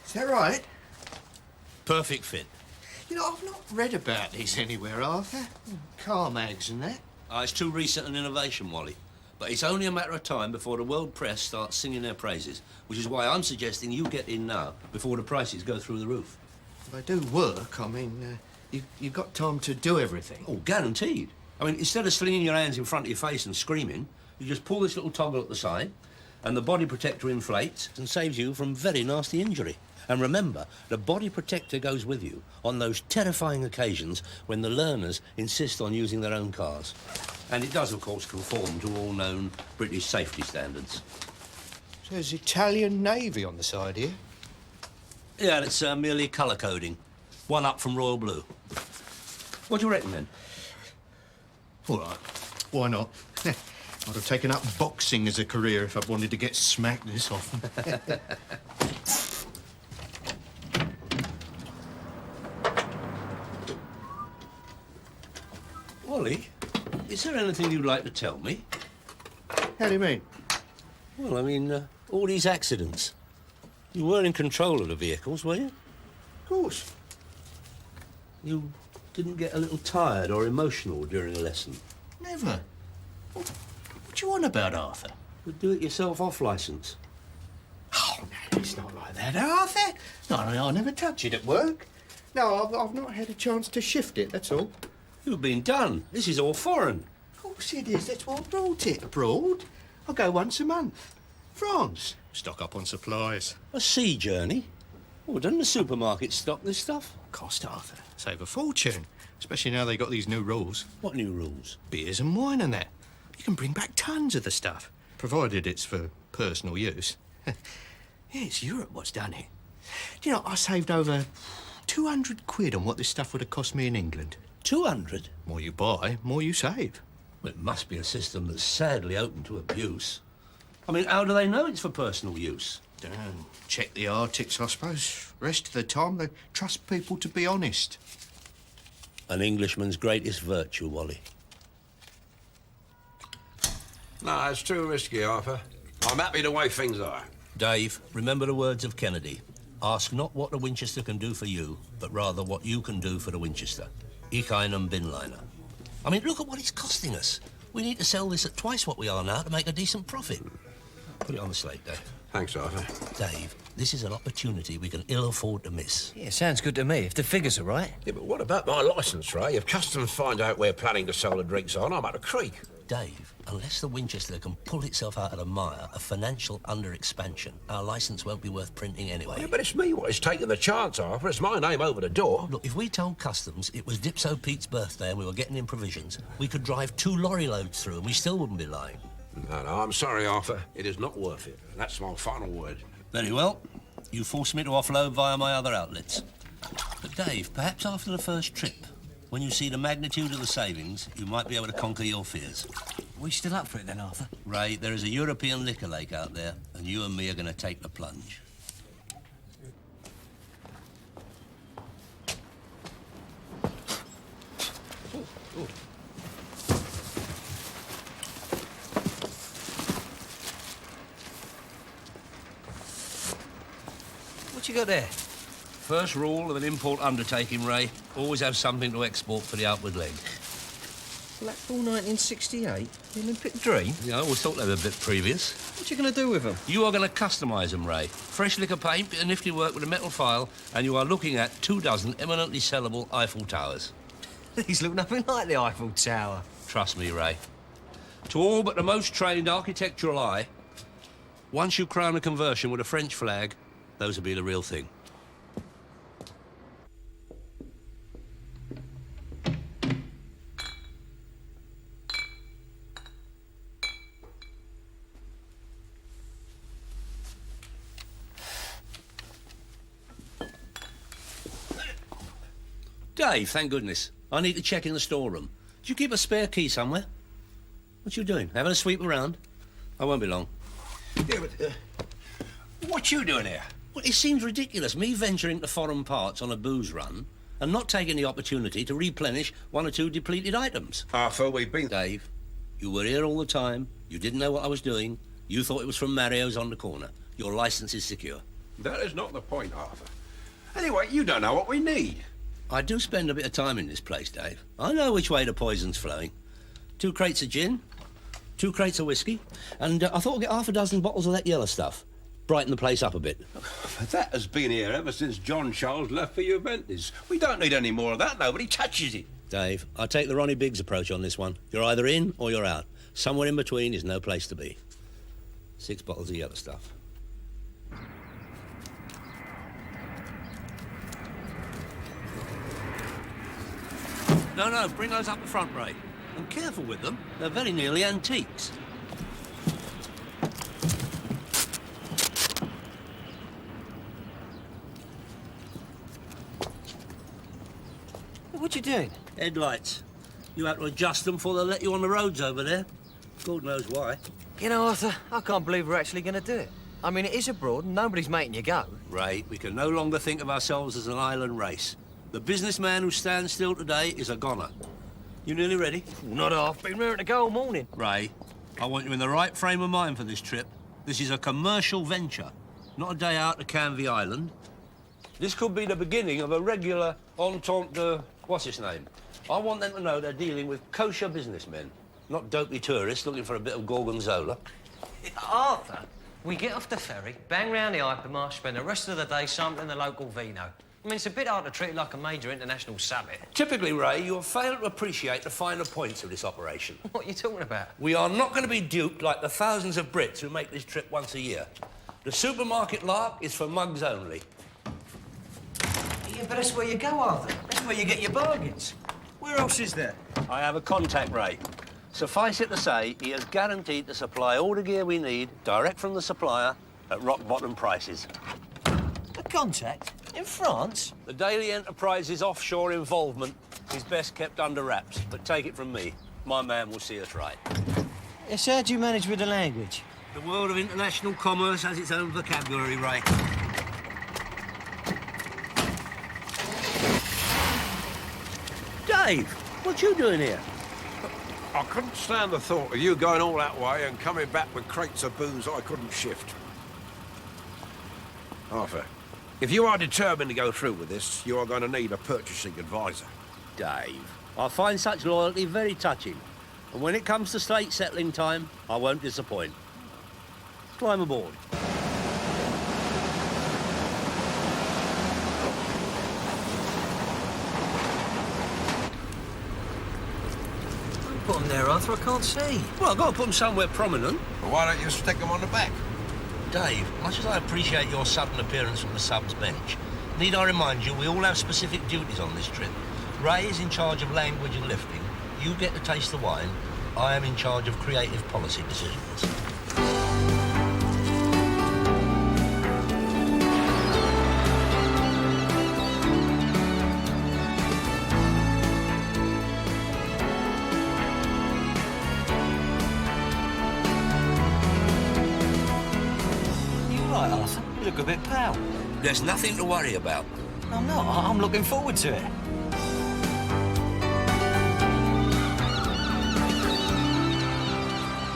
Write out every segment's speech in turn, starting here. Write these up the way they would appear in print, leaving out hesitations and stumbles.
Is that right? Perfect fit. You know, I've not read about these anywhere, Arthur. Car mags and that. It's too recent an innovation, Wally. But it's only a matter of time before the world press starts singing their praises, which is why I'm suggesting you get in now, before the prices go through the roof. If I do work, I mean, you've got time to do everything. Oh, guaranteed. I mean, instead of slinging your hands in front of your face and screaming, you just pull this little toggle at the side, and the body protector inflates and saves you from very nasty injury. And remember, the body protector goes with you on those terrifying occasions when the learners insist on using their own cars. And it does, of course, conform to all known British safety standards. Says Italian Navy on the side here. Yeah, it's merely colour coding. One up from Royal Blue. What do you reckon, then? All right. Why not? I'd have taken up boxing as a career if I'd wanted to get smacked this often. Wally, is there anything you'd like to tell me? How do you mean? Well, I mean, all these accidents. You weren't in control of the vehicles, were you? Of course. You didn't get a little tired or emotional during a lesson? Never. What do you want about, Arthur? The do-it-yourself-off licence. Oh, no, it's not like that, Arthur. No, I'll never touch it at work. No, I've not had a chance to shift it, that's all. You've been done. This is all foreign. Of course it is. That's why I brought it abroad. I go once a month. France. Stock up on supplies. A sea journey? Well, doesn't the supermarket stock this stuff? Cost, Arthur. Save a fortune. Especially now they got these new rules. What new rules? Beers and wine and that. You can bring back tons of the stuff, provided it's for personal use. Yeah, it's Europe what's done it. Do you know, I saved over 200 quid on what this stuff would have cost me in England. 200? More you buy, more you save. Well, it must be a system that's sadly open to abuse. I mean, how do they know it's for personal use? Don't check the articles, I suppose. Rest of the time, they trust people to be honest. An Englishman's greatest virtue, Wally. No, it's too risky, Arthur. I'm happy the way things are. Dave, remember the words of Kennedy. Ask not what the Winchester can do for you, but rather what you can do for the Winchester. Ich einem Binliner. I mean, look at what it's costing us. We need to sell this at twice what we are now to make a decent profit. Put it on the slate, Dave. Thanks, Arthur. Dave, this is an opportunity we can ill afford to miss. Yeah, sounds good to me, if the figures are right. Yeah, but what about my licence, Ray? If customs find out we're planning to sell the drinks on, I'm at a creek. Dave, unless the Winchester can pull itself out of the mire of financial under-expansion, our licence won't be worth printing anyway. Yeah, but it's me what is taking the chance, Arthur. It's my name over the door. Look, if we told customs it was Dipso Pete's birthday and we were getting in provisions, we could drive 2 lorry loads through and we still wouldn't be lying. No, I'm sorry, Arthur. It is not worth it. That's my final word. Very well. You force me to offload via my other outlets. But Dave, perhaps after the first trip, when you see the magnitude of the savings, you might be able to conquer your fears. Are we still up for it then, Arthur? Ray, there is a European liquor lake out there, and you and me are going to take the plunge. What you got there? First rule of an import undertaking, Ray, always have something to export for the outward leg. Blackpool 1968? The Olympic dream? You know, I always thought they were a bit previous. What you going to do with them? You are going to customise them, Ray. Fresh liquor paint, bit of nifty work with a metal file, and you are looking at 24 eminently sellable Eiffel Towers. These look nothing like the Eiffel Tower. Trust me, Ray. To all but the most trained architectural eye, once you crown a conversion with a French flag, those will be the real thing. Dave, thank goodness. I need to check in the storeroom. Do you keep a spare key somewhere? What you doing? Having a sweep around? I won't be long. Yeah, but, what you doing here? Well, it seems ridiculous, me venturing to foreign parts on a booze run and not taking the opportunity to replenish 1 or 2 depleted items. Arthur, we've been... Dave, you were here all the time. You didn't know what I was doing. You thought it was from Mario's on the corner. Your licence is secure. That is not the point, Arthur. Anyway, you don't know what we need. I do spend a bit of time in this place, Dave. I know which way the poison's flowing. 2 crates of gin, 2 crates of whiskey, and I thought I'd get half a dozen bottles of that yellow stuff. Brighten the place up a bit. But that has been here ever since John Charles left for Juventus. We don't need any more of that. Nobody touches it. Dave, I take the Ronnie Biggs approach on this one. You're either in or you're out. Somewhere in between is no place to be. 6 bottles of yellow stuff. No, bring those up the front, Ray. And careful with them. They're very nearly antiques. What you doing? Headlights. You have to adjust them before they let you on the roads over there. God knows why. You know, Arthur, I can't believe we're actually going to do it. I mean, it is abroad and nobody's making you go. Ray, we can no longer think of ourselves as an island race. The businessman who stands still today is a goner. You nearly ready? Not half. Been rearing to go all morning. Ray, I want you in the right frame of mind for this trip. This is a commercial venture, not a day out to Canvey Island. This could be the beginning of a regular entente, what's his name? I want them to know they're dealing with kosher businessmen, not dopey tourists looking for a bit of gorgonzola. Arthur, we get off the ferry, bang round the hypermarsh, spend the rest of the day sampling the local vino. I mean, it's a bit hard to treat it like a major international summit. Typically, Ray, you have failed to appreciate the finer points of this operation. What are you talking about? We are not going to be duped like the thousands of Brits who make this trip once a year. The supermarket lark is for mugs only. Yeah, but that's where you go, Arthur. That's where you get your bargains. Where else is there? I have a contact, Ray. Suffice it to say, he is guaranteed to supply all the gear we need, direct from the supplier, at rock-bottom prices. A contact? In France? The Daily Enterprise's offshore involvement is best kept under wraps, but take it from me, my man will see us right. Yes, how do you manage with the language? The world of international commerce has its own vocabulary, Ray. Dave, what you doing here? I couldn't stand the thought of you going all that way and coming back with crates of booze I couldn't shift. Arthur, if you are determined to go through with this, you are going to need a purchasing advisor. Dave, I find such loyalty very touching. And when it comes to slate settling time, I won't disappoint. Climb aboard. Put them there, Arthur. I can't see. Well, I've got to put them somewhere prominent. Well, why don't you stick them on the back? Dave, much as I appreciate your sudden appearance from the subs bench, need I remind you we all have specific duties on this trip. Ray is in charge of language and lifting. You get to taste the wine. I am in charge of creative policy decisions. Right, Arthur. You look a bit pale. There's nothing to worry about. I'm not. I'm looking forward to it.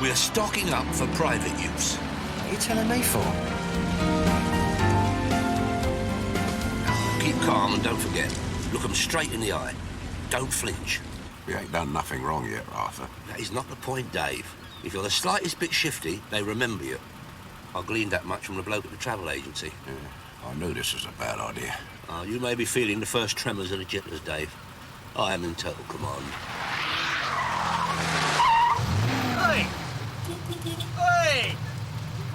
We're stocking up for private use. What are you telling me for? Keep calm and don't forget, look them straight in the eye. Don't flinch. We ain't done nothing wrong yet, Arthur. That is not the point, Dave. If you're the slightest bit shifty, they remember you. I gleaned that much from the bloke at the travel agency. Yeah, I knew this was a bad idea. You may be feeling the first tremors of the jitters, Dave. I am in total command. Hey! Hey!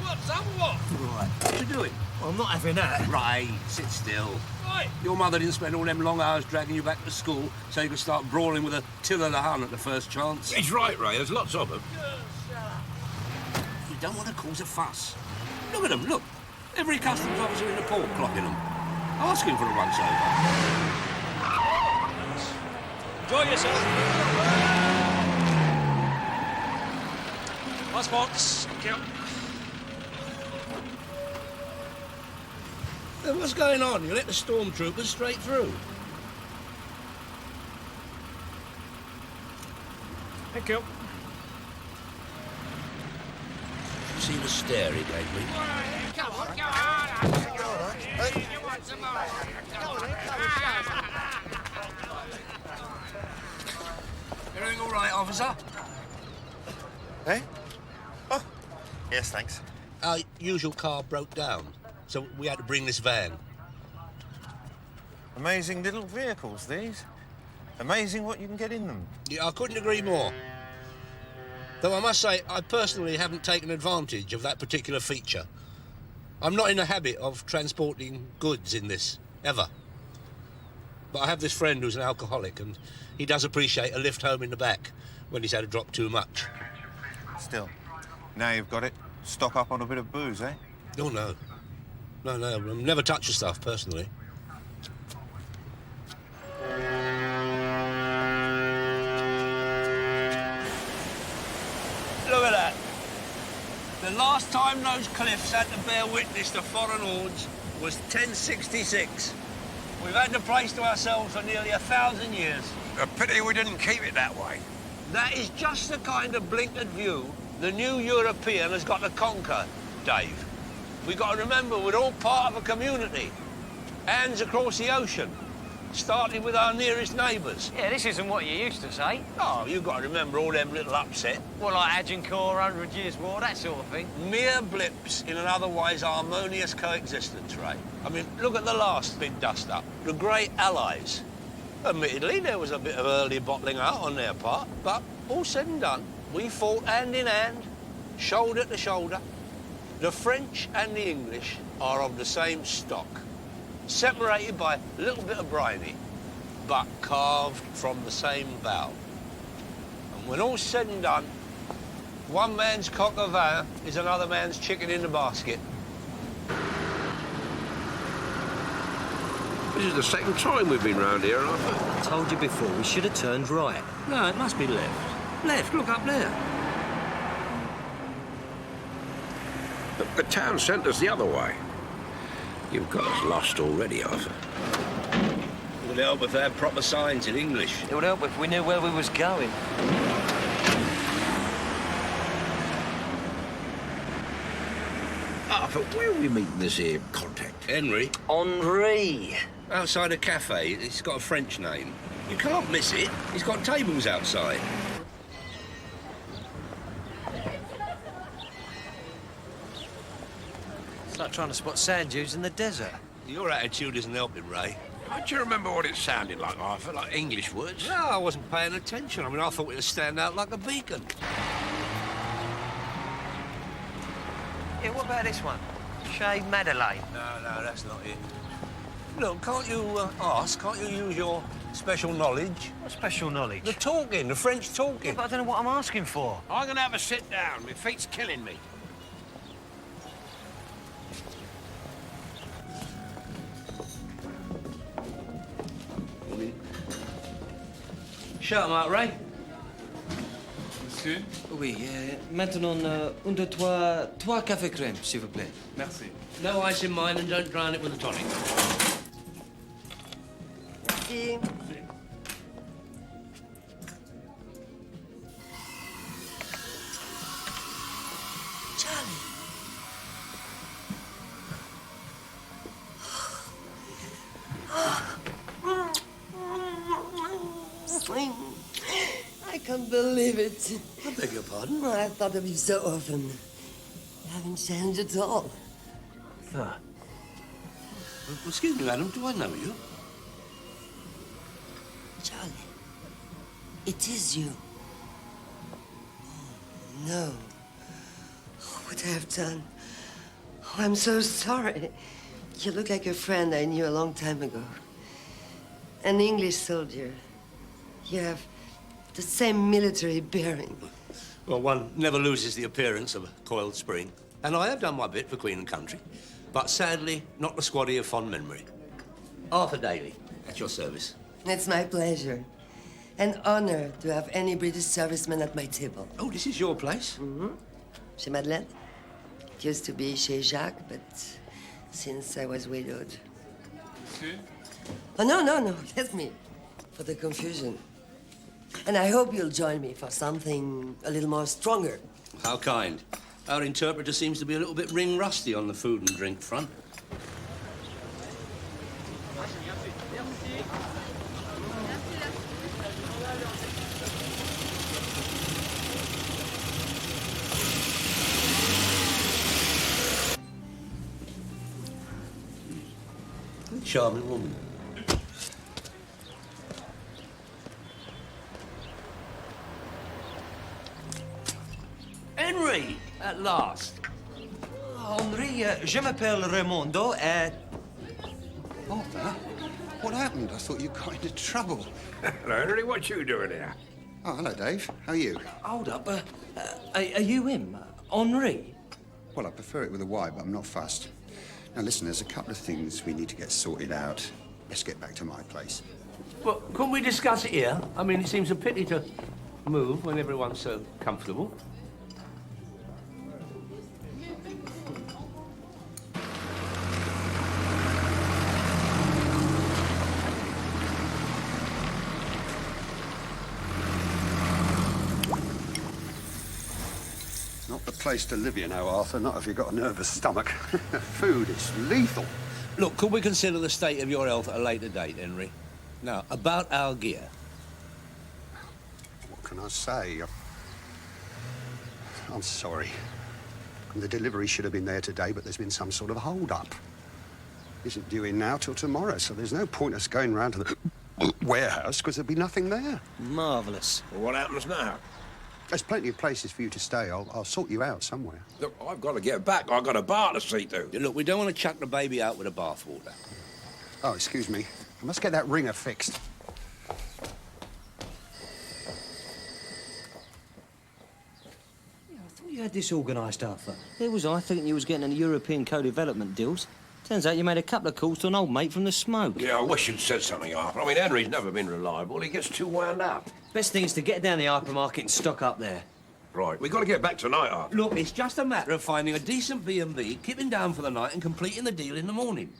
What's up, what? Right. What you doing? I'm not having that. Right, sit still. Right. Your mother didn't spend all them long hours dragging you back to school so you could start brawling with a Tiller the Hun at the first chance. He's right, Ray. There's lots of them. You don't want to cause a fuss. Look at them, look. Every customs officer in the port clocking them. Ask him for a once over. Enjoy yourself. Passports. Thank you. What's going on? You let the stormtroopers straight through. Thank you. See the stare he gave me? Everything all right, officer? Eh? Oh, yes, thanks. Our usual car broke down, so we had to bring this van. Amazing little vehicles, these. Amazing what you can get in them. Yeah, I couldn't agree more. Though I must say, I personally haven't taken advantage of that particular feature. I'm not in the habit of transporting goods in this, ever. But I have this friend who's an alcoholic, and he does appreciate a lift home in the back when he's had a drop too much. Still, now you've got it, stock up on a bit of booze, eh? Oh, no. No, I've never touched the stuff, personally. Look at that. The last time those cliffs had to bear witness to foreign hordes was 1066. We've had the place to ourselves for nearly 1,000 years. A pity we didn't keep it that way. That is just the kind of blinkered view the new European has got to conquer, Dave. We've got to remember we're all part of a community. Hands across the ocean. Starting with our nearest neighbours. Yeah, this isn't what you used to say. Oh, you've got to remember all them little upset. Well, like Agincourt, 100 Years' War, that sort of thing. Mere blips in an otherwise harmonious coexistence, Ray. I mean, look at the last big dust-up. The great allies. Admittedly, there was a bit of early bottling out on their part, but all said and done, we fought hand in hand, shoulder to shoulder. The French and the English are of the same stock. Separated by a little bit of briny, but carved from the same bough. And when all's said and done, one man's coq au vin is another man's chicken in the basket. This is the second time we've been round here, Arthur. I told you before, we should have turned right. No, it must be left. Left, look up there. Look, the town sent us the other way. You've got us lost already, Arthur. It would help if they had proper signs in English. It would help if we knew where we was going. Arthur, where are we meeting this here contact? Henry, Henri. outside a cafe, it's got a French name. You can't miss it. It's got tables outside. It's like trying to spot sand dunes in the desert. Your attitude isn't helping, Ray. Don't you remember what it sounded like, Arthur? Like English words? No, I wasn't paying attention. I mean, I thought it would stand out like a beacon. Yeah, what about this one? Chez Madeleine. No, that's not it. Look, can't you use your special knowledge? What special knowledge? The talking, the French Yeah, talking. but I don't know what I'm asking for. I'm gonna have a sit down. My feet's killing me. Shut 'em up, Ray. Monsieur? Oui, maintenant, un, deux, trois cafés crème, s'il vous plaît. Merci. No ice in mine and don't drown it with a tonic. I can't believe it. I beg your pardon? I thought of you so often. You haven't changed at all. Excuse me, madam, do I know you? Charlie, it is you. Oh, no. What I have done. Oh, I'm so sorry. You look like a friend I knew a long time ago. An English soldier. You have the same military bearing. Well, one never loses the appearance of a coiled spring. And I have done my bit for Queen and Country. But sadly, not the squaddy of fond memory. Arthur Daly, at your service. It's my pleasure. An honor to have any British serviceman at my table. Oh, this is your place? Mm-hmm. Chez Madeleine. It used to be chez Jacques, but since I was widowed. Monsieur? Oh, no, let me. For the confusion. And I hope you'll join me for something a little more stronger. How kind. Our interpreter seems to be a little bit ring rusty on the food and drink front. Charming woman. Henry, at last. Henri, je m'appelle Raimondo, Arthur, what happened? I thought you got into trouble. Hello, Henry. What you doing here? Oh, hello, Dave. How are you? Hold up, are you him? Henri? Well, I prefer it with a Y, but I'm not fussed. Now, listen, there's a couple of things we need to get sorted out. Let's get back to my place. Well, couldn't we discuss it here? I mean, it seems a pity to move when everyone's so comfortable. Not the place to live, you know, Arthur, not if you've got a nervous stomach. Food is lethal. Look, could we consider the state of your health at a later date, Henry? Now, about our gear. What can I say? I'm sorry. The delivery should have been there today, but there's been some sort of hold-up. Isn't due in now till tomorrow, so there's no point us going round to the warehouse, because there'll be nothing there. Marvellous. Well, what happens now? There's plenty of places for you to stay. I'll sort you out somewhere. Look, I've got to get back. I've got a bar to see to. Look, we don't want to chuck the baby out with the bathwater. Oh, excuse me. I must get that ringer fixed. Yeah, I thought you had this organised, Arthur. There was I thinking you was getting any European co-development deals. Turns out you made a couple of calls to an old mate from the smoke. Yeah, I wish you'd said something, Arthur. I mean, Henry's never been reliable. He gets too wound up. Best thing is to get down the hypermarket and stock up there. Right, we've got to get back tonight, Arthur. Look, it's just a matter of finding a decent B&B, keeping down for the night and completing the deal in the morning.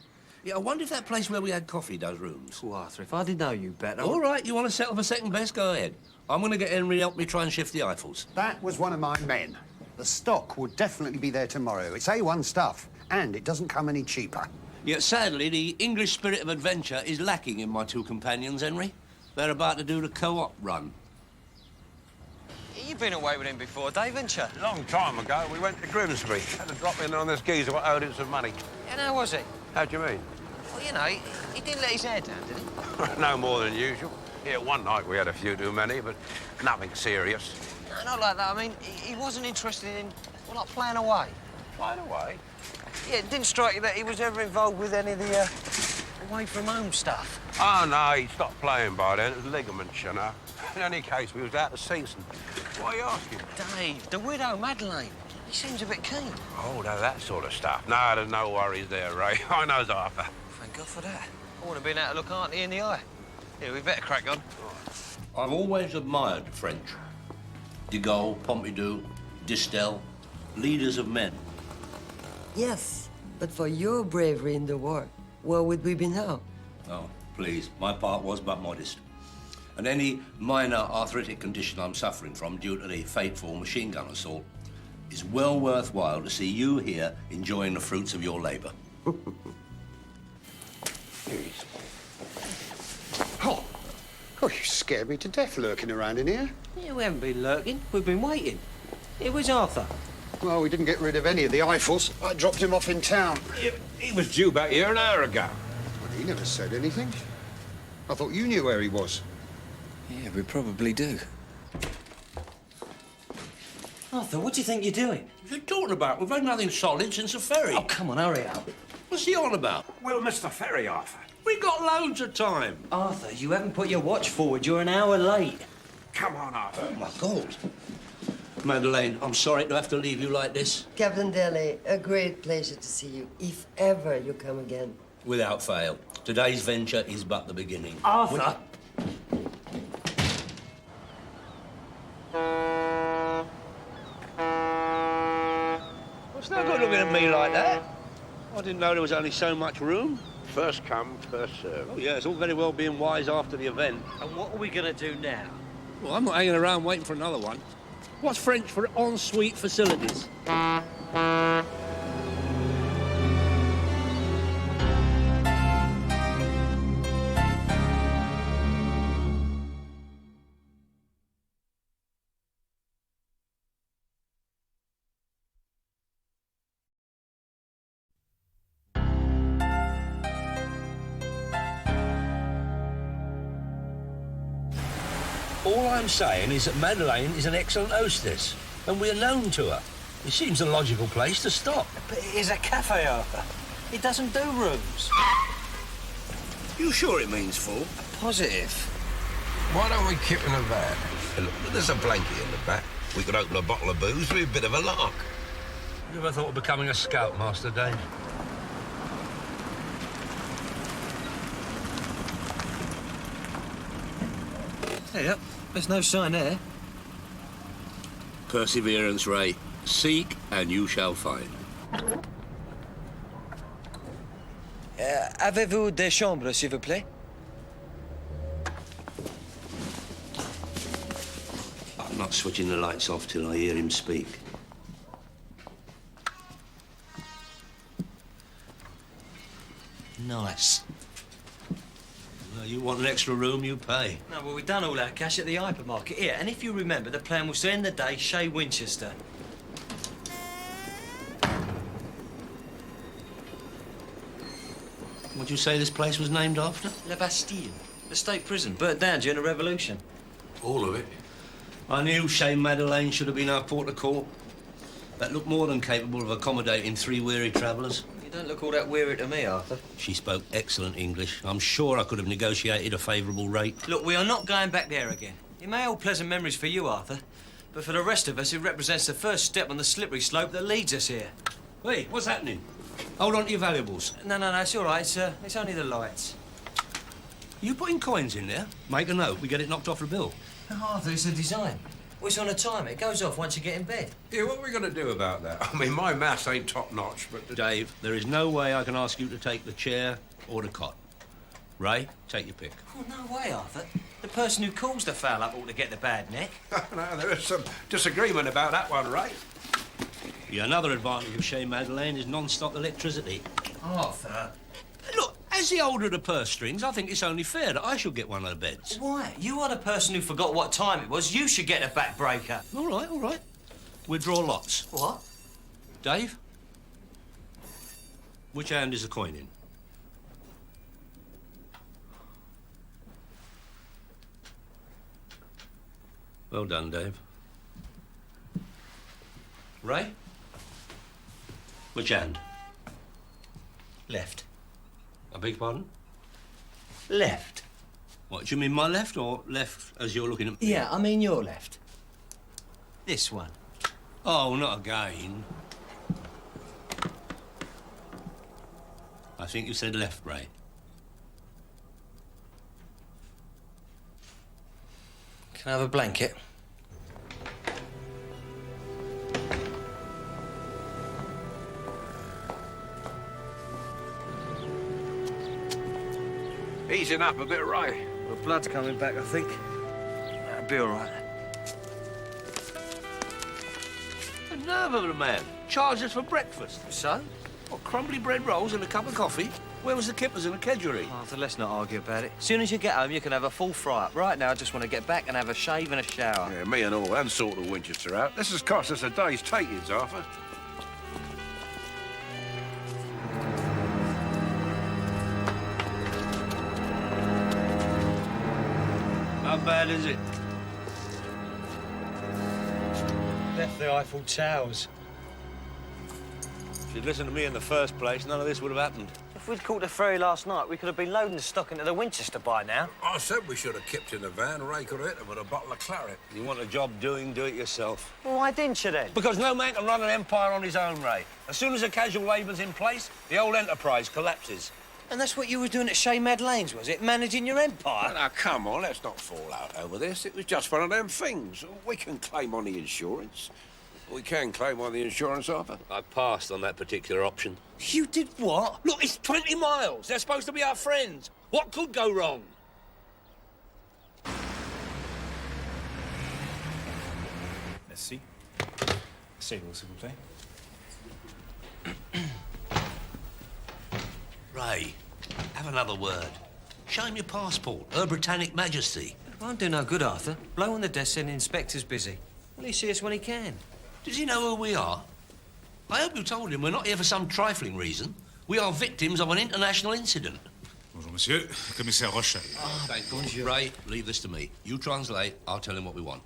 Yeah, I wonder if that place where we had coffee does rooms. Oh, Arthur, if I did know you better... All right, you want to settle for second best? Go ahead. I'm going to get Henry to help me try and shift the Eiffels. That was one of my men. The stock will definitely be there tomorrow. It's A1 stuff, and it doesn't come any cheaper. Yet sadly, the English spirit of adventure is lacking in my two companions, Henry. They're about to do the co-op run. You've been away with him before, Dave, haven't you? Long time ago, we went to Grimsby. Had to drop in on this geezer what owed him some money. And how was it? How do you mean? Well, you know, he didn't let his hair down, did he? No more than usual. Yeah, one night we had a few too many, but nothing serious. No, not like that. I mean, he wasn't interested in, well, like playing away. Playing away? Yeah, it didn't strike you that he was ever involved with any of the away from home stuff? Oh, no, he stopped playing by then. It was ligaments, you know. In any case, we was out of season. Why are you asking? Dave, the widow, Madeleine. He seems a bit keen. Oh, no, that sort of stuff. No, there's no worries there, Ray. I knows Arthur. Thank God for that. I wouldn't have been out to look Auntie in the eye. Yeah, we better crack on. I've always admired the French. De Gaulle, Pompidou, Distel, leaders of men. Yes, but for your bravery in the war, where would we be now? Oh, please, my part was but modest. And any minor arthritic condition I'm suffering from due to the fateful machine gun assault is well worthwhile to see you here enjoying the fruits of your labour. Oh, you scared me to death lurking around in here. Yeah, we haven't been lurking. We've been waiting. It was Arthur. Well, we didn't get rid of any of the Eiffels. I dropped him off in town. He was due back here an hour ago. Well, he never said anything. I thought you knew where he was. Yeah, we probably do. Arthur, what do you think you're doing? What are you talking about? We've had nothing solid since the ferry. Oh, come on, hurry up. What's he on about? We'll miss the ferry, Arthur. We got loads of time. Arthur, you haven't put your watch forward. You're an hour late. Come on, Arthur. Oh, my God. Madeleine, I'm sorry to have to leave you like this. Captain Daly, a great pleasure to see you, if ever you come again. Without fail. Today's venture is but the beginning. Arthur! What's no good looking at me like that? I didn't know there was only so much room. First come, first served. Oh, yeah, it's all very well being wise after the event. And what are we going to do now? Well, I'm not hanging around waiting for another one. What's French for en-suite facilities? All I'm saying is that Madeleine is an excellent hostess, and we're known to her. It seems a logical place to stop. But it is a cafe, Arthur. It doesn't do rooms. You sure it means full? Positive. Why don't we kip in a van? Hey, look, there's a blanket in the back. We could open a bottle of booze with a bit of a lark. You ever thought of becoming a scoutmaster, Dave? Hey, yep. There's no sign there. Perseverance, Ray. Seek and you shall find. Avez-vous des chambres, s'il vous plaît? I'm not switching the lights off till I hear him speak. Nice. Well, you want an extra room, you pay. No, well, we've done all our cash at the hypermarket here, and if you remember, the plan was to end the day Chez Winchester. What'd you say this place was named after? La Bastille, the state prison, burnt down during the Revolution. All of it. I knew Chez Madeleine should have been our port of call. That looked more than capable of accommodating 3 weary travellers. You don't look all that weary to me, Arthur. She spoke excellent English. I'm sure I could have negotiated a favourable rate. Look, we are not going back there again. It may hold pleasant memories for you, Arthur, but for the rest of us, it represents the first step on the slippery slope that leads us here. Hey, what's happening? Hold on to your valuables. No, it's all right. It's only the lights. You putting coins in there? Make a note. We get it knocked off the bill. No, Arthur, it's a design. Well, it's on a timer. It goes off once you get in bed. Yeah, what are we going to do about that? I mean, my maths ain't top-notch, but... Dave, there is no way I can ask you to take the chair or the cot. Ray, take your pick. Oh, no way, Arthur. The person who calls the foul up ought to get the bad neck. No, there is some disagreement about that one, right? Yeah, another advantage of Chez Madeleine is non-stop electricity. Arthur. Look, as the older of the purse strings, I think it's only fair that I should get one of the beds. Why? You are the person who forgot what time it was. You should get a backbreaker. All right. We'll draw lots. What? Dave? Which hand is the coin in? Well done, Dave. Ray? Which hand? Left. I beg your pardon? Left. What, do you mean my left or left as you're looking at me? Yeah, I mean your left. This one. Oh, not again. I think you said left, Ray. Can I have a blanket? Easing up a bit, Ray. Well, blood's coming back, I think. That'll be all right. The nerve of the man. Charged us for breakfast. So? What, crumbly bread rolls and a cup of coffee? Where was the kippers and the kedgeree? Arthur, let's not argue about it. As soon as you get home, you can have a full fry-up. Right now, I just want to get back and have a shave and a shower. Yeah, me and all, and sort the Winchester out. This has cost us a day's takings, Arthur. How bad is it? Left the Eiffel Towers. If you'd listened to me in the first place, none of this would have happened. If we'd caught the ferry last night, we could have been loading the stock into the Winchester by now. I said we should have kept in the van. Ray could have hit them with a bottle of claret. You want a job doing, do it yourself. Well, why didn't you then? Because no man can run an empire on his own, Ray. As soon as the casual labour's in place, the old enterprise collapses. And that's what you were doing at Chez Madeleine's, was it? Managing your empire? Now, come on, let's not fall out over this. It was just one of them things. We can claim on the insurance. We can claim on the insurance, Arthur. I passed on that particular option. You did what? Look, it's 20 miles. They're supposed to be our friends. What could go wrong? Merci. Single, s'il vous plaît. Ray, have another word. Show him your passport, Her Britannic Majesty. It won't do no good, Arthur. Blow on the desk saying the inspector's busy. Will he see us when he can? Does he know who we are? I hope you told him we're not here for some trifling reason. We are victims of an international incident. Bonjour, monsieur. Commissaire Rochelle. Thank you. Ray, leave this to me. You translate, I'll tell him what we want.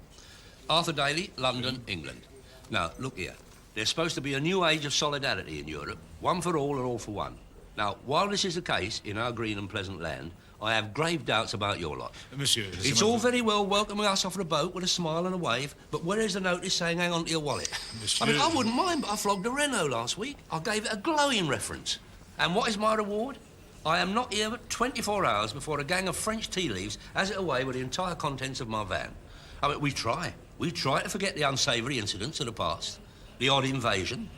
Arthur Daly, London, England. Now, look here. There's supposed to be a new age of solidarity in Europe. One for all and all for one. Now, while this is the case in our green and pleasant land, I have grave doubts about your lot. Monsieur... It's all very well welcoming us off a boat with a smile and a wave, but where is the notice saying hang on to your wallet? Monsieur... I mean, I wouldn't mind, but I flogged a Renault last week. I gave it a glowing reference. And what is my reward? I am not here but 24 hours before a gang of French tea leaves has it away with the entire contents of my van. I mean, we try to forget the unsavoury incidents of the past. The odd invasion,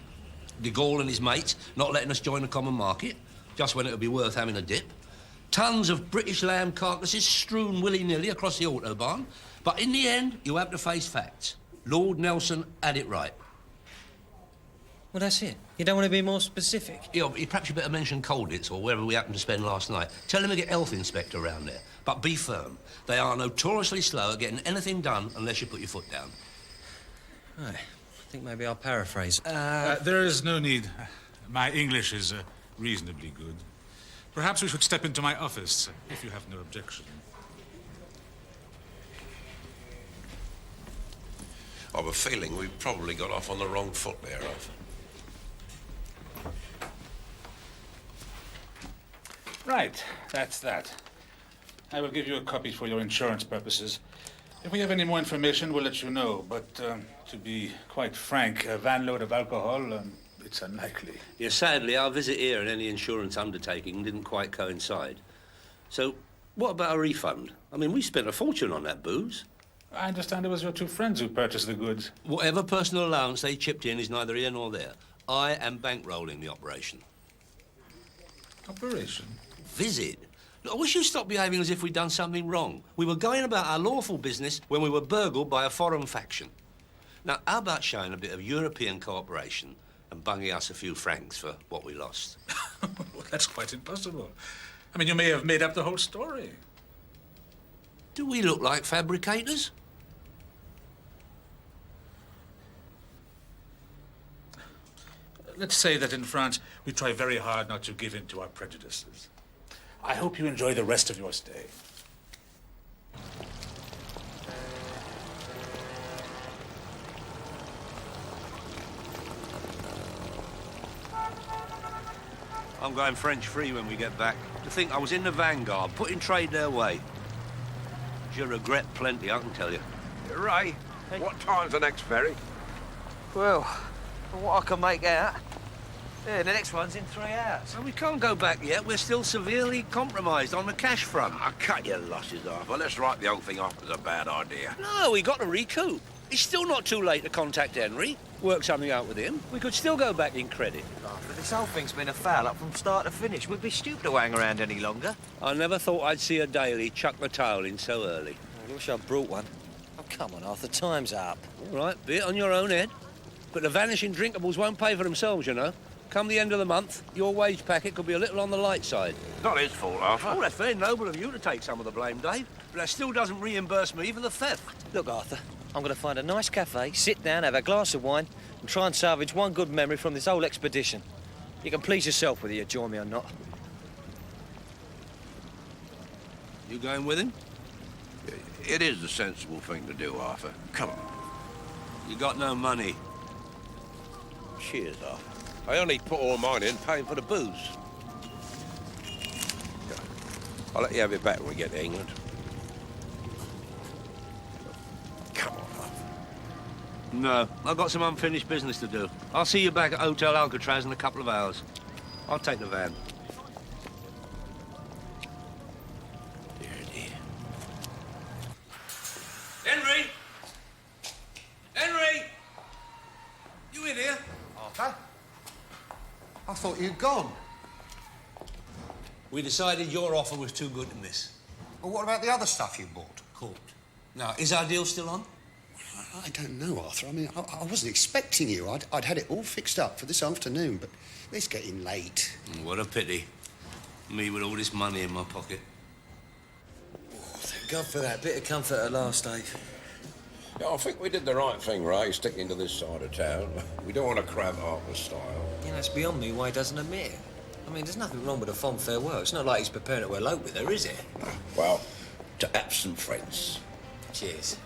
de Gaulle and his mates not letting us join the common market, just when it would be worth having a dip. Tons of British lamb carcasses strewn willy-nilly across the autobahn. But in the end, you have to face facts. Lord Nelson had it right. Well, that's it. You don't want to be more specific? Yeah, perhaps you better mention Colditz or wherever we happened to spend last night. Tell him to get health inspector around there. But be firm. They are notoriously slow at getting anything done unless you put your foot down. Right. I think maybe I'll paraphrase. There is no need. My English is reasonably good. Perhaps we should step into my office, if you have no objection. I have a feeling we've probably got off on the wrong foot there, Arthur. Right, that's that. I will give you a copy for your insurance purposes. If we have any more information, we'll let you know. But to be quite frank, a van load of alcohol, it's unlikely. Yeah, sadly, our visit here and any insurance undertaking didn't quite coincide. So, what about a refund? I mean, we spent a fortune on that booze. I understand it was your two friends who purchased the goods. Whatever personal allowance they chipped in is neither here nor there. I am bankrolling the operation. Operation? Visit? Look, I wish you'd stop behaving as if we'd done something wrong. We were going about our lawful business when we were burgled by a foreign faction. Now, how about showing a bit of European cooperation and bunging us a few francs for what we lost? Well, that's quite impossible. I mean, you may have made up the whole story. Do we look like fabricators? Let's say that in France, we try very hard not to give in to our prejudices. I hope you enjoy the rest of your stay. I'm going French free when we get back. To think I was in the vanguard, putting trade their way. You'll regret plenty, I can tell you. Ray, what time's the next ferry? Well, from what I can make out, yeah, the next one's in 3 hours. Well, we can't go back yet. We're still severely compromised on the cash front. I cut your losses, Arthur. Let's write the whole thing off as a bad idea. No, we got to recoup. It's still not too late to contact Henry, work something out with him. We could still go back in credit. But this whole thing's been a foul-up from start to finish. We'd be stupid to hang around any longer. I never thought I'd see a Daly chuck the towel in so early. I wish I'd brought one. Oh, come on, Arthur, time's up. All right, be it on your own head. But the vanishing drinkables won't pay for themselves, you know. Come the end of the month, your wage packet could be a little on the light side. Not his fault, Arthur. Oh, that's very noble of you to take some of the blame, Dave. But that still doesn't reimburse me for the theft. Look, Arthur, I'm going to find a nice cafe, sit down, have a glass of wine, and try and salvage one good memory from this whole expedition. You can please yourself whether you join me or not. You going with him? It is the sensible thing to do, Arthur. Come on. You got no money. Cheers, Arthur. I only put all mine in paying for the booze. I'll let you have it back when we get to England. Come on, Arthur. No, I've got some unfinished business to do. I'll see you back at Hotel Alcatraz in a couple of hours. I'll take the van. Dear, dear. Henry! Henry! You in here? Arthur? I thought you'd gone. We decided your offer was too good to miss. Well, what about the other stuff you bought? Cool. Now, is our deal still on? I don't know, Arthur. I mean, I wasn't expecting you. I'd had it all fixed up for this afternoon, but it's getting late. What a pity. Me with all this money in my pocket. Oh, thank God for that bit of comfort at last, Dave. Yeah, I think we did the right thing, Ray, sticking to this side of town. We don't want to crab Arthur's style. You know, it's beyond me why he doesn't admit it. I mean, there's nothing wrong with a fond farewell. It's not like he's preparing to elope with her, is it? Well, to absent friends. Cheers.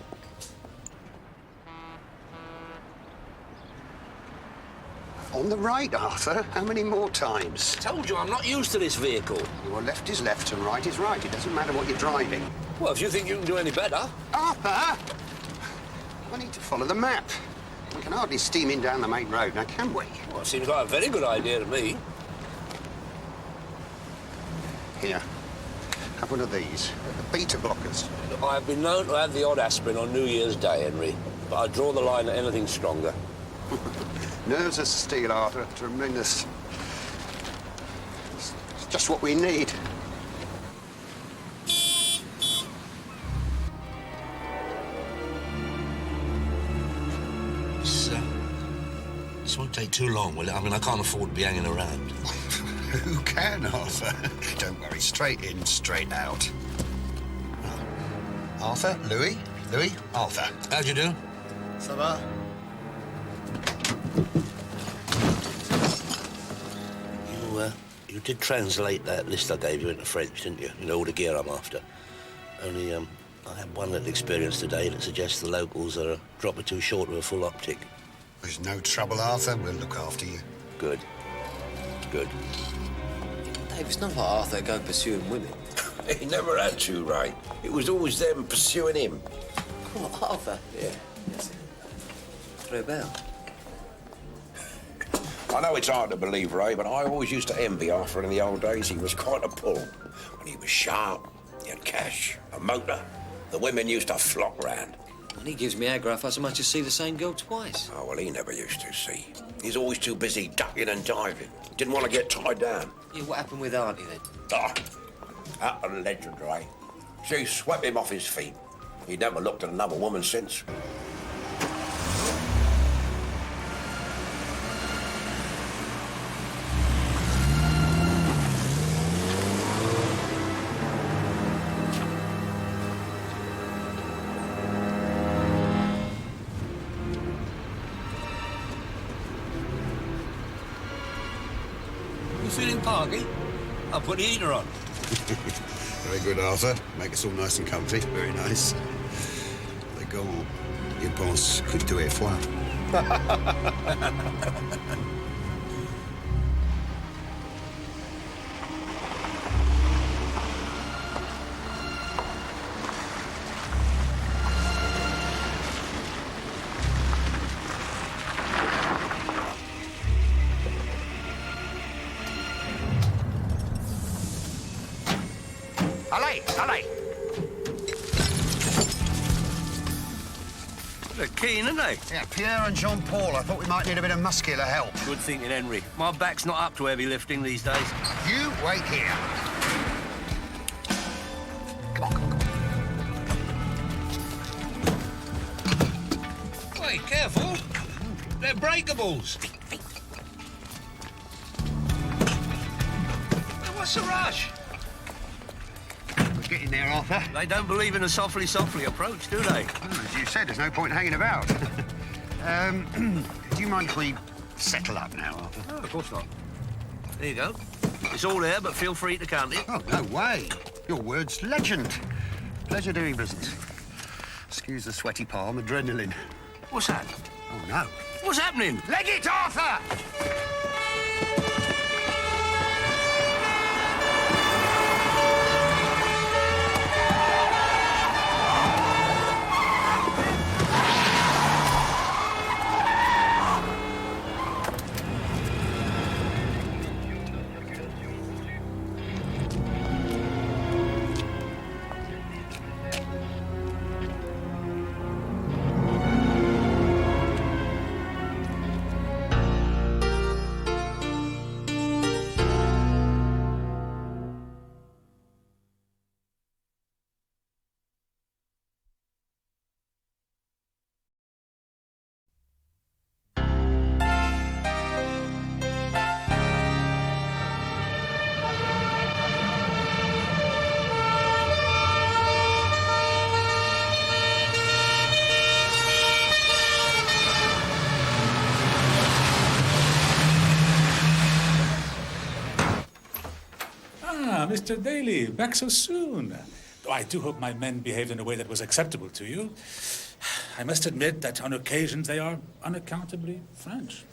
On the right, Arthur. How many more times? Told you I'm not used to this vehicle. Your left is left and right is right. It doesn't matter what you're driving. Well, if you think you can do any better. Arthur! I need to follow the map. We can hardly steam in down the main road now, can we? Well, it seems like a very good idea to me. Here. A couple of these. The beta blockers. I've been known to have the odd aspirin on New Year's Day, Henry. But I draw the line at anything stronger. Nerves of steel, Arthur. Tremendous. It's just what we need. This won't take too long, will it? I mean, I can't afford to be hanging around. Who can, Arthur? Don't worry. Straight in, straight out. Arthur? Louis? Louis? Arthur. How'd you do? Ça va? You did translate that list I gave you into French, didn't you? You know, all the gear I'm after. Only, I had one little experience today that suggests the locals are a drop or two short of a full optic. There's no trouble, Arthur. We'll look after you. Good. Good. Dave, it's not like Arthur go pursuing women. He never had to, Ray. It was always them pursuing him. What, Arthur? Yeah. What about? I know it's hard to believe, Ray, but I always used to envy Arthur in the old days. He was quite a pull. When he was sharp, he had cash, a motor. The women used to flock round. And he gives me aggro if I so much as see the same girl twice. Oh, well, he never used to, see. He's always too busy ducking and diving. Didn't want to get tied down. Yeah, what happened with Auntie, then? Ah, out of legend, Ray. She swept him off his feet. He never looked at another woman since. You feeling parky? I'll put the heater on. Very good, Arthur. Make us all nice and comfy. Very nice. They go on. You pense que tu es froid. Allez, allez! They're keen, aren't they? Yeah, Pierre and Jean-Paul. I thought we might need a bit of muscular help. Good thinking, Henry. My back's not up to heavy lifting these days. You wait here. Come on, come on, come on. Wait, careful. They're breakables. What's the rush? We're getting there, Arthur. They don't believe in a softly approach, do they? As you said, there's no point hanging about. Do you mind if we settle up now, Arthur? Oh, of course not. There you go. It's all there, but feel free to count it. Oh, no way. Your word's legend. Pleasure doing business. Excuse the sweaty palm, adrenaline. What's that? Oh, no. What's happening? Leg it, Arthur! Mr. Daly, back so soon. Oh, I do hope my men behaved in a way that was acceptable to you. I must admit that on occasions they are unaccountably French.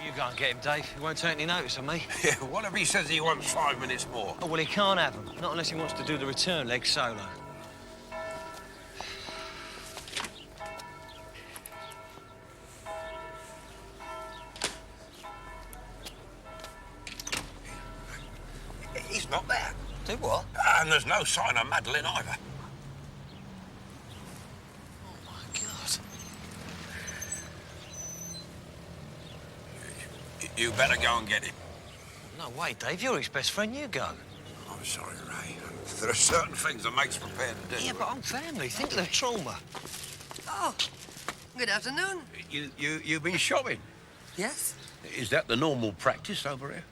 You go and get him, Dave. He won't take any notice of me. Yeah, what if he says he wants 5 minutes more? Oh, well, he can't have them. Not unless he wants to do the return leg solo. He's not there. Do what? And there's no sign of Madeline either. Oh, my God. You better go and get him. No way, Dave. You're his best friend. You go. I'm sorry, Ray. There are certain things a mate's prepared to do. Yeah, but I'm family. Think of the trauma. Oh, good afternoon. You've been shopping? Yes? Is that the normal practice over here?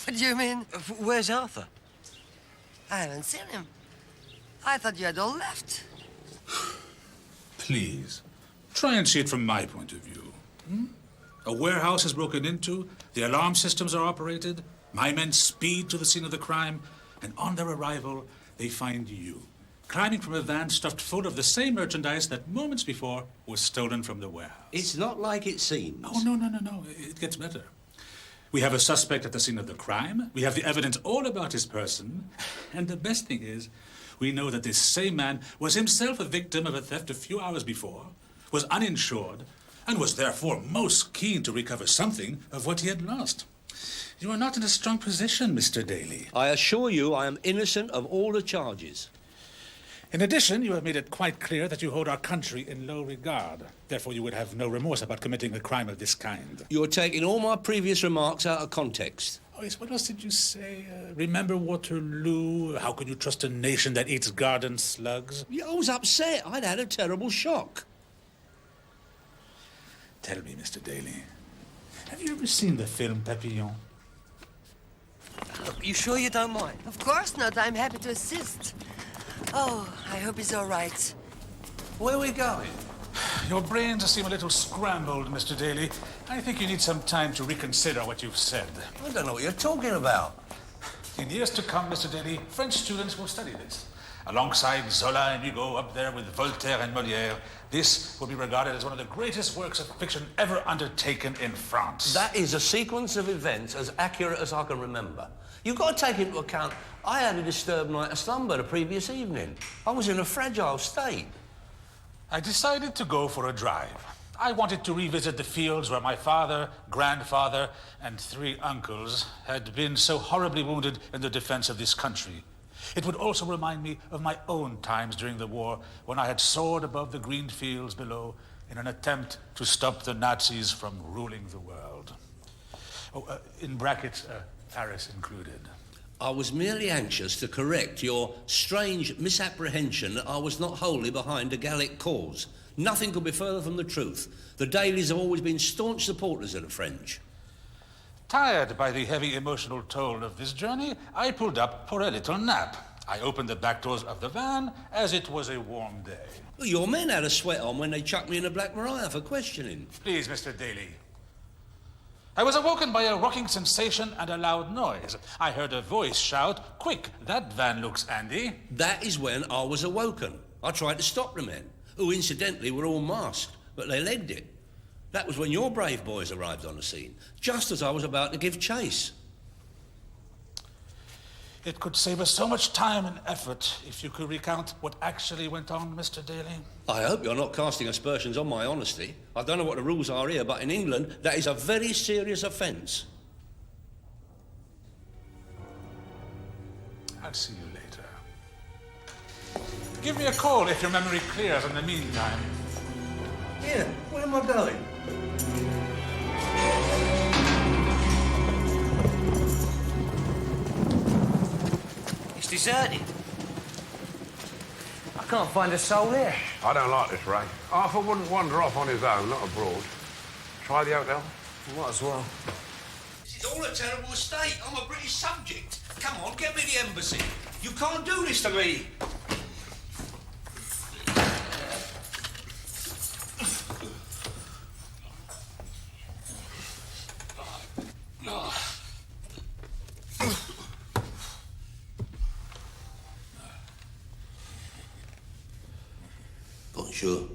What do you mean? Where's Arthur? I haven't seen him. I thought you had all left. Please, try and see it from my point of view. A warehouse is broken into, the alarm systems are operated, my men speed to the scene of the crime, and on their arrival, they find you, climbing from a van stuffed full of the same merchandise that moments before was stolen from the warehouse. It's not like it seems. Oh, no. It gets better. We have a suspect at the scene of the crime. We have the evidence all about his person. And the best thing is, we know that this same man was himself a victim of a theft a few hours before, was uninsured, and was therefore most keen to recover something of what he had lost. You are not in a strong position, Mr. Daly. I assure you I am innocent of all the charges. In addition, you have made it quite clear that you hold our country in low regard. Therefore, you would have no remorse about committing a crime of this kind. You're taking all my previous remarks out of context. Oh, yes, what else did you say? Remember Waterloo? How can you trust a nation that eats garden slugs? Yeah, I was upset. I'd had a terrible shock. Tell me, Mr. Daly, have you ever seen the film Papillon? You sure you don't mind? Of course not. I'm happy to assist. Oh, I hope he's all right. Where are we going? Your brains seem a little scrambled, Mr. Daly. I think you need some time to reconsider what you've said. I don't know what you're talking about. In years to come, Mr. Daly, French students will study this. Alongside Zola and Hugo up there with Voltaire and Molière, this will be regarded as one of the greatest works of fiction ever undertaken in France. That is a sequence of events as accurate as I can remember. You've got to take into account I had a disturbed night of slumber the previous evening. I was in a fragile state. I decided to go for a drive. I wanted to revisit the fields where my father, grandfather, and 3 uncles had been so horribly wounded in the defense of this country. It would also remind me of my own times during the war when I had soared above the green fields below in an attempt to stop the Nazis from ruling the world. Oh, in brackets, Paris included. I was merely anxious to correct your strange misapprehension that I was not wholly behind a Gallic cause. Nothing could be further from the truth. The Dailies have always been staunch supporters of the French. Tired by the heavy emotional toll of this journey, I pulled up for a little nap. I opened the back doors of the van as it was a warm day. Well, your men had a sweat on when they chucked me in a Black Maria for questioning. Please, Mr. Daly. I was awoken by a rocking sensation and a loud noise. I heard a voice shout, "Quick, that van looks handy." That is when I was awoken. I tried to stop the men, who incidentally were all masked, but they legged it. That was when your brave boys arrived on the scene, just as I was about to give chase. It could save us so much time and effort if you could recount what actually went on, Mr. Daly. I hope you're not casting aspersions on my honesty. I don't know what the rules are here, but in England, that is a very serious offence. I'll see you later. Give me a call if your memory clears in the meantime. Yeah, where am I going? It's deserted. I can't find a soul here. I don't like this, Ray. Arthur wouldn't wander off on his own, not abroad. Try the hotel. Might as well. This is all a terrible mistake. I'm a British subject. Come on, get me the embassy. You can't do this to me. Sure.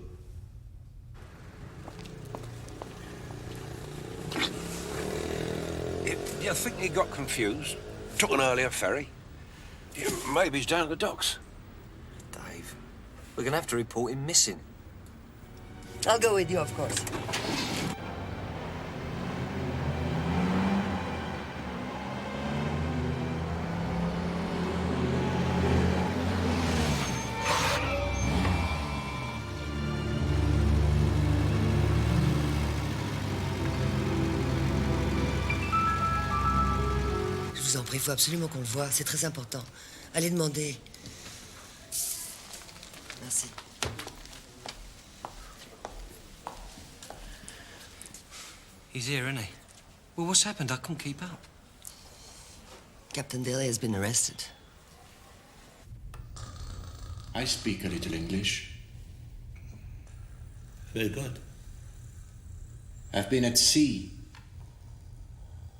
You think he got confused? Took an earlier ferry? Yeah, maybe he's down at the docks. Dave, we're going to have to report him missing. I'll go with you, of course. Je vous en prie, il faut absolument qu'on le voie. C'est très important. Allez demander. Merci. He's here, isn't he? Well, what's happened? I couldn't keep up. Captain Daly has been arrested. I speak a little English. Very good. I've been at sea.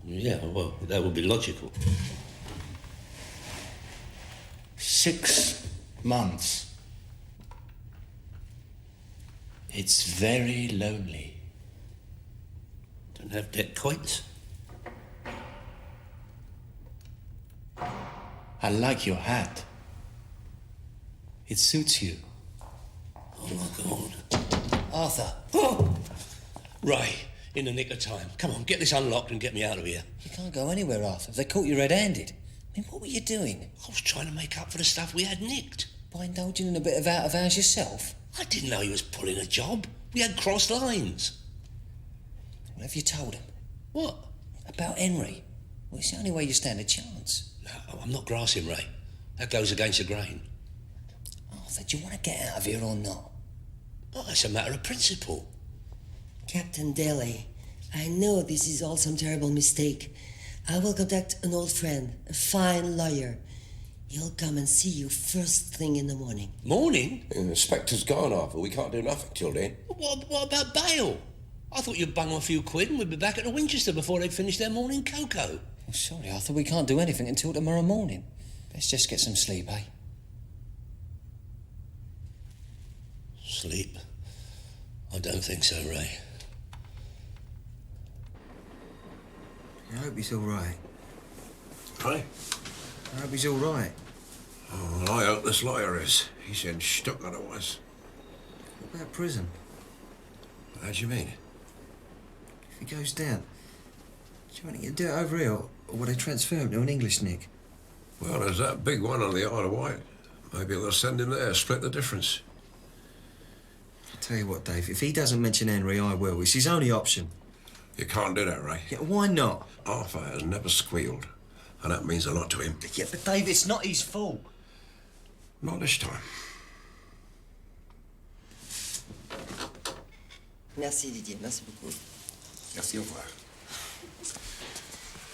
Yeah, well, that would be logical. 6 months. It's very lonely. Don't have debt quotes. I like your hat. It suits you. Oh, my God. Arthur. Oh! Ray, in the nick of time. Come on, get this unlocked and get me out of here. You can't go anywhere, Arthur. They caught you red-handed. I mean, what were you doing? I was trying to make up for the stuff we had nicked. By indulging in a bit of out-of-hours yourself? I didn't know he was pulling a job. We had crossed lines. What have you told him? What? About Henry. Well, it's the only way you stand a chance. No, I'm not grassing, Ray. That goes against the grain. Arthur, do you want to get out of here or not? Oh, it's a matter of principle. Captain Daly, I know this is all some terrible mistake. I will contact an old friend, a fine lawyer. He'll come and see you first thing in the morning. Morning? The inspector's gone, Arthur. We can't do nothing till then. What about bail? I thought you'd bung a few quid and we'd be back at the Winchester before they'd finished their morning cocoa. Well, sorry, Arthur, we can't do anything until tomorrow morning. Let's just get some sleep, eh? Sleep? I don't think so, Ray. I hope he's all right. Ray? I hope he's all right. Oh, well, I hope this lawyer is. He said stuck otherwise. What about prison? How do you mean? If he goes down, do you want to do it over here, or will they transfer him to an English nick? Well, there's that big one on the Isle of Wight. Maybe they'll send him there, split the difference. I'll tell you what, Dave, if he doesn't mention Henry, I will. It's his only option. You can't do that, Ray. Yeah, why not? Arthur has never squealed, and that means a lot to him. Yeah, but Dave, it's not his fault. Not this time. Merci, Didier. Merci beaucoup. Merci, au revoir.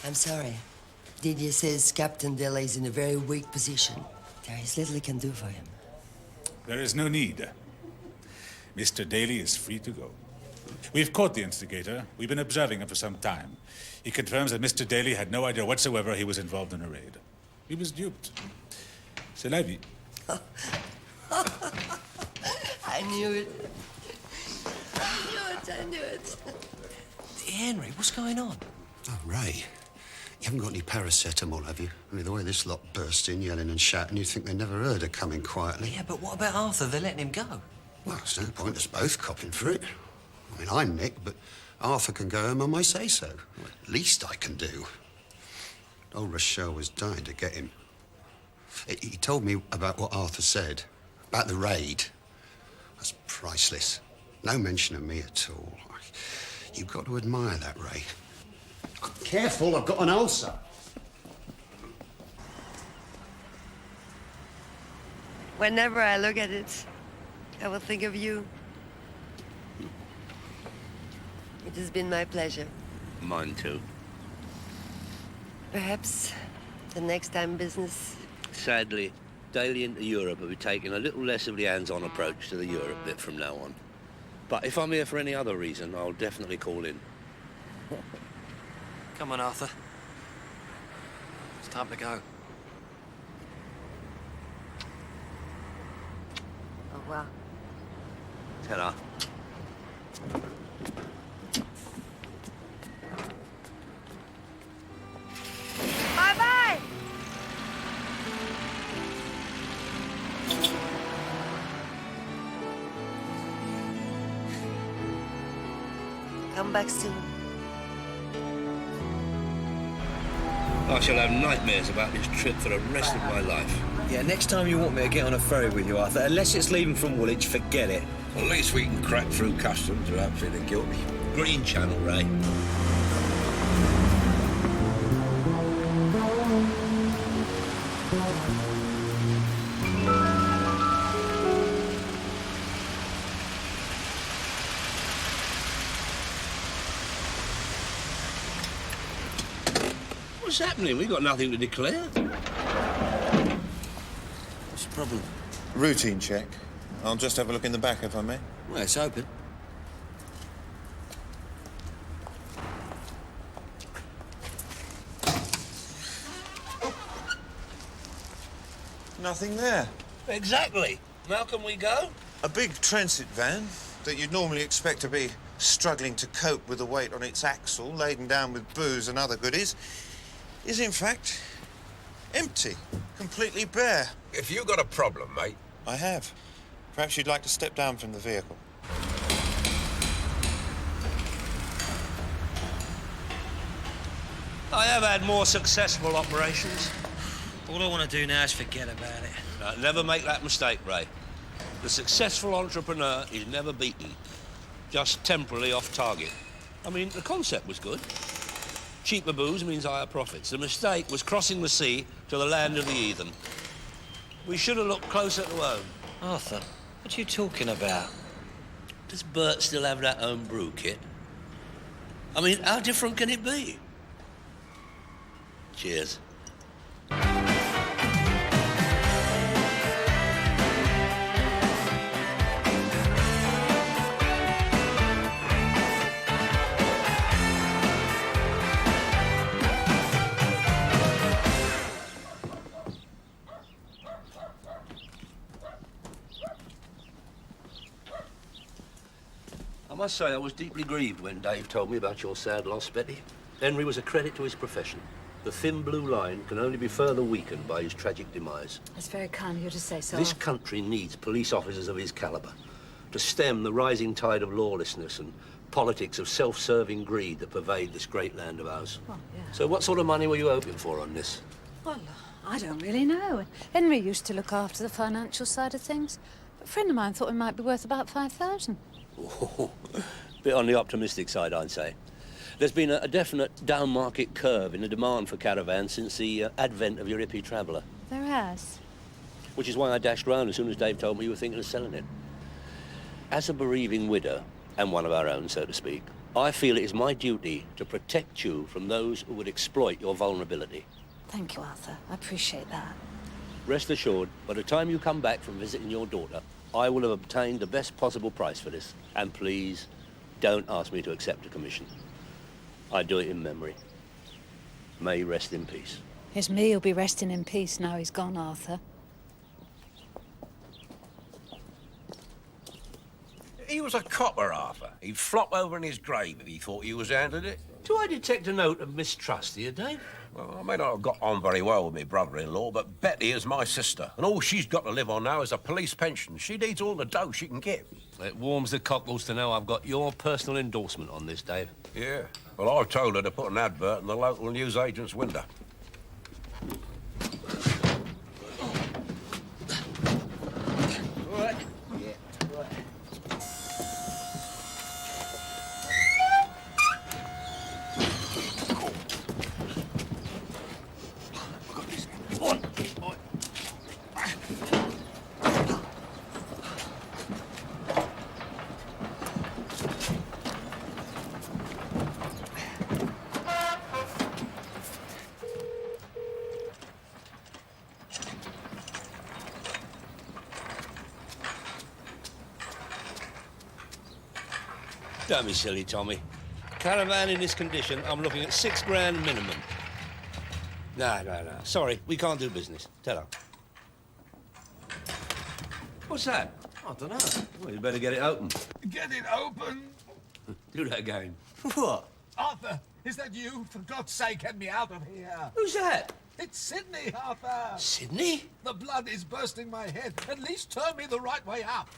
I'm sorry. Didier says Captain Daly is in a very weak position. There is little he can do for him. There is no need. Mr. Daly is free to go. We've caught the instigator. We've been observing him for some time. He confirms that Mr. Daly had no idea whatsoever he was involved in a raid. He was duped. C'est la vie. I knew it. I knew it. Henry, what's going on? Oh, Ray, you haven't got any paracetamol, have you? I mean, the way this lot burst in, yelling and shouting, you'd think they never heard her coming quietly. Yeah, but what about Arthur? They're letting him go. Well, there's no point us both copping for it. I mean, I'm Nick, but Arthur can go home on my say-so. Well, least I can do. Old Rochelle was dying to get him. He told me about what Arthur said, about the raid. That's priceless. No mention of me at all. You've got to admire that, Ray. Careful, I've got an ulcer. Whenever I look at it, I will think of you. It has been my pleasure. Mine too. Perhaps the next time business. Sadly, Daly into Europe will be taking a little less of the hands-on approach to the Europe bit from now on. But if I'm here for any other reason, I'll definitely call in. Come on, Arthur. It's time to go. Au revoir. Ta-ra. Bye-bye! Come back soon. I shall have nightmares about this trip for the rest of my life. Yeah, next time you want me to get on a ferry with you, Arthur, unless it's leaving from Woolwich, forget it. At least we can crack through customs without feeling guilty. Green Channel, Ray. What's happening? We've got nothing to declare. What's the problem? Routine check. I'll just have a look in the back if I may. Well, it's open. Nothing there. Exactly. Now can we go? A big transit van that you'd normally expect to be struggling to cope with the weight on its axle, laden down with booze and other goodies, is in fact empty, completely bare. If you got a problem, mate. I have. Perhaps you'd like to step down from the vehicle. I have had more successful operations. All I want to do now is forget about it. No, never make that mistake, Ray. The successful entrepreneur is never beaten, just temporarily off target. I mean, the concept was good. Cheaper booze means higher profits. The mistake was crossing the sea to the land of the heathen. We should have looked closer to home. Arthur, what are you talking about? Does Bert still have that home brew kit? I mean, how different can it be? Cheers. I must say I was deeply grieved when Dave told me about your sad loss, Betty. Henry was a credit to his profession. The thin blue line can only be further weakened by his tragic demise. That's very kind of you to say so. This country needs police officers of his caliber to stem the rising tide of lawlessness and politics of self-serving greed that pervade this great land of ours. Well, yeah. So what sort of money were you hoping for on this? Well, I don't really know. Henry used to look after the financial side of things. A friend of mine thought it might be worth about 5,000. Bit on the optimistic side, I'd say. There's been a definite down-market curve in the demand for caravans since the advent of your hippie traveller. There has. Which is why I dashed round as soon as Dave told me you were thinking of selling it. As a bereaving widow, and one of our own, so to speak, I feel it is my duty to protect you from those who would exploit your vulnerability. Thank you, Arthur. I appreciate that. Rest assured, by the time you come back from visiting your daughter, I will have obtained the best possible price for this. And please, don't ask me to accept a commission. I do it in memory. May he rest in peace. It's me who'll be resting in peace now he's gone, Arthur. He was a copper, Arthur. He'd flop over in his grave if he thought you was handling it. Do I detect a note of mistrust here, Dave? Well, I may not have got on very well with my brother-in-law, but Betty is my sister, and all she's got to live on now is a police pension. She needs all the dough she can get. It warms the cockles to know I've got your personal endorsement on this, Dave. Yeah. Well, I've told her to put an advert in the local newsagent's window. All right. Yeah, right. Don't be silly, Tommy. Caravan in this condition, I'm looking at £6 grand minimum. No. Sorry, we can't do business. Tell her. What's that? I don't know. Well, you better get it open. Get it open! Do that again. What? Arthur, is that you? For God's sake, get me out of here. Who's that? It's Sydney, Arthur. Sydney? The blood is bursting my head. At least turn me the right way up.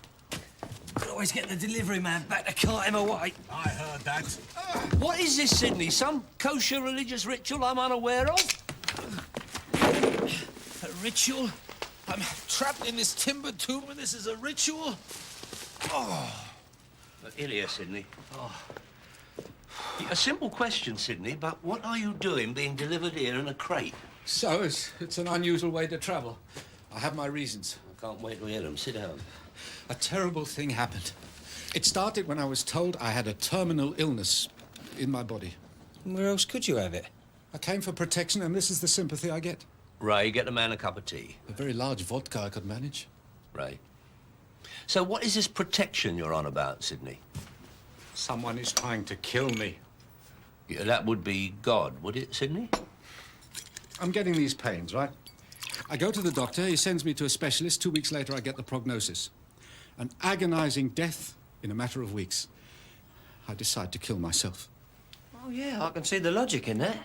Could always get the delivery man back to cart him away. I heard that. What is this, Sydney? Some kosher religious ritual I'm unaware of? A ritual? I'm trapped in this timber tomb and this is a ritual? Oh. In here, Sydney. Oh. A simple question, Sydney, but what are you doing being delivered here in a crate? So, it's an unusual way to travel. I have my reasons. I can't wait to hear them. Sit down. A terrible thing happened. It started when I was told I had a terminal illness in my body. Where else could you have it? I came for protection, and this is the sympathy I get. Ray, get the man a cup of tea. A very large vodka I could manage. Ray. So what is this protection you're on about, Sydney? Someone is trying to kill me. Yeah, that would be God, would it, Sydney? I'm getting these pains, right? I go to the doctor, he sends me to a specialist. 2 weeks later, I get the prognosis. An agonizing death in a matter of weeks. I decide to kill myself. Oh, yeah, I can see the logic in that.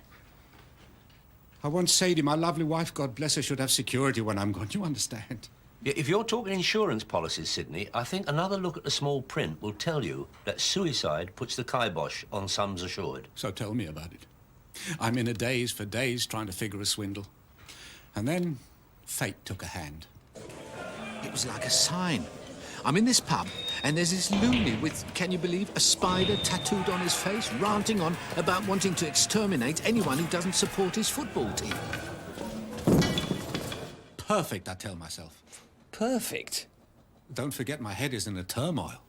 I want Sadie, my lovely wife, God bless her, should have security when I'm gone. You understand? Yeah, if you're talking insurance policies, Sydney, I think another look at the small print will tell you that suicide puts the kibosh on sums assured. So tell me about it. I'm in a daze for days trying to figure a swindle. And then fate took a hand. It was like a sign. I'm in this pub, and there's this loony with, can you believe, a spider tattooed on his face, ranting on about wanting to exterminate anyone who doesn't support his football team. Perfect, I tell myself. Perfect? Don't forget my head is in a turmoil.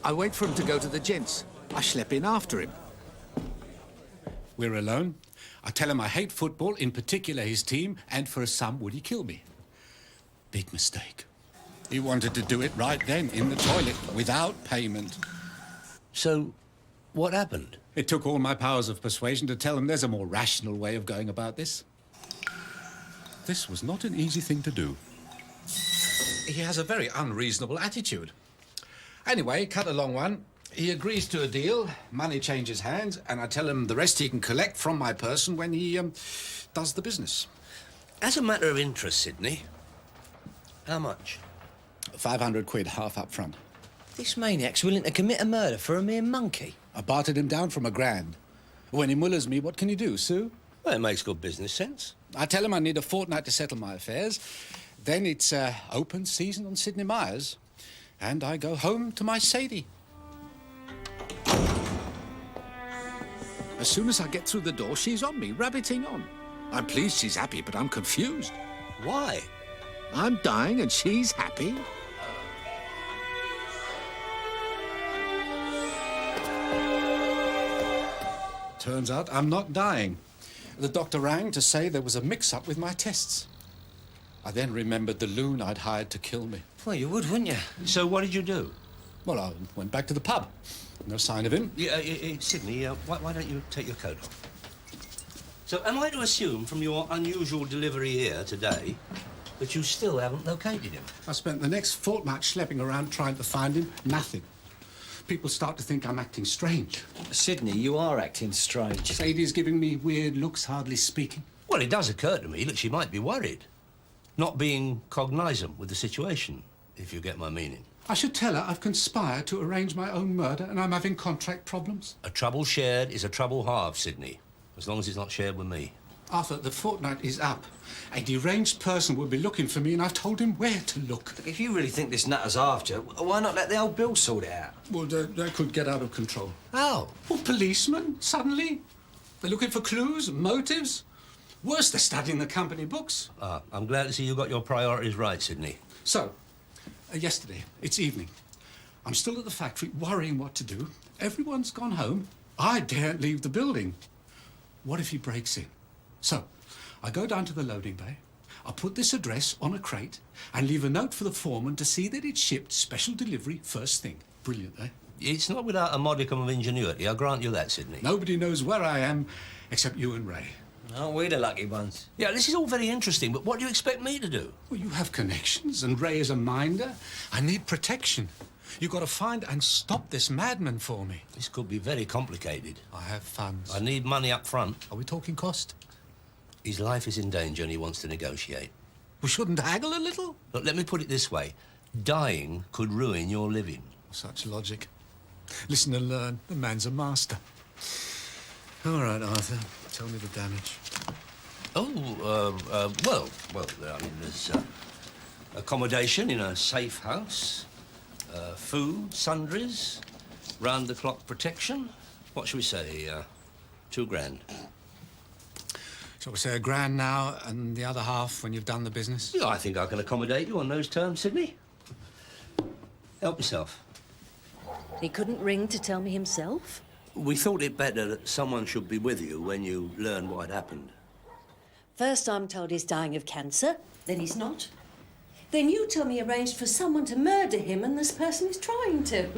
I wait for him to go to the gents. I schlep in after him. We're alone. I tell him I hate football, in particular his team, and for a sum would he kill me. Big mistake. He wanted to do it right then, in the toilet, without payment. So, what happened? It took all my powers of persuasion to tell him there's a more rational way of going about this. This was not an easy thing to do. He has a very unreasonable attitude. Anyway, cut a long one. He agrees to a deal, money changes hands, and I tell him the rest he can collect from my person when he does the business. As a matter of interest, Sydney, how much? 500 quid, half up front. This maniac's willing to commit a murder for a mere monkey. I bartered him down from £1,000. When he mullers me, what can you do, Sue? Well, it makes good business sense. I tell him I need a fortnight to settle my affairs. Then it's open season on Sydney Myers. And I go home to my Sadie. As soon as I get through the door, she's on me, rabbiting on. I'm pleased she's happy, but I'm confused. Why? I'm dying and she's happy. Turns out I'm not dying. The doctor rang to say there was a mix-up with my tests. I then remembered the loon I'd hired to kill me. Well, you would, wouldn't you? So what did you do? Well, I went back to the pub. No sign of him. Yeah, Sydney, why don't you take your coat off? So am I to assume from your unusual delivery here today that you still haven't located him? I spent the next fortnight schlepping around trying to find him. Nothing. People start to think I'm acting strange. Sydney, you are acting strange. Sadie's giving me weird looks, hardly speaking. Well, it does occur to me that she might be worried. Not being cognizant with the situation, if you get my meaning. I should tell her I've conspired to arrange my own murder and I'm having contract problems. A trouble shared is a trouble halved, Sydney. As long as it's not shared with me. Arthur, the fortnight is up. A deranged person will be looking for me and I've told him where to look. If you really think this nutter's after you, why not let the old Bill sort it out? Well, that could get out of control. How? Well, policemen, suddenly. They're looking for clues, motives. Worse, they're studying the company books. I'm glad to see you got your priorities right, Sydney. So, yesterday, it's evening. I'm still at the factory worrying what to do. Everyone's gone home. I daren't leave the building. What if he breaks in? So, I go down to the loading bay. I put this address on a crate and leave a note for the foreman to see that it's shipped special delivery first thing. Brilliant, eh? It's not without a modicum of ingenuity, I grant you that, Sidney. Nobody knows where I am except you and Ray. Aren't we the lucky ones? Yeah, this is all very interesting, but what do you expect me to do? Well, you have connections, and Ray is a minder. I need protection. You've got to find and stop this madman for me. This could be very complicated. I have funds. I need money up front. Are we talking cost? His life is in danger and he wants to negotiate. We shouldn't haggle a little? Look, let me put it this way. Dying could ruin your living. Such logic. Listen and learn. The man's a master. All right, Arthur. Tell me the damage. Well, I mean, there's accommodation in a safe house, food, sundries, round-the-clock protection. What should we say, £2,000? Shall we say £1,000 now and the other half when you've done the business? Yeah, I think I can accommodate you on those terms, Sidney. Help yourself. He couldn't ring to tell me himself? We thought it better that someone should be with you when you learn what had happened. First I'm told he's dying of cancer, then he's not. Then you tell me he arranged for someone to murder him and this person is trying to.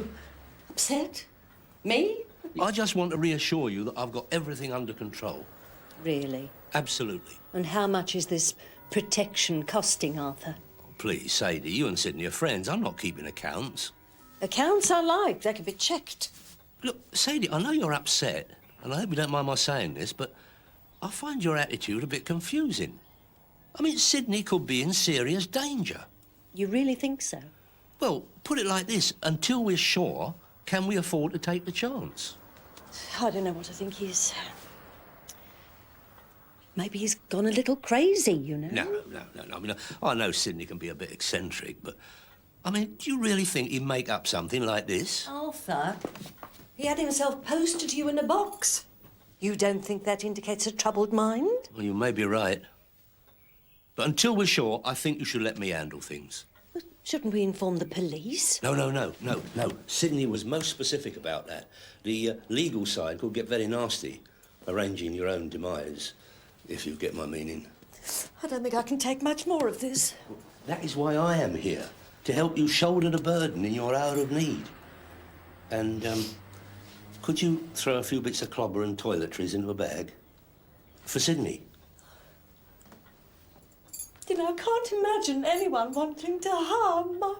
Upset? Me? I just want to reassure you that I've got everything under control. Really? Absolutely. And how much is this protection costing, Arthur? Please, Sadie, you and Sidney are friends. I'm not keeping accounts. Accounts I like, they can be checked. Look, Sadie, I know you're upset, and I hope you don't mind my saying this, but I find your attitude a bit confusing. I mean, Sidney could be in serious danger. You really think so? Well, put it like this. Until we're sure, can we afford to take the chance? I don't know what I think he's... Maybe he's gone a little crazy, you know? No. I mean, I know Sidney can be a bit eccentric, but... I mean, do you really think he'd make up something like this? Arthur, he had himself posted to you in a box. You don't think that indicates a troubled mind? Well, you may be right. But until we're sure, I think you should let me handle things. Shouldn't we inform the police? No. Sidney was most specific about that. The legal side could get very nasty, arranging your own demise, if you get my meaning. I don't think I can take much more of this. That is why I am here, to help you shoulder the burden in your hour of need. And, could you throw a few bits of clobber and toiletries into a bag? For Sidney. You know, I can't imagine anyone wanting to harm us.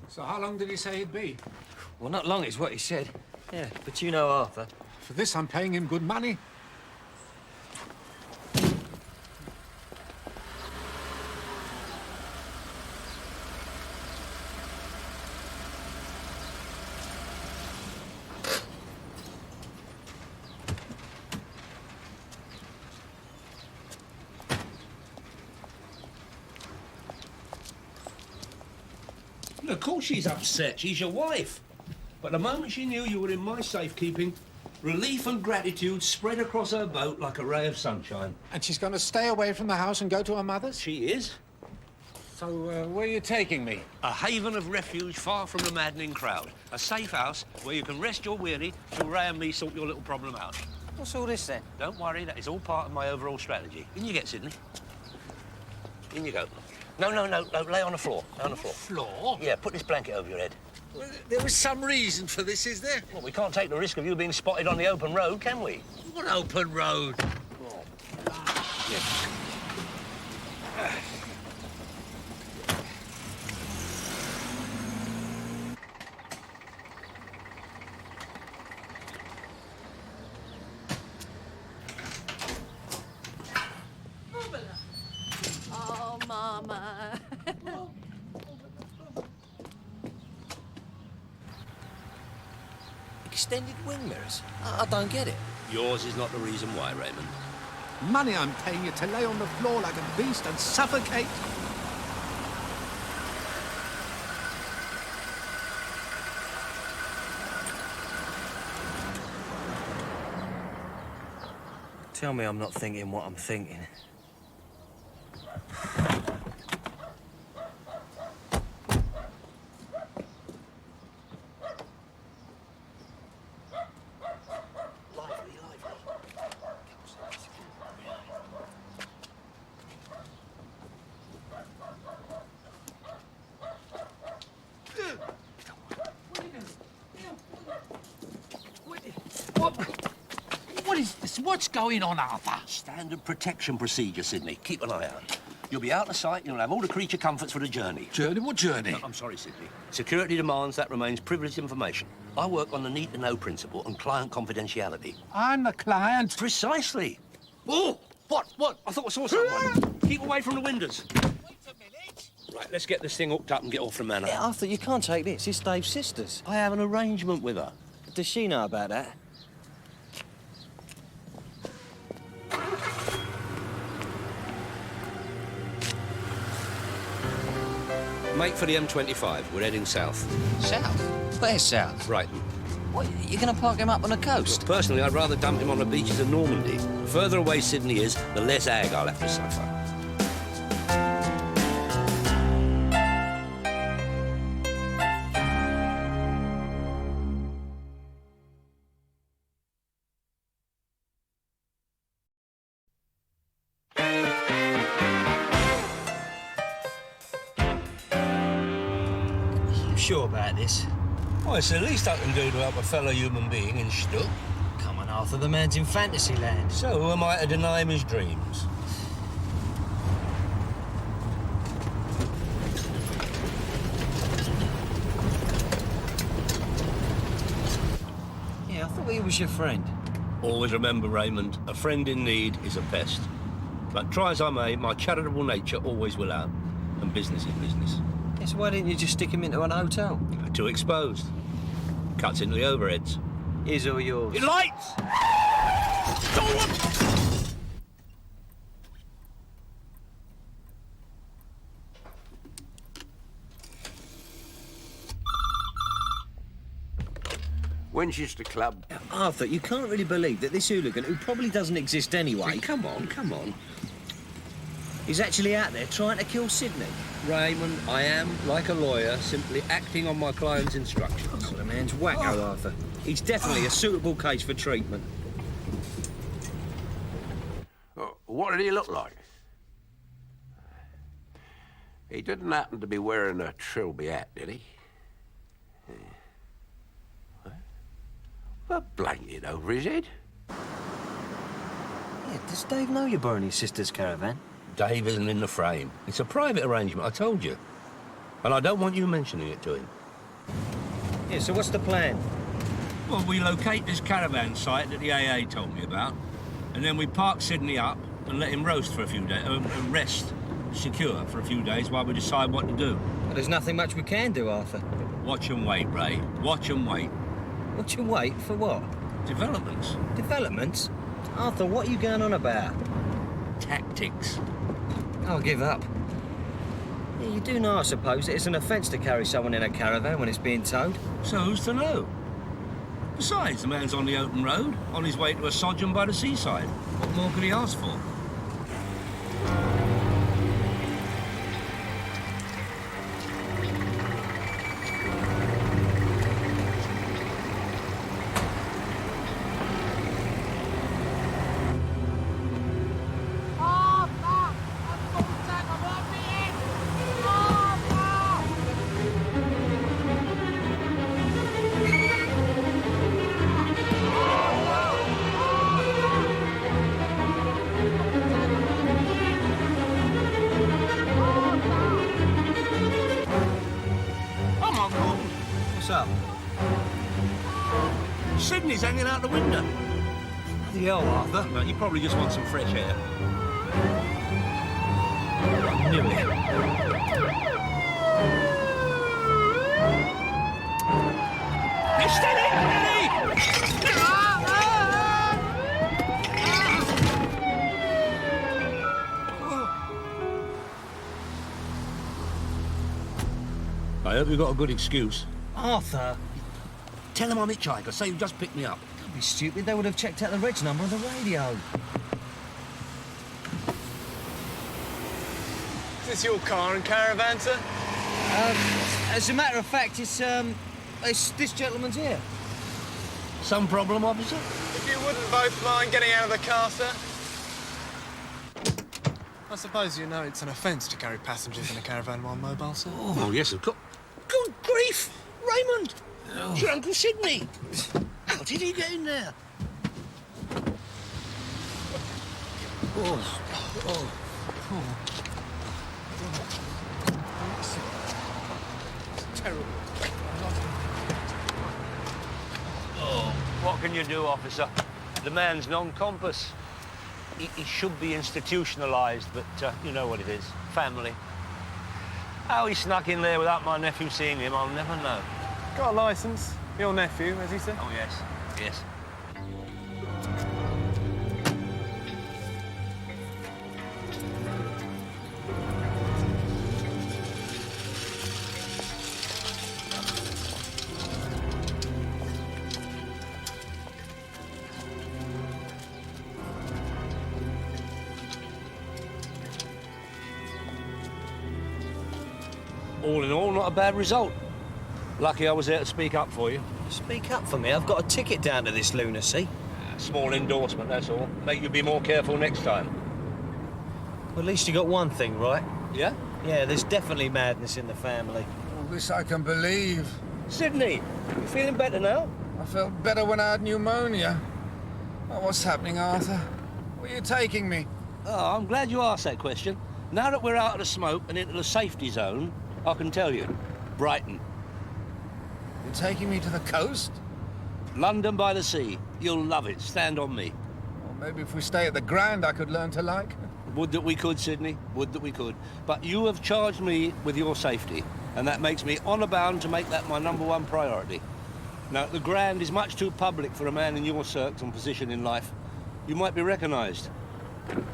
So how long did he say he'd be? Well, not long is what he said. Yeah, but you know Arthur. For this, I'm paying him good money. Of course she's upset. She's your wife. But the moment she knew you were in my safekeeping, relief and gratitude spread across her boat like a ray of sunshine. And she's going to stay away from the house and go to her mother's? She is. So, where are you taking me? A haven of refuge far from the maddening crowd. A safe house where you can rest your weary till Ray and me sort your little problem out. What's all this, then? Don't worry, that is all part of my overall strategy. In you get, Sidney. In you go. No, lay on the floor. Lay on the floor. Floor? Yeah, put this blanket over your head. Well, there was some reason for this, is there? Well, we can't take the risk of you being spotted on the open road, can we? What open road? Yeah. Oh, Mama. extended wing mirrors? I don't get it. Yours is not the reason why, Raymond. Money I'm paying you to lay on the floor like a beast and suffocate. Tell me I'm not thinking what I'm thinking. What is this? What's going on, Arthur? Standard protection procedure, Sydney. Keep an eye out. You'll be out of sight and you'll have all the creature comforts for the journey. Journey? What journey? No, I'm sorry, Sydney. Security demands that remains privileged information. I work on the need-to-know principle and client confidentiality. I'm the client. Precisely. Oh! What? I thought I saw someone. Keep away from the windows. Wait a minute. Right, let's get this thing hooked up and get off the manor. Yeah, Arthur, you can't take this. It's Dave's sister's. I have an arrangement with her. Does she know about that? Make for the M25. We're heading south. South? Where's south? Brighton. What, you're going to park him up on the coast? Personally, I'd rather dump him on the beaches of Normandy. The further away Sydney is, the less ag I'll have to suffer. Sure about this? Well, it's the least I can do to help a fellow human being in shtuck. Come on, Arthur, the man's in fantasy land. So who am I to deny him his dreams? Yeah, I thought he was your friend. Always remember, Raymond, a friend in need is a pest. But try as I may, my charitable nature always will out. And business is business. Yes, why didn't you just stick him into an hotel? Too exposed. Cuts into the overheads. His or yours? Your lights! Winchester Club. Arthur, you can't really believe that this hooligan, who probably doesn't exist anyway... Hey, come on. He's actually out there trying to kill Sydney. Raymond, I am, like a lawyer, simply acting on my client's instructions. Oh, the man's wacko, Arthur. He's definitely a suitable case for treatment. What did he look like? He didn't happen to be wearing a Trilby hat, did he? A blanket over his head. Yeah, does Dave know you're borrowing his sister's caravan? Dave isn't in the frame. It's a private arrangement, I told you. And I don't want you mentioning it to him. Yeah, so what's the plan? Well, we locate this caravan site that the AA told me about, and then we park Sydney up and let him roast for a few days, rest secure for a few days while we decide what to do. Well, there's nothing much we can do, Arthur. Watch and wait, Ray. Watch and wait. Watch and wait? For what? Developments. Developments? Arthur, what are you going on about? Tactics. I'll give up. Yeah, you do know, I suppose, that it's an offence to carry someone in a caravan when it's being towed. So who's to know? Besides, the man's on the open road, on his way to a sojourn by the seaside. What more could he ask for? What's up? Sydney's hanging out the window. The hell, Arthur? Well, you probably just want some fresh air. I knew it. Steady! I hope you've got a good excuse. Arthur, Tell him I'm hitchhiker. Say you just picked me up. don't be stupid. They would have checked out the reg number on the radio. Is this your car and caravan, sir? As a matter of fact, it's this gentleman's here. Some problem, officer? If you wouldn't both mind getting out of the car, sir. I suppose you know it's an offence to carry passengers in a caravan while mobile, sir. Oh, yes, of course. Good grief! Raymond! It's your Uncle Sidney! How did he get in there? What can you do, officer? The man's non-compass. He should be institutionalised, but you know what it is. Family. How he snuck in there without my nephew seeing him, I'll never know. Got a licence? Your nephew, as he said? Oh, yes. Yes. All in all, not a bad result. Lucky I was there to speak up for you. Speak up for me. I've got a ticket down to this lunacy. Small endorsement, that's all. Make you be more careful next time. Well, at least you got one thing right. Yeah? Yeah, there's definitely madness in the family. Well, this I can believe. Sidney, you feeling better now? I felt better when I had pneumonia. Oh, what's happening, Arthur? Where are you taking me? Oh, I'm glad you asked that question. Now that we're out of the smoke and into the safety zone, I can tell you. Brighton. You're taking me to the coast? London by the sea. You'll love it. Stand on me. Well, maybe if we stay at the Grand, I could learn to like. Would that we could, Sidney. Would that we could. But you have charged me with your safety, and that makes me honour bound to make that my #1 priority. Now, the Grand is much too public for a man in your circs and position in life. You might be recognised.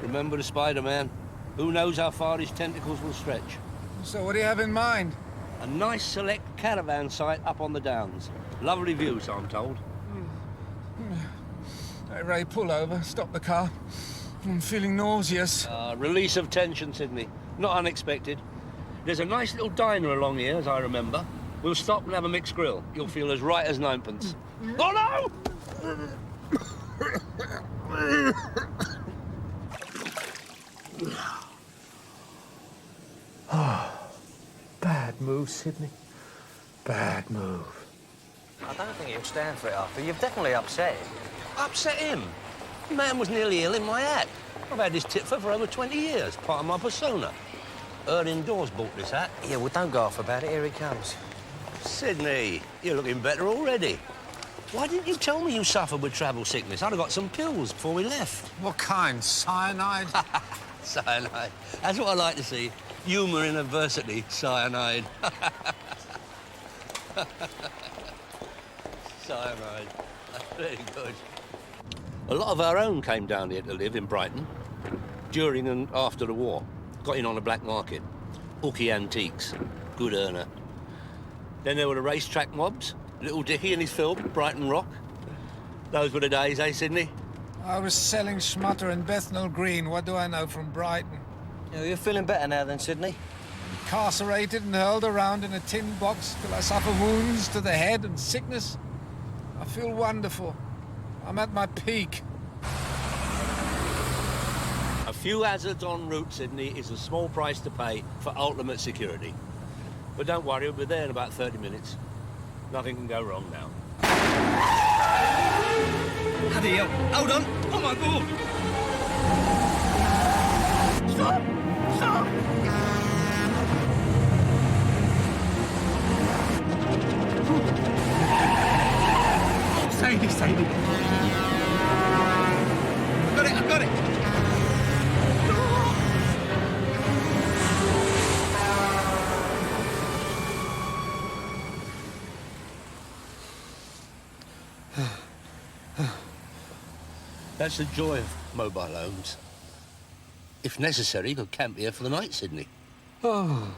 Remember the Spider-Man? Who knows how far his tentacles will stretch? So what do you have in mind? A nice select caravan site up on the Downs. Lovely views, I'm told. Hey, Ray, pull over. Stop the car. I'm feeling nauseous. Release of tension, Sidney. Not unexpected. There's a nice little diner along here, as I remember. We'll stop and have a mixed grill. You'll feel as right as ninepence. Oh, no! Bad move, Sidney. Bad move. I don't think he'll stand for it, Arthur. You've definitely upset him. Upset him? The man was nearly ill in my hat. I've had this tip for over 20 years, part of my persona. Heard indoors bought this hat. Yeah, well, don't go off about it. Here he comes. Sidney, you're looking better already. Why didn't you tell me you suffered with travel sickness? I'd have got some pills before we left. What kind? Cyanide? Cyanide. That's what I like to see. Humour in adversity, cyanide. Cyanide. That's very good. A lot of our own came down here to live in Brighton during and after the war. Got in on the black market. Hooky antiques. Good earner. Then there were the racetrack mobs. Little Dickie and his film, Brighton Rock. Those were the days, eh, Sidney? I was selling schmutter in Bethnal Green. What do I know from Brighton? Yeah, you're feeling better now then, Sidney? Incarcerated and hurled around in a tin box till I suffer wounds to the head and sickness. I feel wonderful. I'm at my peak. A few hazards en route, Sidney, is a small price to pay for ultimate security. But don't worry, we'll be there in about 30 minutes. Nothing can go wrong now. Bloody hell. Hold on. Oh, my God. Stop! Stop! Oh, Sadie, Sadie. I've got it. That's the joy of mobile homes. If necessary, you could camp here for the night, Sidney. Oh.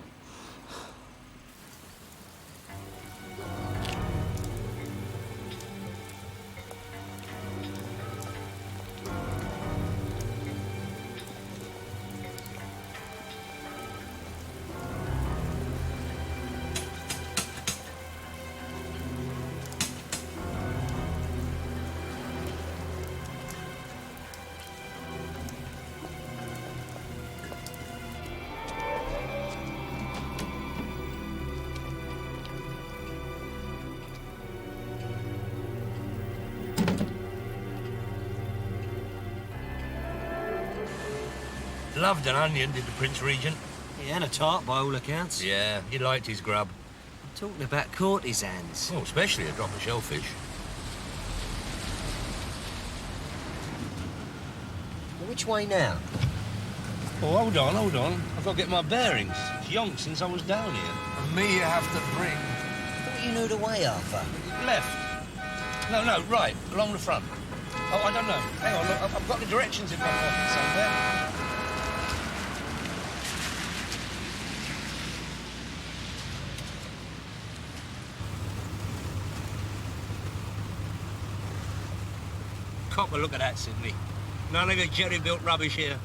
loved an onion, did the Prince Regent. He had a tart by all accounts. Yeah, he liked his grub. Talking about courtesans. Oh, especially a drop of shellfish. Which way now? Oh, hold on, hold on. I've got to get my bearings. It's yonks since I was down here. And me you have to bring. Thought you knew the way, Arthur. Left. No, right, along the front. Oh, I don't know. Hang on, look, I've got the directions in my pocket somewhere. Cop a look at that, Sydney. None of your jerry-built rubbish here.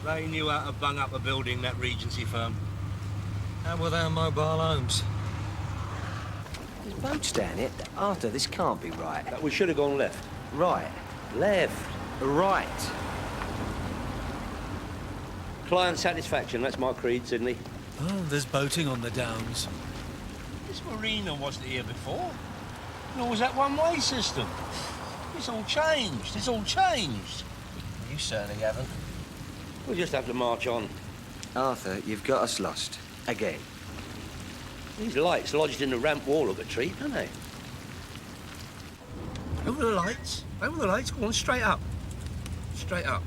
They knew how to bung up a building, that Regency firm. How with our mobile homes? There's boats down here. Arthur, this can't be right. We should have gone left. Right. Left. Right. Client satisfaction, that's my creed, Sydney. Oh, there's boating on the downs. This marina wasn't here before. Nor was that one-way system. It's all changed. It's all changed. You certainly haven't. We'll just have to march on. Arthur, you've got us lost. Again. These lights lodged in the ramp wall look a treat, don't they? Over the lights. Over the lights. Go on, straight up. Straight up.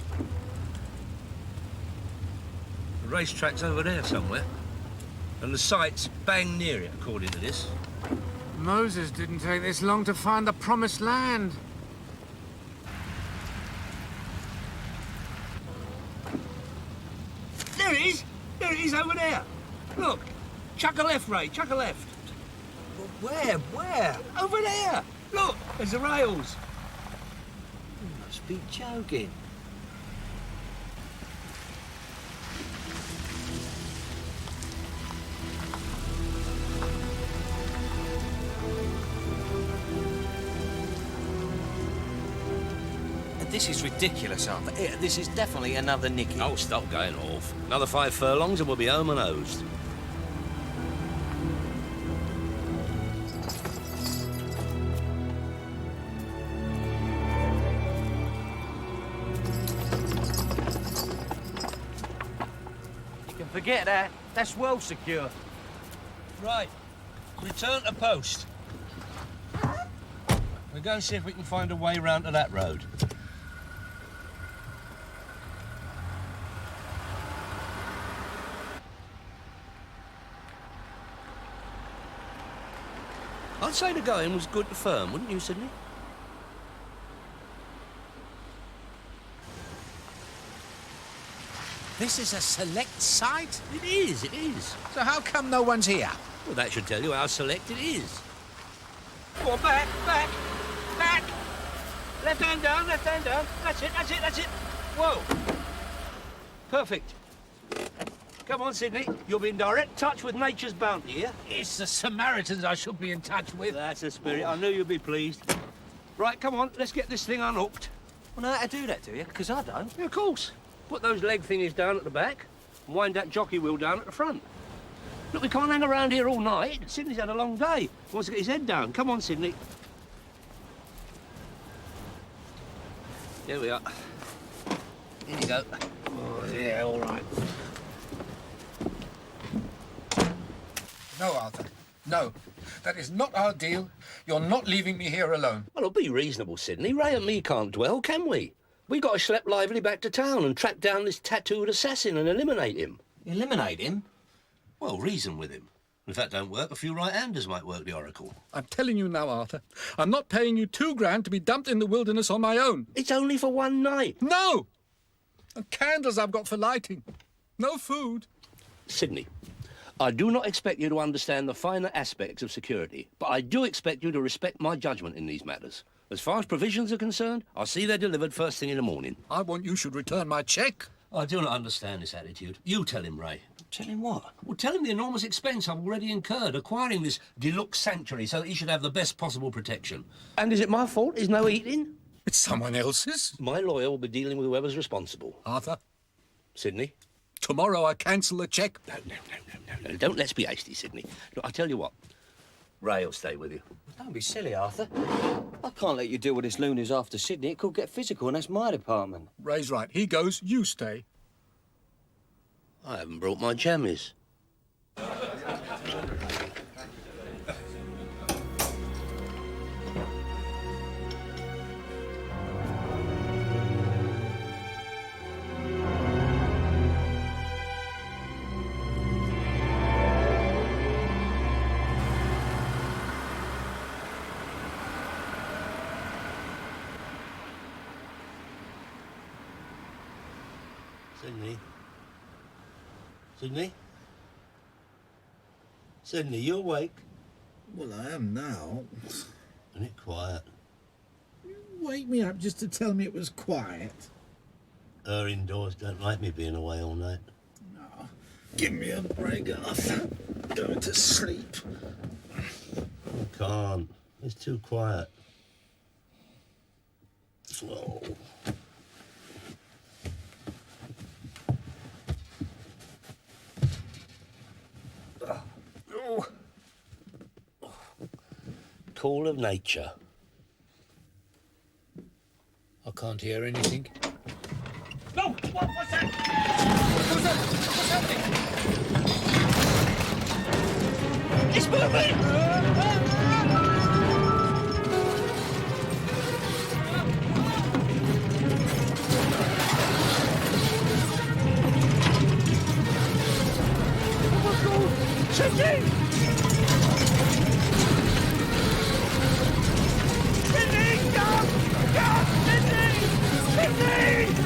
The racetrack's over there somewhere. And the site's bang near it, according to this. Moses didn't take this long to find the promised land. There it is! There it is, over there! Look! Chuck a left, Ray, chuck a left. Where? Where? Over there! Look! There's the rails. You must be joking. This is ridiculous, Arthur. This is definitely another Nicky. Oh, stop going off. Another 5 furlongs and we'll be home and hosed. You can forget that. That's well secure. Right. Return to post. We'll go and see if we can find a way round to that road. I'd say the going was good to firm, wouldn't you, Sydney? This is a select site? It is, it is. So how come no one's here? Well, that should tell you how select it is. Go on, back, back, back. Left hand down, left hand down. That's it, that's it, that's it. Whoa. Perfect. Come on, Sydney. You'll be in direct touch with nature's bounty here. It's the Samaritans I should be in touch with. That's the spirit. I knew you'd be pleased. Right, come on. Let's get this thing unhooked. Well, know how to do that, do you? Because I don't. Yeah, of course. Put those leg thingies down at the back and wind that jockey wheel down at the front. Look, we can't hang around here all night. Sydney's had a long day. He wants to get his head down. Come on, Sydney. Here we are. Here you go. Oh, yeah, all right. No, Arthur. No. That is not our deal. You're not leaving me here alone. Well, be reasonable, Sydney. Ray and me can't dwell, can we? We got to schlep Lively back to town and track down this tattooed assassin and eliminate him. Eliminate him? Well, reason with him. If that don't work, a few right-handers might work the oracle. I'm telling you now, Arthur. I'm not paying you £2,000 to be dumped in the wilderness on my own. It's only for one night. No! And candles I've got for lighting. No food. Sydney, I do not expect you to understand the finer aspects of security, but I do expect you to respect my judgment in these matters. As far as provisions are concerned, I'll see they're delivered first thing in the morning. I want you should return my cheque. I do not understand this attitude. You tell him, Ray. Tell him what? Well, tell him the enormous expense I've already incurred acquiring this deluxe sanctuary so that he should have the best possible protection. And is it my fault there's no eating? It's someone else's. My lawyer will be dealing with whoever's responsible. Arthur? Sydney? Tomorrow I cancel the cheque. No. Don't let's be hasty, Sydney. Look, I'll tell you what. Ray will stay with you. Don't be silly, Arthur. I can't let you deal with this loonies after Sydney. It could get physical, and that's my department. Ray's right. He goes, you stay. I haven't brought my jammies. Sydney? Sydney? Sydney, you awake? Well, I am now. Isn't it quiet? You wake me up just to tell me it was quiet. Her indoors don't like me being away all night. No. Give me a break, Arthur. Go to sleep. I can't. It's too quiet. Oh. Oh. Call of nature. I can't hear anything. No! What's that? What's that? What's happening? It's moving! Sydney! Sydney! Go! Go! Sydney! Sydney!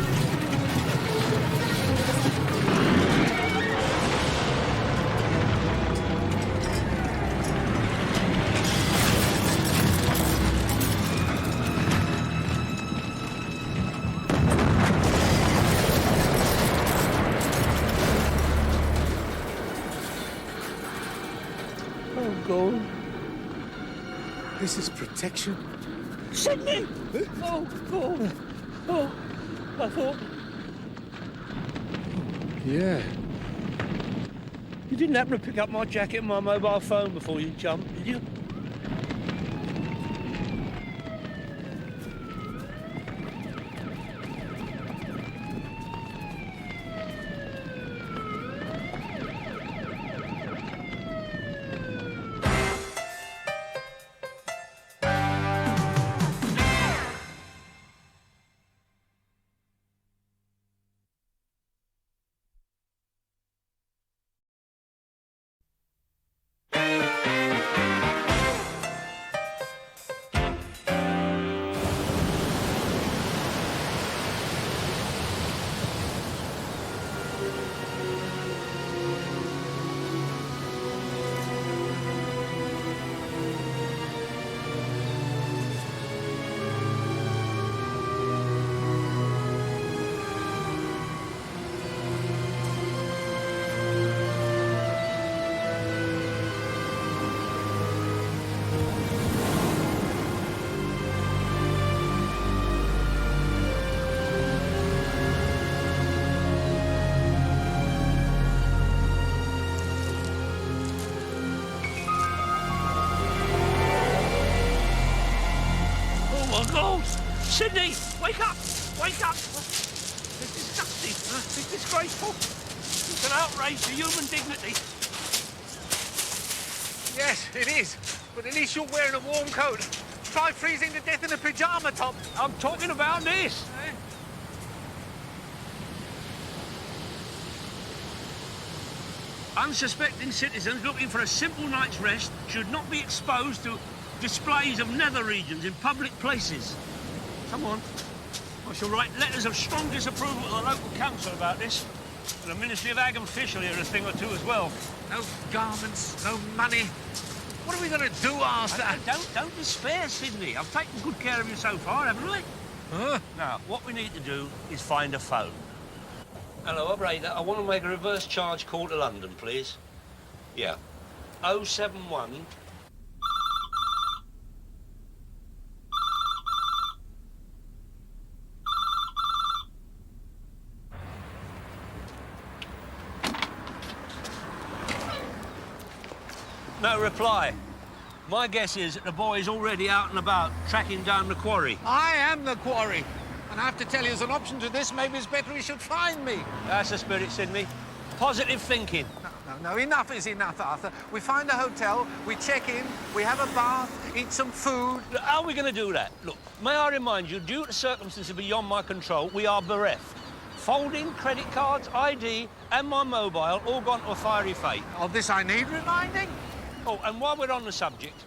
God. This is protection. Sydney! Oh, God. Oh, I thought... Yeah. You didn't happen to pick up my jacket and my mobile phone before you jumped, did you? Sydney, wake up! Wake up! It's disgusting. It's disgraceful. It's an outrage to human dignity. Yes, it is. But at least you're wearing a warm coat. Try freezing to death in a pyjama top. I'm talking about this. Unsuspecting citizens looking for a simple night's rest should not be exposed to displays of nether regions in public places. Come on. I shall write letters of strong disapproval to the local council about this. And the Ministry of Ag and Fish will hear a thing or two as well. No garments, no money. What are we going to do, Arthur? Don't despair, Sydney. I've taken good care of you so far, haven't I? Huh? Now, what we need to do is find a phone. Hello, operator. I want to make a reverse charge call to London, please. Yeah. 071... No reply. My guess is that the boy's already out and about, tracking down the quarry. I am the quarry. And I have to tell you, as an option to this, maybe it's better he should find me. That's the spirit, Sydney. positive thinking. No, enough is enough, Arthur. We find a hotel, we check in, we have a bath, eat some food. Look, how are we going to do that? Look, may I remind you, due to circumstances beyond my control, we are bereft. Folding, credit cards, ID, and my mobile all gone to a fiery fate. Of this I need reminding? Oh, and while we're on the subject,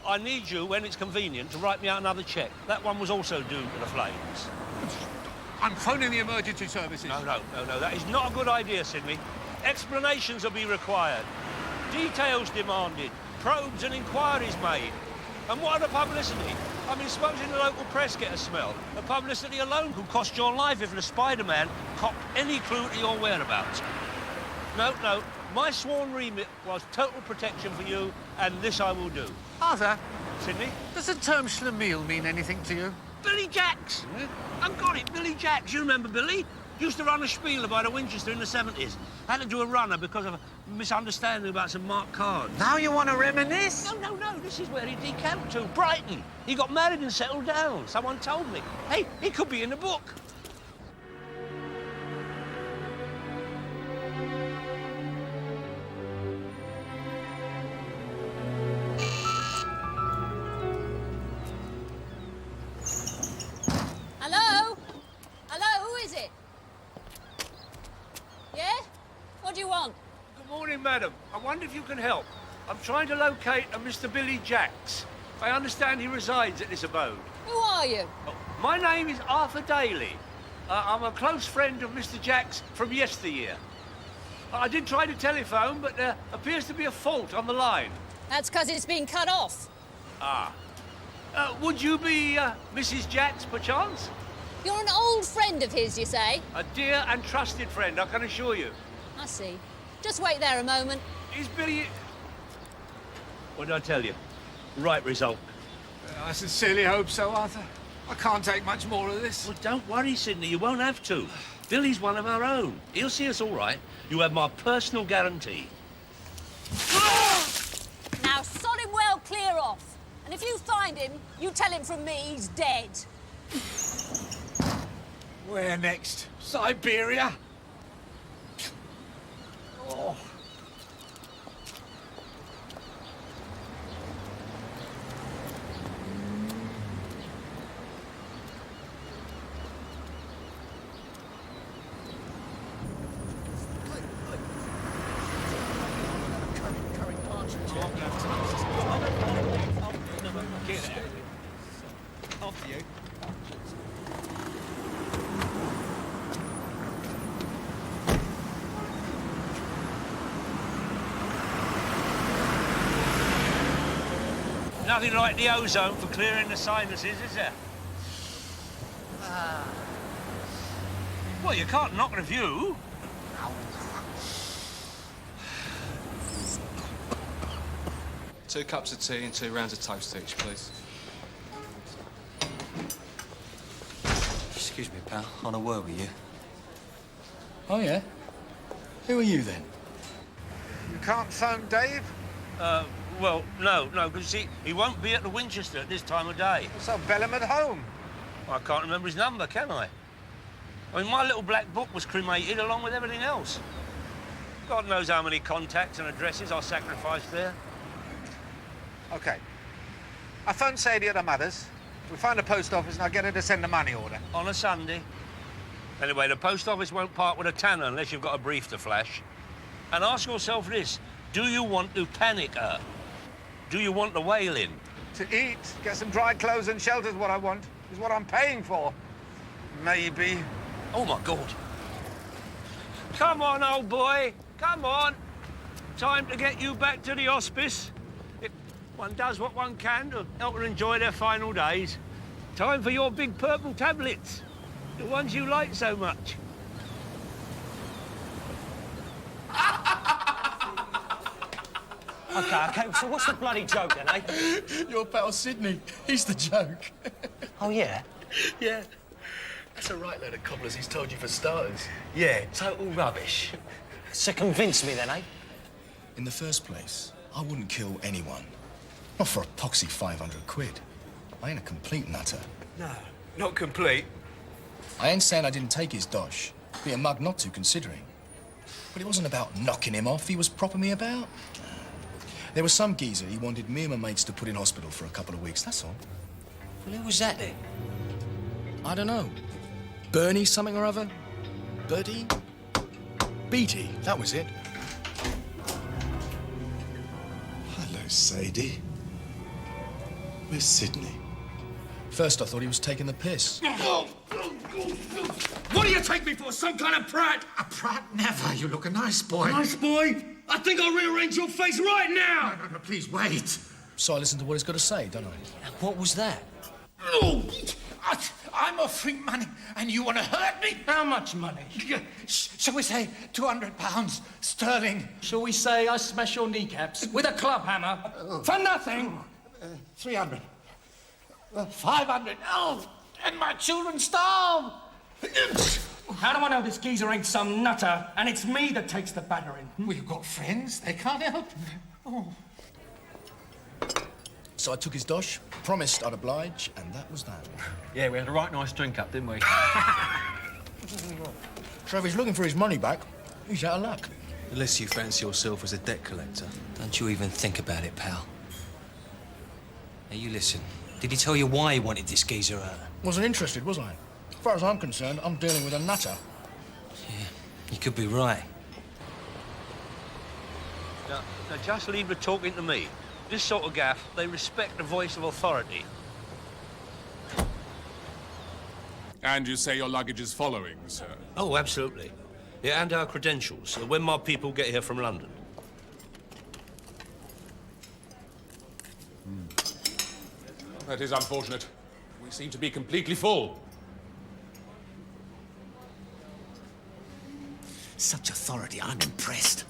I need you, when it's convenient, to write me out another cheque. That one was also doomed to the flames. I'm phoning the emergency services. No, that is not a good idea, Sidney. Explanations will be required. Details demanded. Probes and inquiries made. And what are the publicity? I mean, supposing the local press get a smell. The publicity alone could cost your life if the Spider-Man copped any clue to your whereabouts. No. My sworn remit was total protection for you, and this I will do. Arthur. Sydney? Does the term schlemiel mean anything to you? Billy Jacks! I've got it, Billy Jacks. You remember Billy? Used to run a spieler by the Winchester in the 70s. Had to do a runner because of a misunderstanding about some marked cards. Now you want to reminisce? No. This is where he decamped to, Brighton. He got married and settled down. Someone told me. Hey, he could be in the book. Hello? Hello, who is it? Yeah? What do you want? Good morning, madam. I wonder if you can help. I'm trying to locate a Mr. Billy Jacks. I understand he resides at this abode. Who are you? My name is Arthur Daly. I'm a close friend of Mr. Jacks from yesteryear. I did try to telephone, but there appears to be a fault on the line. That's because it's been cut off. Ah. Would you be Mrs. Jacks, perchance? You're an old friend of his, you say? A dear and trusted friend, I can assure you. I see. Just wait there a moment. Is Billy... What did I tell you? Right result. I sincerely hope so, Arthur. I can't take much more of this. Well, don't worry, Sidney. You won't have to. Billy's one of our own. He'll see us all right. You have my personal guarantee. Now, sod him well clear off. And if you find him, you tell him from me he's dead. Where next? Siberia? Oh. After you. Nothing like the ozone for clearing the sinuses, is there? Well, you can't knock the view. Two cups of tea and 2 rounds of toast each, please. Excuse me, pal. On a word with you. Oh, yeah? Who are you, then? You can't phone Dave? Well, no, because, see, he won't be at the Winchester at this time of day. So Bellham at home? I can't remember his number, can I? I mean, my little black book was cremated along with everything else. God knows how many contacts and addresses I sacrificed there. OK. I phoned Sadie at her mother's. We find a post office and I get her to send a money order. On a Sunday. Anyway, the post office won't part with a tanner unless you've got a brief to flash. And ask yourself this, do you want to panic her? Do you want the whale in? To eat, get some dry clothes and shelter's what I want. Is what I'm paying for. Maybe. Oh, my God. Come on, old boy. Come on. Time to get you back to the hospice. One does what one can to help her enjoy their final days. Time for your big purple tablets. The ones you like so much. OK, so what's the bloody joke then, eh? Your pal Sidney. He's the joke. Oh, yeah? Yeah. That's a right load of cobblers he's told you for starters. Yeah, total rubbish. So convince me then, eh? In the first place, I wouldn't kill anyone. Not for a poxy 500 quid. I ain't a complete nutter. No, not complete. I ain't saying I didn't take his dosh. Be a mug not to, considering. But it wasn't about knocking him off, he was propping me about. There was some geezer he wanted me and my mates to put in hospital for a couple of weeks, that's all. Well, who was that then? I don't know. Bernie something or other? Bertie? Beatty, that was it. Hello, Sadie. Where's Sydney? First I thought he was taking the piss. What do you take me for, some kind of prat? A prat? Never. You look a nice boy. Nice boy? I think I'll rearrange your face right now! No, please wait. So I listen to what he's got to say, don't I? What was that? Oh, I'm offering money, and you want to hurt me? How much money? Shall we say £200 sterling? Shall we say I smash your kneecaps with a club hammer? For nothing? 300. 500. Oh, and my children starve. How do I know this geezer ain't some nutter and it's me that takes the battering? Well, you've got friends. They can't help. Oh. So I took his dosh, promised I'd oblige, and that was that. Yeah, we had a right nice drink up, didn't we? So if he's looking for his money back, he's out of luck. Unless you fancy yourself as a debt collector. Don't you even think about it, pal. Now, you listen. Did he tell you why he wanted this geezer out? Wasn't interested, was I? As far as I'm concerned, I'm dealing with a nutter. Yeah, you could be right. Now, just leave the talking to me. This sort of gaff, they respect the voice of authority. And you say your luggage is following, sir? Oh, absolutely. Yeah, and our credentials, so when my people get here from London. That is unfortunate. We seem to be completely full. Such authority, I'm impressed.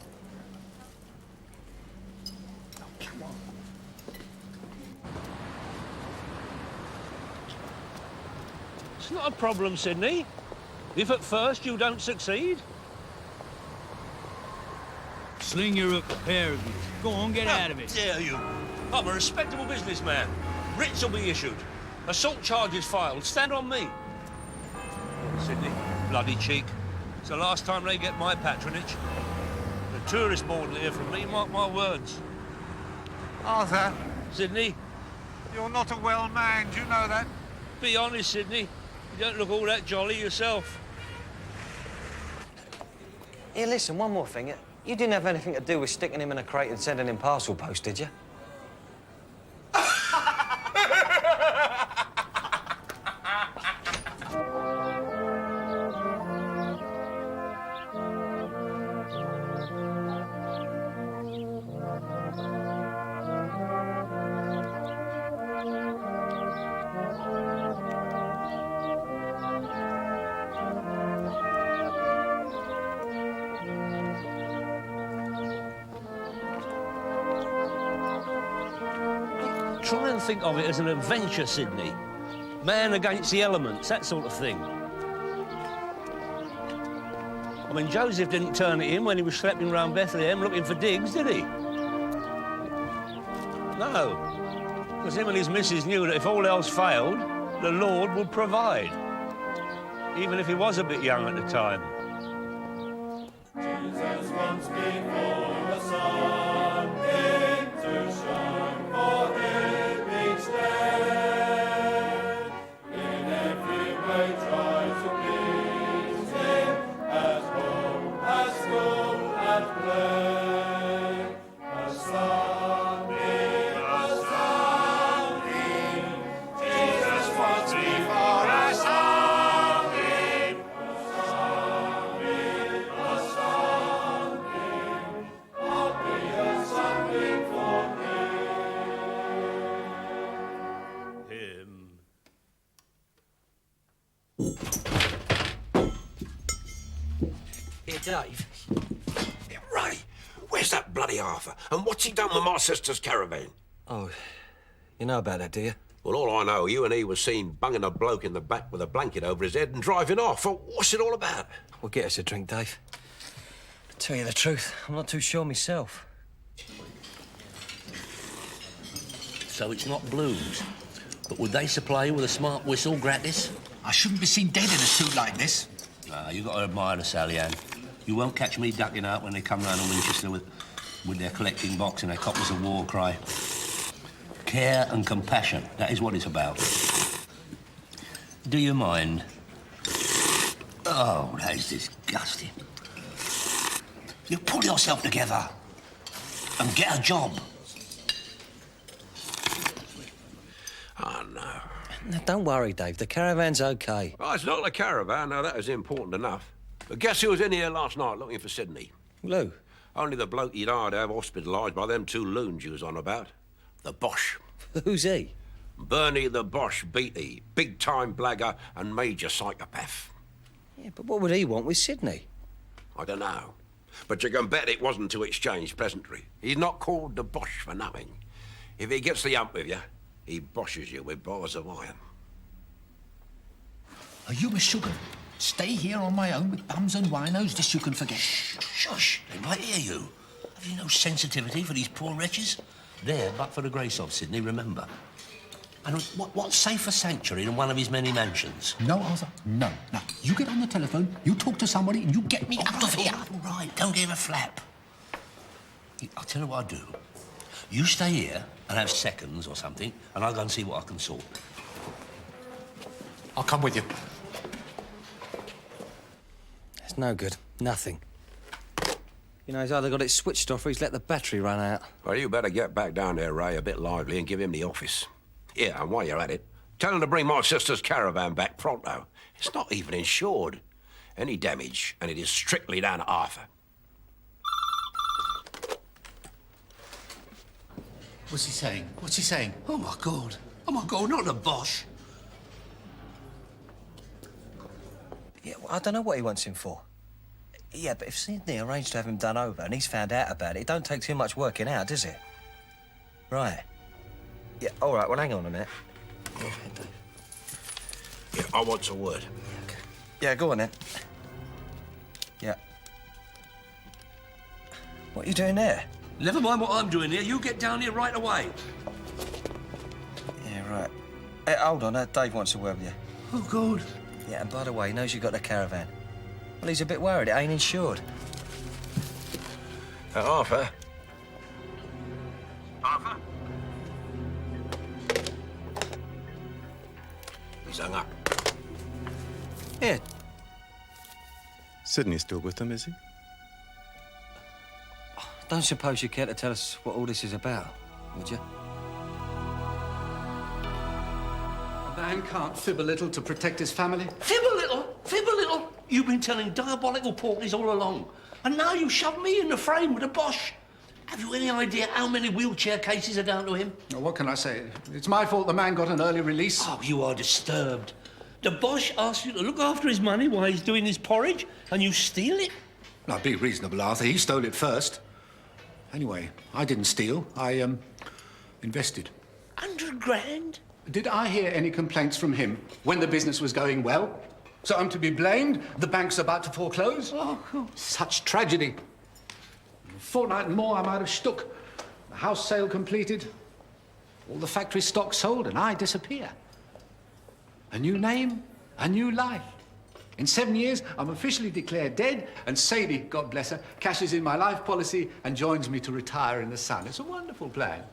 It's not a problem, Sydney. If at first you don't succeed. Sling your hook, the pair of you. Go on, get out of it. How dare you? I'm a respectable businessman. Writs will be issued. Assault charges filed. Stand on me. Sydney, bloody cheek. It's the last time they get my patronage. The tourist board will hear from me, mark my words. Arthur. Sydney? You're not a well man, do you know that? Be honest, Sydney. You don't look all that jolly yourself. Here, listen, one more thing. You didn't have anything to do with sticking him in a crate and sending him parcel post, did you? Try and think of it as an adventure, Sydney. Man against the elements, that sort of thing. I mean, Joseph didn't turn it in when he was schlepping around Bethlehem looking for digs, did he? No. Because him and his missus knew that if all else failed, the Lord would provide. Even if he was a bit young at the time. Jesus once before the sun came to shine for him each day. In every way tries to please him, as home, as school, and play. A sunbeam, Jesus once before a sunbeam. Here, Dave. Yeah, Ray, where's that bloody Arthur? And what's he done with my sister's caravan? Oh, you know about that, do you? Well, all I know, you and he was seen bunging a bloke in the back with a blanket over his head and driving off. Well, what's it all about? Well, get us a drink, Dave. To tell you the truth, I'm not too sure myself. So it's not blues. But would they supply you with a smart whistle gratis? I shouldn't be seen dead in a suit like this. You've got to admire the Sally Ann. You won't catch me ducking out when they come round to Winchester with their collecting box and their copies of war cry. Care and compassion, that is what it's about. Do you mind? Oh, that is disgusting. You pull yourself together and get a job. Oh, no. Now, don't worry, Dave. The caravan's OK. Oh, it's not the caravan. Now, that is important enough. But guess who was in here last night looking for Sydney? Lou? Only the bloke you'd hard to have hospitalised by them two loons you was on about. The Bosch. Who's he? Bernie the Bosch Beatty. Big-time blagger and major psychopath. Yeah, but what would he want with Sydney? I don't know. But you can bet it wasn't to exchange pleasantry. He's not called the Bosch for nothing. If he gets the hump with you, he boshes you with bars of iron. Are you a sugar? Stay here on my own with bums and winos, this you can forget. Shush, they might hear you. Have you no sensitivity for these poor wretches? There, but for the grace of Sydney, remember. And what safer sanctuary than one of his many mansions? No, Arthur, no. Now, you get on the telephone, you talk to somebody, and you get me out of here. All right, don't give a flap. I'll tell you what I'll do. You stay here and have seconds or something, and I'll go and see what I can sort. I'll come with you. It's no good. Nothing. You know, he's either got it switched off or he's let the battery run out. Well, you better get back down there, Ray, a bit lively, and give him the office. Yeah, and while you're at it, tell him to bring my sister's caravan back pronto. It's not even insured. Any damage, and it is strictly down to Arthur. What's he saying? What's he saying? Oh, my God. Oh, my God, not the Bosch. Yeah, well, I don't know what he wants him for. Yeah, but if Sydney arranged to have him done over and he's found out about it don't take too much working out, does it? Right. Yeah, all right, well, hang on a minute. Go ahead, Dave. Yeah, I want a word. Okay. Yeah, go on then. Yeah. What are you doing there? Never mind what I'm doing here. You get down here right away. Yeah, right. Hey, hold on, Dave wants a word with you. Oh, God. Yeah, and by the way, he knows you've got the caravan. Well, he's a bit worried. It ain't insured. Arthur? Arthur? He's hung up. Yeah. Sydney's still with them, is he? Don't suppose you care to tell us what all this is about, would you? A man can't fib a little to protect his family. Fib a little? Fib a little? You've been telling diabolical porkies all along. And now you shove me in the frame with a Bosch. Have you any idea how many wheelchair cases are down to him? Now, what can I say? It's my fault the man got an early release. Oh, you are disturbed. The Bosch asks you to look after his money while he's doing his porridge, and you steal it? Now, be reasonable, Arthur. He stole it first. Anyway, I didn't steal. I, invested. 100 grand? Did I hear any complaints from him when the business was going well? So I'm to be blamed? The bank's about to foreclose? Oh, such tragedy. A fortnight more, I might have stuck. The house sale completed. All the factory stock sold, and I disappear. A new name, a new life. In 7 years, I'm officially declared dead, and Sadie, God bless her, cashes in my life policy and joins me to retire in the sun. It's a wonderful plan,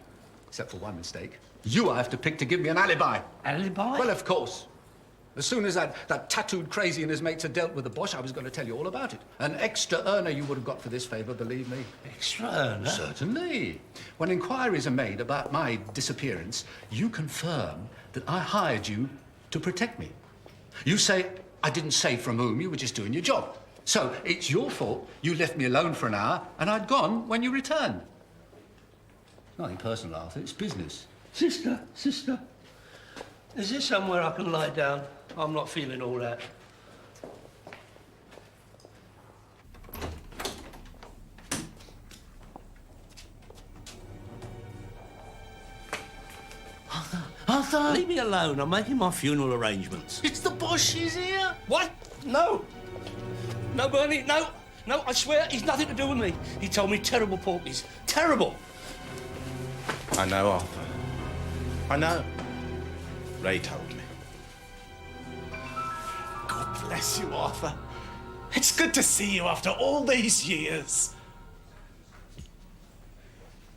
except for one mistake. You I have to pick to give me an alibi. Alibi? Well, of course. As soon as that tattooed crazy and his mates had dealt with the Bosch, I was going to tell you all about it. An extra earner you would have got for this favour, believe me. Extra earner? Certainly. When inquiries are made about my disappearance, you confirm that I hired you to protect me. You say, I didn't say from whom, you were just doing your job. So it's your fault you left me alone for an hour and I'd gone when you returned. Nothing personal, Arthur, it's business. Sister, is there somewhere I can lie down? I'm not feeling all that. Arthur! Leave me alone. I'm making my funeral arrangements. It's the Bosch, he's here! What? No. No, Bernie, no. No, I swear, he's nothing to do with me. He told me terrible porkies. Terrible. I know, Arthur. I know. Ray told me. God bless you, Arthur. It's good to see you after all these years.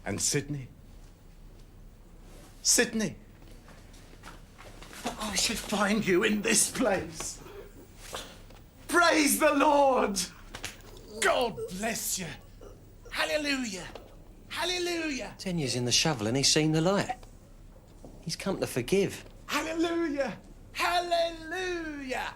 And Sydney? Sydney? That I should find you in this place. Praise the Lord! God bless you. Hallelujah. Hallelujah. 10 years in the shovel and he's seen the light. He's come to forgive. Hallelujah. Hallelujah.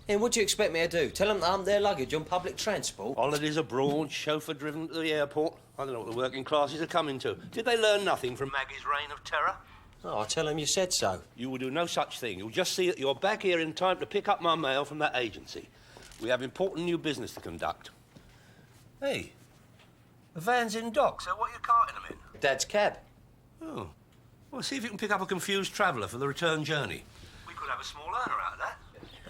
Ian, what do you expect me to do? Tell them that I'm their luggage on public transport? Holidays abroad, chauffeur driven to the airport. I don't know what the working classes are coming to. Did they learn nothing from Maggie's reign of terror? Oh, I'll tell them you said so. You will do no such thing. You'll just see that you're back here in time to pick up my mail from that agency. We have important new business to conduct. Hey, the van's in dock, so what are you carting them in? Dad's cab. Oh. Well, see if you can pick up a confused traveller for the return journey. We could have a small earner out of that.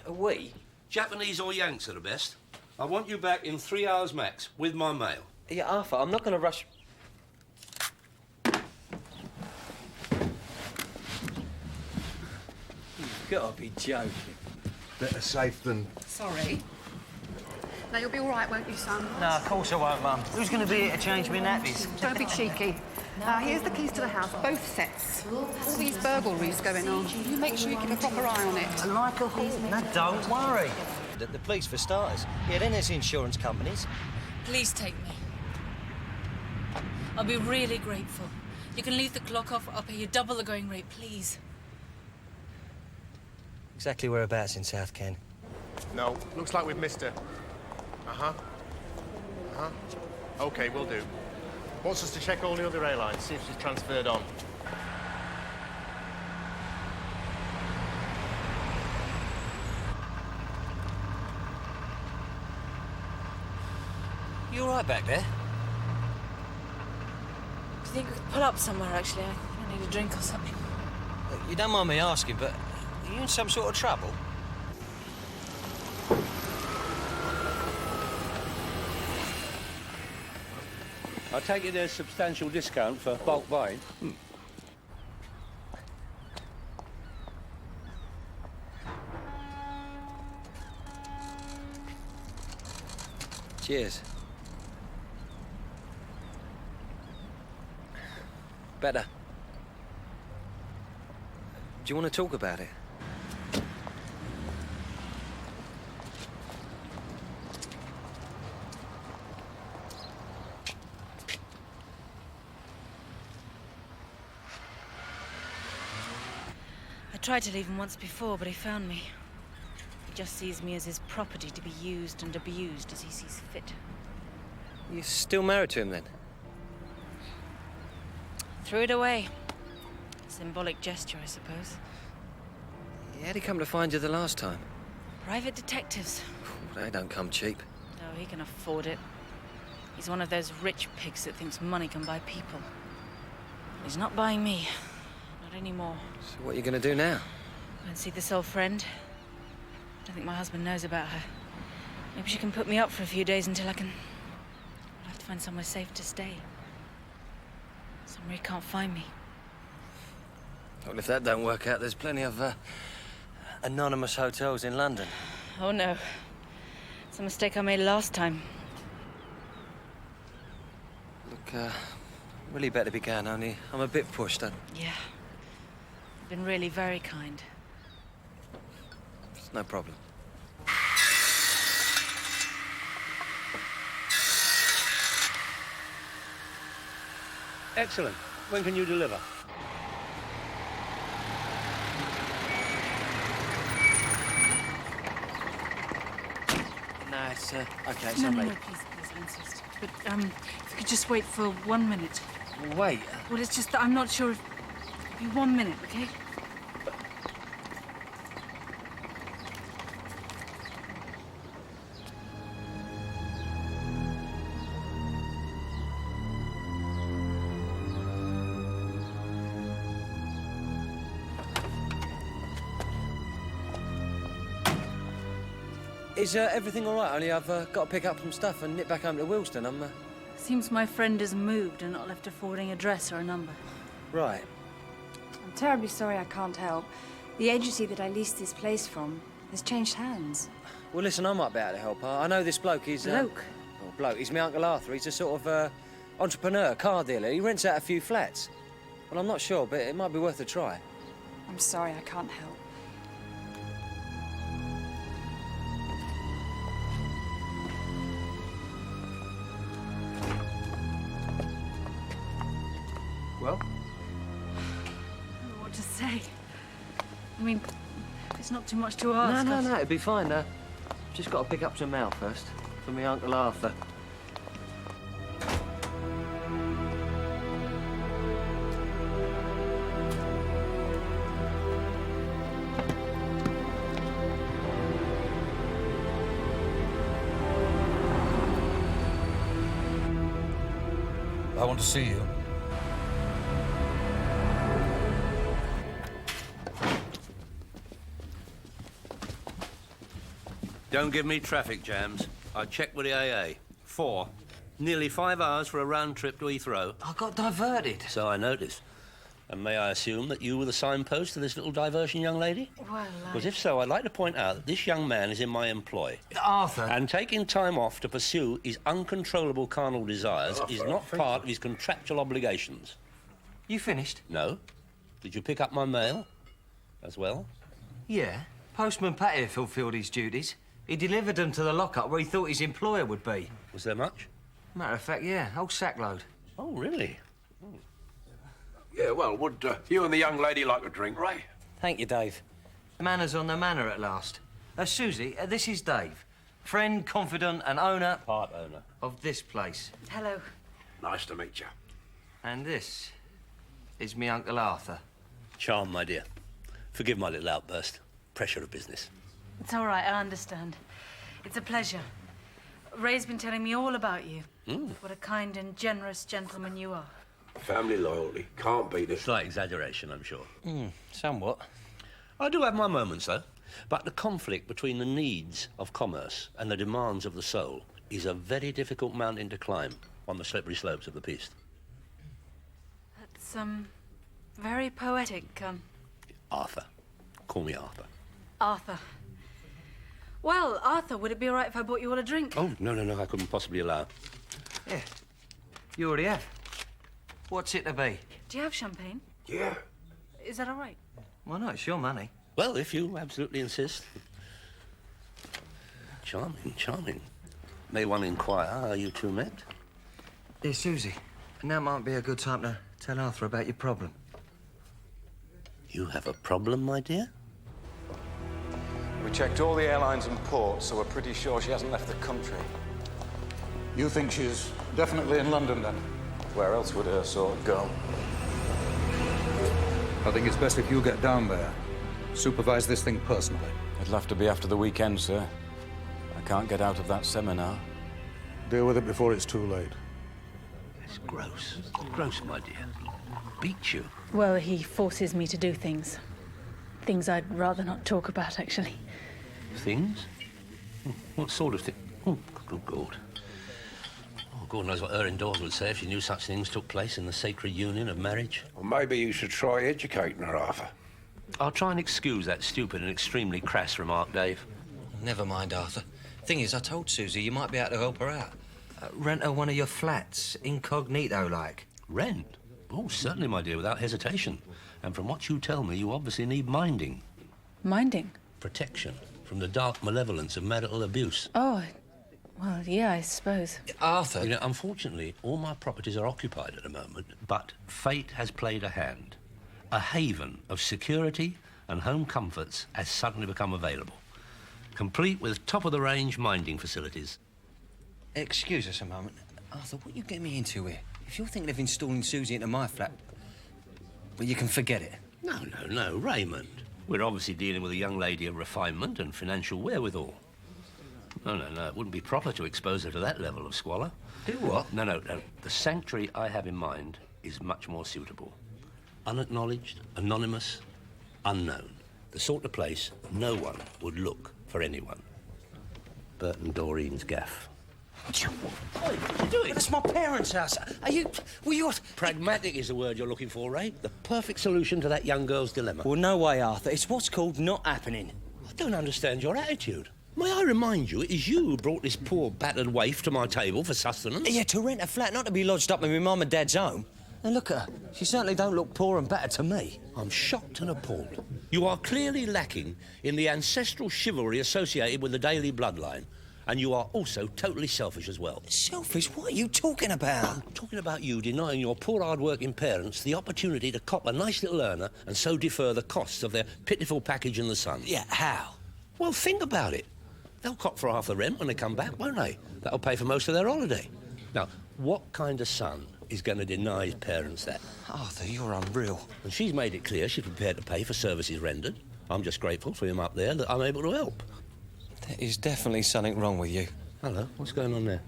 Are we? Japanese or Yanks are the best. I want you back in 3 hours max with my mail. Yeah, Arthur, I'm not going to rush... You've got to be joking. Better safe than... Sorry. Now, you'll be all right, won't you, son? No, of course I won't, Mum. Who's going to be here to change me nappies? Don't be cheeky. Here's the keys to the house, both sets. All these burglaries going on. You make sure you keep a proper eye on it. Like a hawk. No, don't worry. The police, for starters. Yeah, then there's insurance companies. Please take me. I'll be really grateful. You can leave the clock off. I'll pay you double the going rate, please. Exactly whereabouts in South Ken? No, looks like we've missed her. Uh-huh. Uh-huh. OK, we'll do. Wants us to check all the other airlines, see if she's transferred on. You all right back there? Do you think we could pull up somewhere, actually? I think I need a drink or something. Look, you don't mind me asking, but are you in some sort of trouble? I take it there's substantial discount for bulk buying. Cheers. Better. Do you want to talk about it? I tried to leave him once before, but he found me. He just sees me as his property to be used and abused as he sees fit. You're still married to him, then? Threw it away. Symbolic gesture, I suppose. How'd he come to find you the last time? Private detectives. They don't come cheap. No, he can afford it. He's one of those rich pigs that thinks money can buy people. He's not buying me. Not anymore. So what are you going to do now? Go and see this old friend. I don't think my husband knows about her. Maybe she can put me up for a few days until I'll have to find somewhere safe to stay. Somewhere he can't find me. Well, if that don't work out, there's plenty of anonymous hotels in London. Oh, no. It's a mistake I made last time. Look, really better be going, only I'm a bit pushed. Yeah. You've been really very kind. It's no problem. Excellent. When can you deliver? No, it's, okay, it's No, not no, late. no, please, I insist. But, if you could just wait for 1 minute. Wait. Well, it's just that I'm not sure if... Be 1 minute, okay? Is everything all right? Only I've got to pick up some stuff and nip back home to Wilston. Seems my friend has moved and not left a forwarding address or a number. Right. I'm terribly sorry I can't help. The agency that I leased this place from has changed hands. Well, listen, I might be able to help. I know this bloke. He's Bloke? Oh, bloke. He's my Uncle Arthur. He's a sort of entrepreneur, car dealer. He rents out a few flats. Well, I'm not sure, but it might be worth a try. I'm sorry I can't help. Well? I don't know what to say. I mean, it's not too much to ask. No, it'd be fine. Just got to pick up some mail first for me Uncle Arthur. I want to see you. Don't give me traffic jams. I checked with the AA. 4. Nearly 5 hours for a round trip to Heathrow. I got diverted. So I noticed. And may I assume that you were the signpost to this little diversion, young lady? Well, Because if so, I'd like to point out that this young man is in my employ. Arthur. And taking time off to pursue his uncontrollable carnal desires is not part of his contractual obligations. You finished? No. Did you pick up my mail as well? Yeah. Postman Pat here fulfilled his duties. He delivered them to the lockup where he thought his employer would be. Was there much? Matter of fact, yeah. Whole sackload. Oh, really? Yeah, well, would you and the young lady like a drink, Ray? Thank you, Dave. Manners on the manor at last. Susie, this is Dave. Friend, confidant and owner... Part owner. ...of this place. Hello. Nice to meet you. And this is me Uncle Arthur. Charm, my dear. Forgive my little outburst. Pressure of business. It's all right, I understand. It's a pleasure. Ray's been telling me all about you. What a kind and generous gentleman you are. Family loyalty. Can't beat it. Slight exaggeration, I'm sure. Somewhat. I do have my moments, though. But the conflict between the needs of commerce and the demands of the soul is a very difficult mountain to climb on the slippery slopes of the Piste. That's, very poetic, Arthur. Call me Arthur. Arthur. Well, Arthur, would it be all right if I bought you all a drink? Oh, no, I couldn't possibly allow. Yeah. You already have. What's it to be? Do you have champagne? Yeah. Is that all right? Why not? It's your money. Well, if you absolutely insist. Charming. May one inquire how you two met? Dear Susie, now might be a good time to tell Arthur about your problem. You have a problem, my dear? We checked all the airlines and ports, so we're pretty sure she hasn't left the country. You think she's definitely in London, then? Where else would her sort go? I think it's best if you get down there. Supervise this thing personally. It'll have to be after the weekend, sir. I can't get out of that seminar. Deal with it before it's too late. It's gross. Gross, my dear. Beat you. Well, he forces me to do things. Things I'd rather not talk about, actually. Things? What sort of thing? Oh, good God. Oh, God knows what her indoors would say if she knew such things took place in the sacred union of marriage. Well, maybe you should try educating her, Arthur. I'll try and excuse that stupid and extremely crass remark, Dave. Never mind, Arthur. Thing is, I told Susie you might be able to help her out. Rent her one of your flats, incognito-like. Rent? Oh, certainly, my dear, without hesitation. And from what you tell me, you obviously need minding. Minding? Protection from the dark malevolence of marital abuse. Oh, well, yeah, I suppose. Arthur? You know, unfortunately, all my properties are occupied at the moment, but fate has played a hand. A haven of security and home comforts has suddenly become available, complete with top-of-the-range minding facilities. Excuse us a moment. Arthur, what are you getting me into here? If you're thinking of installing Susie into my flat, well, you can forget it. No, Raymond. We're obviously dealing with a young lady of refinement and financial wherewithal. No, it wouldn't be proper to expose her to that level of squalor. Do what? No. The sanctuary I have in mind is much more suitable. Unacknowledged, anonymous, unknown. The sort of place no one would look for anyone. Burton Doreen's gaff. What are you doing? That's my parents' house. Were you... Pragmatic is the word you're looking for, Ray. The perfect solution to that young girl's dilemma. Well, no way, Arthur. It's what's called not happening. I don't understand your attitude. May I remind you, it is you who brought this poor, battered waif to my table for sustenance? Yeah, to rent a flat, not to be lodged up in my mum and dad's home. And look at her. She certainly don't look poor and battered to me. I'm shocked and appalled. You are clearly lacking in the ancestral chivalry associated with the Daly bloodline. And you are also totally selfish as well. Selfish? What are you talking about? I'm talking about you denying your poor, hard-working parents the opportunity to cop a nice little earner and so defer the costs of their pitiful package in the sun. Yeah, how? Well, think about it. They'll cop for half the rent when they come back, won't they? That'll pay for most of their holiday. Now, what kind of son is going to deny his parents that? Arthur, you're unreal. And she's made it clear she's prepared to pay for services rendered. I'm just grateful for him up there that I'm able to help. There is definitely something wrong with you. Hello, what's going on there?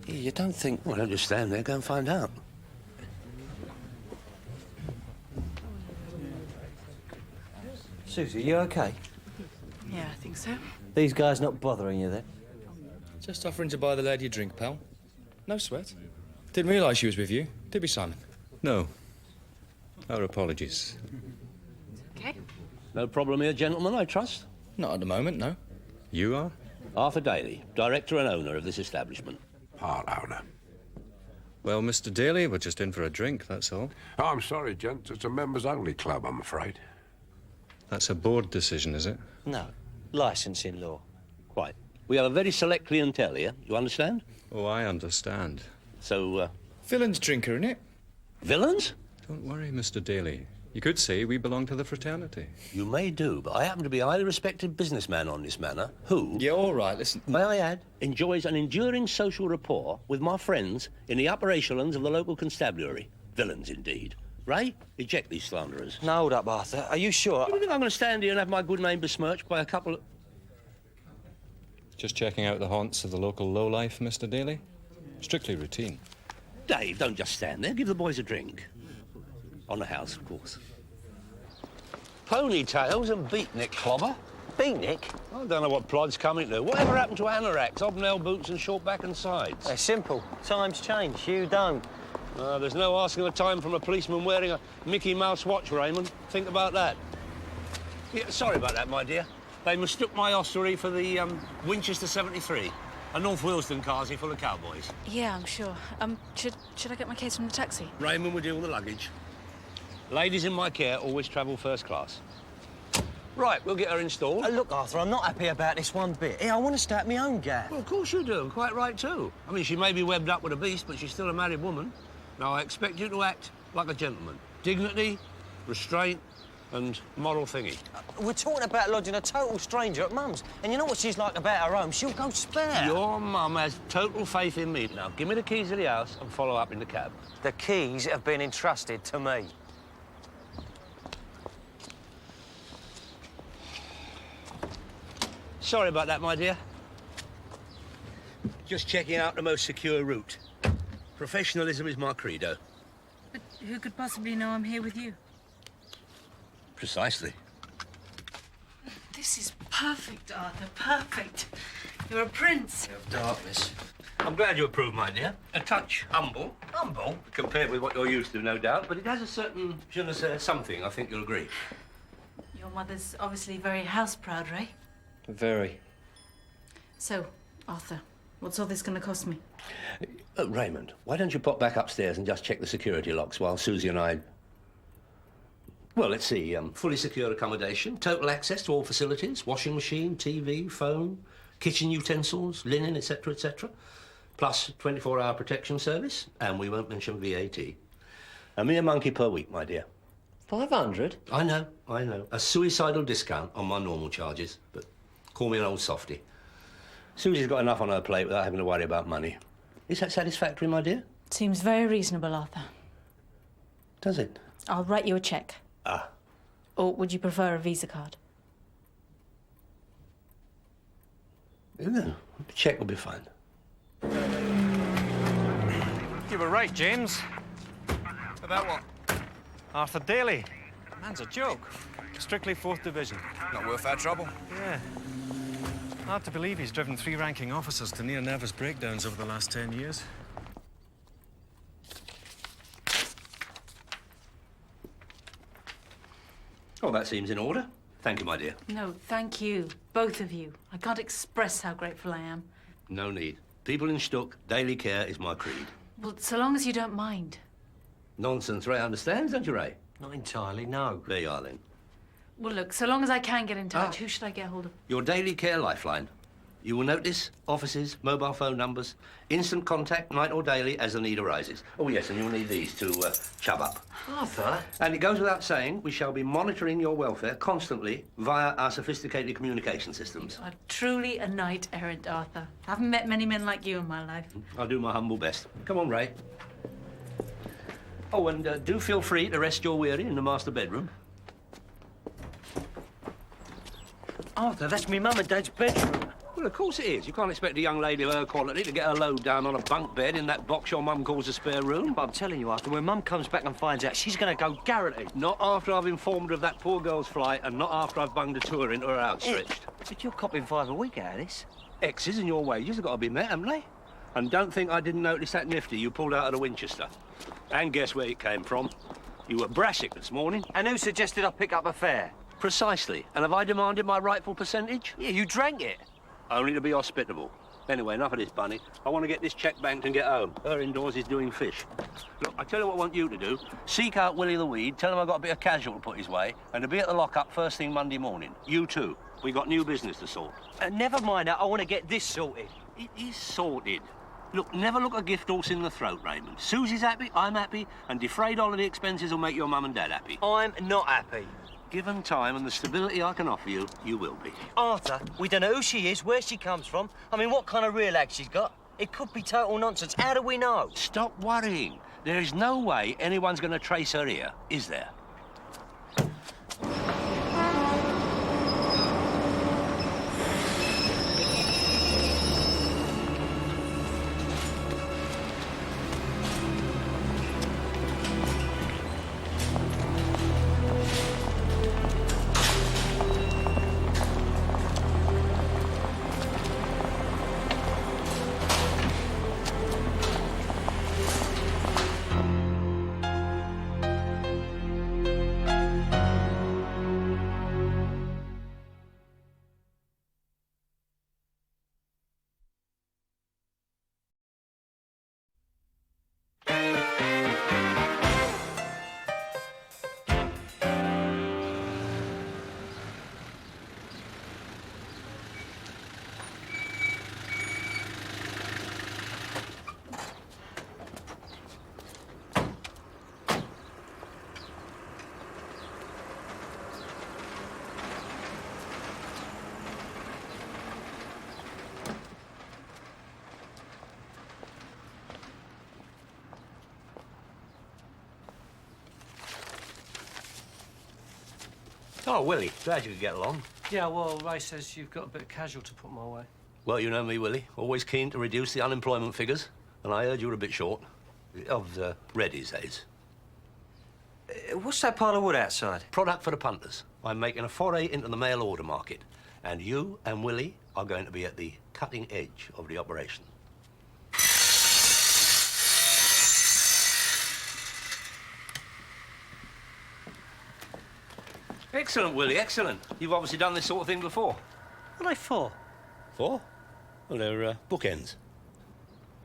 Yeah, you don't think... Well, don't just stand there, go and find out. Susie, you okay? Yeah, I think so. These guys not bothering you then? Just offering to buy the lady a drink, pal. No sweat. Didn't realise she was with you, did we, Simon? No. Our apologies. Okay. No problem here, gentlemen, I trust? Not at the moment, no. You are? Arthur Daly, director and owner of this establishment. Part owner. Well, Mr. Daly, we're just in for a drink, that's all. Oh, I'm sorry, gents. It's a members-only club, I'm afraid. That's a board decision, is it? No. Licensing law. Quite. We have a very select clientele here, you understand? Oh, I understand. So, Villain's drinker, innit? Villains? Don't worry, Mr. Daly. You could say we belong to the fraternity. You may do, but I happen to be a highly respected businessman on this manor who... Yeah, all right, listen. May I add, enjoys an enduring social rapport with my friends in the upper echelons of the local constabulary. Villains, indeed. Ray, eject these slanderers. Now, hold up, Arthur. Are you sure? You think I'm going to stand here and have my good name besmirched by a couple of... Just checking out the haunts of the local lowlife, Mr. Daly. Strictly routine. Dave, don't just stand there. Give the boys a drink. On the house, of course. Ponytails and beatnik clobber. Beatnik? I don't know what plod's coming to. Whatever happened to anoraks, hobnail boots and short back and sides? They're simple. Times change. You don't. There's no asking the time from a policeman wearing a Mickey Mouse watch, Raymond. Think about that. Yeah, sorry about that, my dear. They mistook my ossuary for the Winchester 73, a North Wilston carsy full of cowboys. Yeah, I'm sure. Should I get my case from the taxi? Raymond will deal with the luggage. Ladies in my care always travel first class. Right, we'll get her installed. Look, Arthur, I'm not happy about this one bit. I want to start my own gaff. Well, of course you do, and quite right, too. I mean, she may be webbed up with a beast, but she's still a married woman. Now, I expect you to act like a gentleman. Dignity, restraint, and moral thingy. We're talking about lodging a total stranger at Mum's. And you know what she's like about her home? She'll go spare. Your mum has total faith in me. Now, give me the keys of the house and follow up in the cab. The keys have been entrusted to me. Sorry about that, my dear. Just checking out the most secure route. Professionalism is my credo. But who could possibly know I'm here with you? Precisely. This is perfect, Arthur, perfect. You're a prince. Of darkness. I'm glad you approve, my dear. A touch humble. Humble? Compared with what you're used to, no doubt, but it has a certain je ne sais something, I think you'll agree. Your mother's obviously very house-proud, Ray. Very. So, Arthur, what's all this going to cost me? Raymond, why don't you pop back upstairs and just check the security locks while Susie and I... Well, let's see. Fully secure accommodation, total access to all facilities, washing machine, TV, phone, kitchen utensils, linen, etc., etc., plus 24-hour protection service, and we won't mention VAT. A mere monkey per week, my dear. 500? I know. A suicidal discount on my normal charges, but call me an old softy. Susie's got enough on her plate without having to worry about money. Is that satisfactory, my dear? Seems very reasonable, Arthur. Does it? I'll write you a cheque. Ah. Or would you prefer a Visa card? No, a cheque will be fine. You were right, James. About what? Arthur Daly. Man's a joke. Strictly 4th Division. Not worth our trouble. Yeah. Hard to believe he's driven 3 ranking officers to near-nervous breakdowns over the last 10 years. Oh, that seems in order. Thank you, my dear. No, thank you. Both of you. I can't express how grateful I am. No need. People in Stuck, daily care is my creed. Well, so long as you don't mind. Nonsense, Ray understands, don't you, Ray? Not entirely, no. There you are, then. Well, look, so long as I can get in touch, who should I get hold of? Your daily care lifeline. You will notice offices, mobile phone numbers, instant contact, night or daily, as the need arises. Oh, yes, and you'll need these to chub up. Arthur? And it goes without saying, we shall be monitoring your welfare constantly via our sophisticated communication systems. You are truly a knight-errant, Arthur. I haven't met many men like you in my life. I'll do my humble best. Come on, Ray. Oh, and do feel free to rest your weary in the master bedroom. Arthur, that's me mum and dad's bedroom. Well, of course it is. You can't expect a young lady of her quality to get her load down on a bunk bed in that box your mum calls a spare room. But I'm telling you, Arthur, when Mum comes back and finds out, she's going to go guaranteed. Not after I've informed her of that poor girl's flight and not after I've bunged a tour into her outstretched. But you're copping 5 a week out of this. X's and your wages have got to be met, haven't they? And don't think I didn't notice that nifty you pulled out of the Winchester. And guess where it came from? You were Brassic this morning. And who suggested I pick up a fare? Precisely. And have I demanded my rightful percentage? Yeah, you drank it. Only to be hospitable. Anyway, enough of this, Bunny. I want to get this cheque banked and get home. Her indoors is doing fish. Look, I tell you what I want you to do. Seek out Willie the Weed, tell him I've got a bit of casual to put his way, and to be at the lock-up first thing Monday morning. You too. We got new business to sort. Never mind that. I want to get this sorted. It is sorted. Look, never look a gift horse in the throat, Raymond. Susie's happy, I'm happy, and defrayed holiday expenses will make your mum and dad happy. I'm not happy. Given time and the stability I can offer you, you will be. Arthur, we don't know who she is, where she comes from. I mean, what kind of real act she's got. It could be total nonsense. How do we know? Stop worrying. There is no way anyone's going to trace her here, is there? Oh, Willie, glad you could get along. Yeah, well, Ray says you've got a bit of casual to put my way. Well, you know me, Willie. Always keen to reduce the unemployment figures. And I heard you were a bit short. Of the readies, that is. What's that pile of wood outside? Product for the punters. I'm making a foray into the mail order market. And you and Willie are going to be at the cutting edge of the operation. Excellent, Willie, excellent. You've obviously done this sort of thing before. What are they for? For? Well, they're bookends.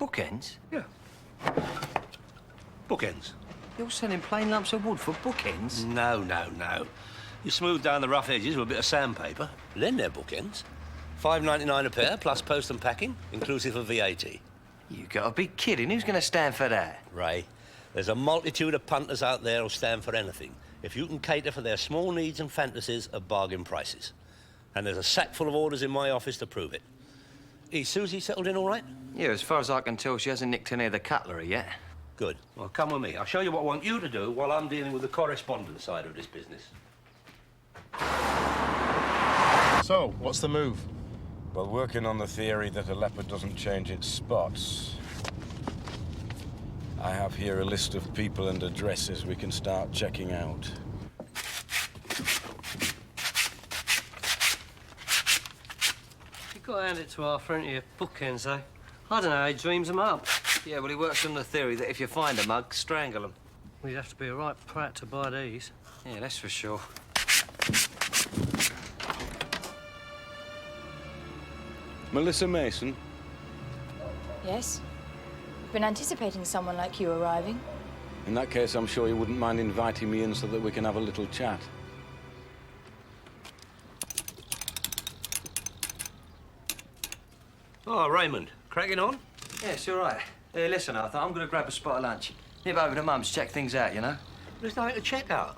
Bookends? Yeah. Bookends. You're selling plain lumps of wood for bookends? No, no, no. You smooth down the rough edges with a bit of sandpaper, then they're bookends. $5.99 a pair, plus post and packing, inclusive of VAT. You gotta be kidding. Who's gonna stand for that? Ray, there's a multitude of punters out there who'll stand for anything, if you can cater for their small needs and fantasies at bargain prices. And there's a sack full of orders in my office to prove it. Is Susie settled in all right? Yeah, as far as I can tell, she hasn't nicked any of the cutlery yet. Good. Well, come with me. I'll show you what I want you to do while I'm dealing with the correspondence side of this business. So, what's the move? Well, working on the theory that a leopard doesn't change its spots, I have here a list of people and addresses we can start checking out. You've got to hand it to Arthur, ain't you? Bookends, eh? I don't know how he dreams them up. Yeah, well, he works on the theory that if you find a mug, strangle them. Well, you'd have to be a right prat to buy these. Yeah, that's for sure. Melissa Mason? Yes? Been anticipating someone like you arriving. In that case, I'm sure you wouldn't mind inviting me in so that we can have a little chat. Oh, Raymond, cracking on? Yes, you're right. Hey, listen, Arthur, I'm gonna grab a spot of lunch. Nip over to Mum's, check things out, you know? There's nothing to check out.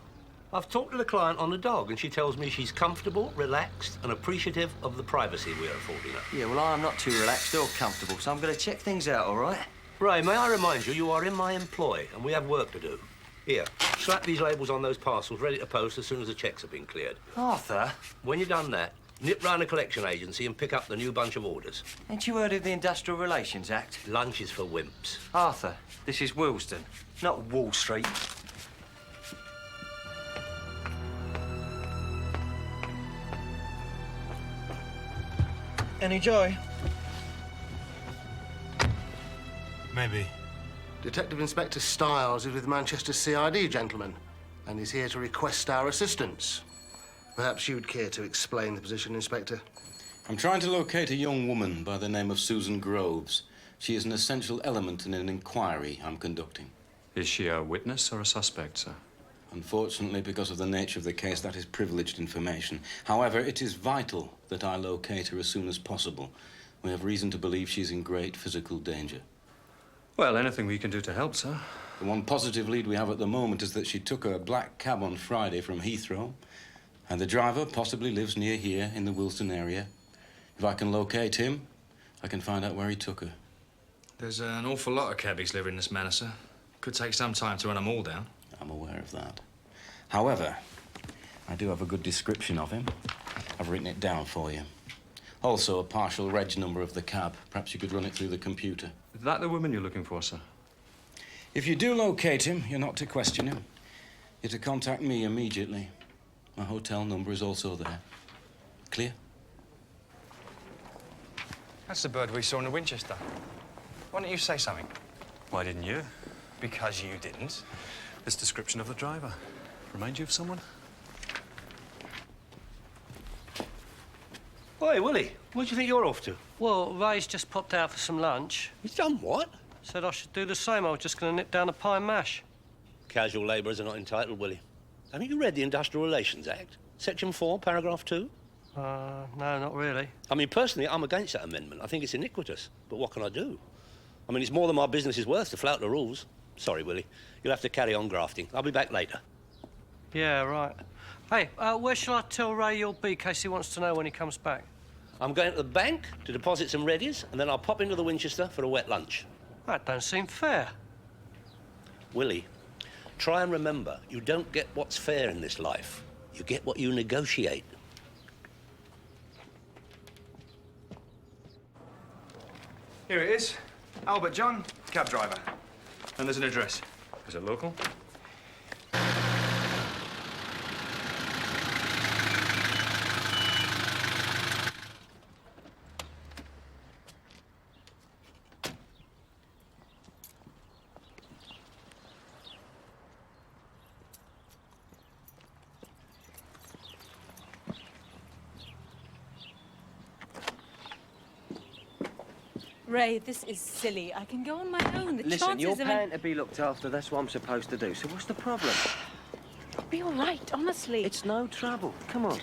I've talked to the client on the dog, and she tells me she's comfortable, relaxed, and appreciative of the privacy we are affording her. Yeah, well, I'm not too relaxed or comfortable, so I'm gonna check things out, all right? Ray, may I remind you, you are in my employ, and we have work to do. Here, slap these labels on those parcels, ready to post as soon as the checks have been cleared. Arthur? When you've done that, nip round the collection agency and pick up the new bunch of orders. Ain't you heard of the Industrial Relations Act? Lunch is for wimps. Arthur, this is Willesden, not Wall Street. Any joy? Maybe. Detective Inspector Styles is with Manchester CID, gentlemen, and is here to request our assistance. Perhaps you'd care to explain the position, Inspector. I'm trying to locate a young woman by the name of Susan Groves. She is an essential element in an inquiry I'm conducting. Is she a witness or a suspect, sir? Unfortunately, because of the nature of the case, that is privileged information. However, it is vital that I locate her as soon as possible. We have reason to believe she's in great physical danger. Well, anything we can do to help, sir. The one positive lead we have at the moment is that she took a black cab on Friday from Heathrow, and the driver possibly lives near here in the Wilson area. If I can locate him, I can find out where he took her. There's an awful lot of cabbies living in this manor, sir. Could take some time to run them all down. I'm aware of that. However, I do have a good description of him. I've written it down for you. Also, a partial reg number of the cab. Perhaps you could run it through the computer. Is that the woman you're looking for, sir? If you do locate him, you're not to question him. You're to contact me immediately. My hotel number is also there. Clear? That's the bird we saw in the Winchester. Why don't you say something? Why didn't you? Because you didn't. This description of the driver. Remind you of someone? Oi, Willie, where do you think you're off to? Well, Ray's just popped out for some lunch. He's done what? Said I should do the same. I was just going to nip down a pie and mash. Casual labourers are not entitled, Willie. Haven't you read the Industrial Relations Act? Section 4, paragraph 2? No, not really. I mean, personally, I'm against that amendment. I think it's iniquitous. But what can I do? I mean, it's more than my business is worth to flout the rules. Sorry, Willie. You'll have to carry on grafting. I'll be back later. Yeah, right. Hey, where shall I tell Ray you'll be in case he wants to know when he comes back? I'm going to the bank to deposit some readies, and then I'll pop into the Winchester for a wet lunch. That don't seem fair. Willie, try and remember, you don't get what's fair in this life. You get what you negotiate. Here it is. Albert John, cab driver. And there's an address. Is it local? Ray, this is silly. I can go on my own. The Listen, chances you're of paying to be looked after. That's what I'm supposed to do. So what's the problem? I'll be all right, honestly. It's no trouble. Come on.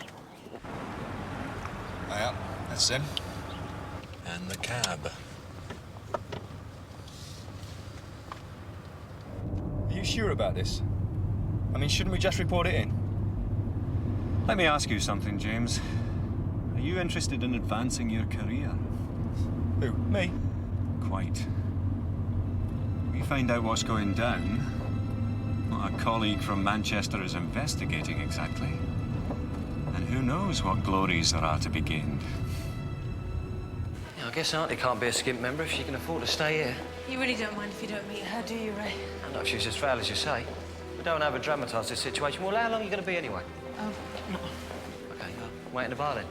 Yeah, that's him. And the cab. Are you sure about this? I mean, shouldn't we just report it in? Let me ask you something, James. Are you interested in advancing your career? Who? Me? Quite. We find out what's going down. What a colleague from Manchester is investigating exactly. And who knows what glories there are to be gained. Yeah, I guess Auntie can't be a skimp member if she can afford to stay here. You really don't mind if you don't meet her, do you, Ray? And if she's as foul as you say. We don't over-dramatise this situation. Well, how long are you going to be anyway? Oh, no. OK, wait in the bar then.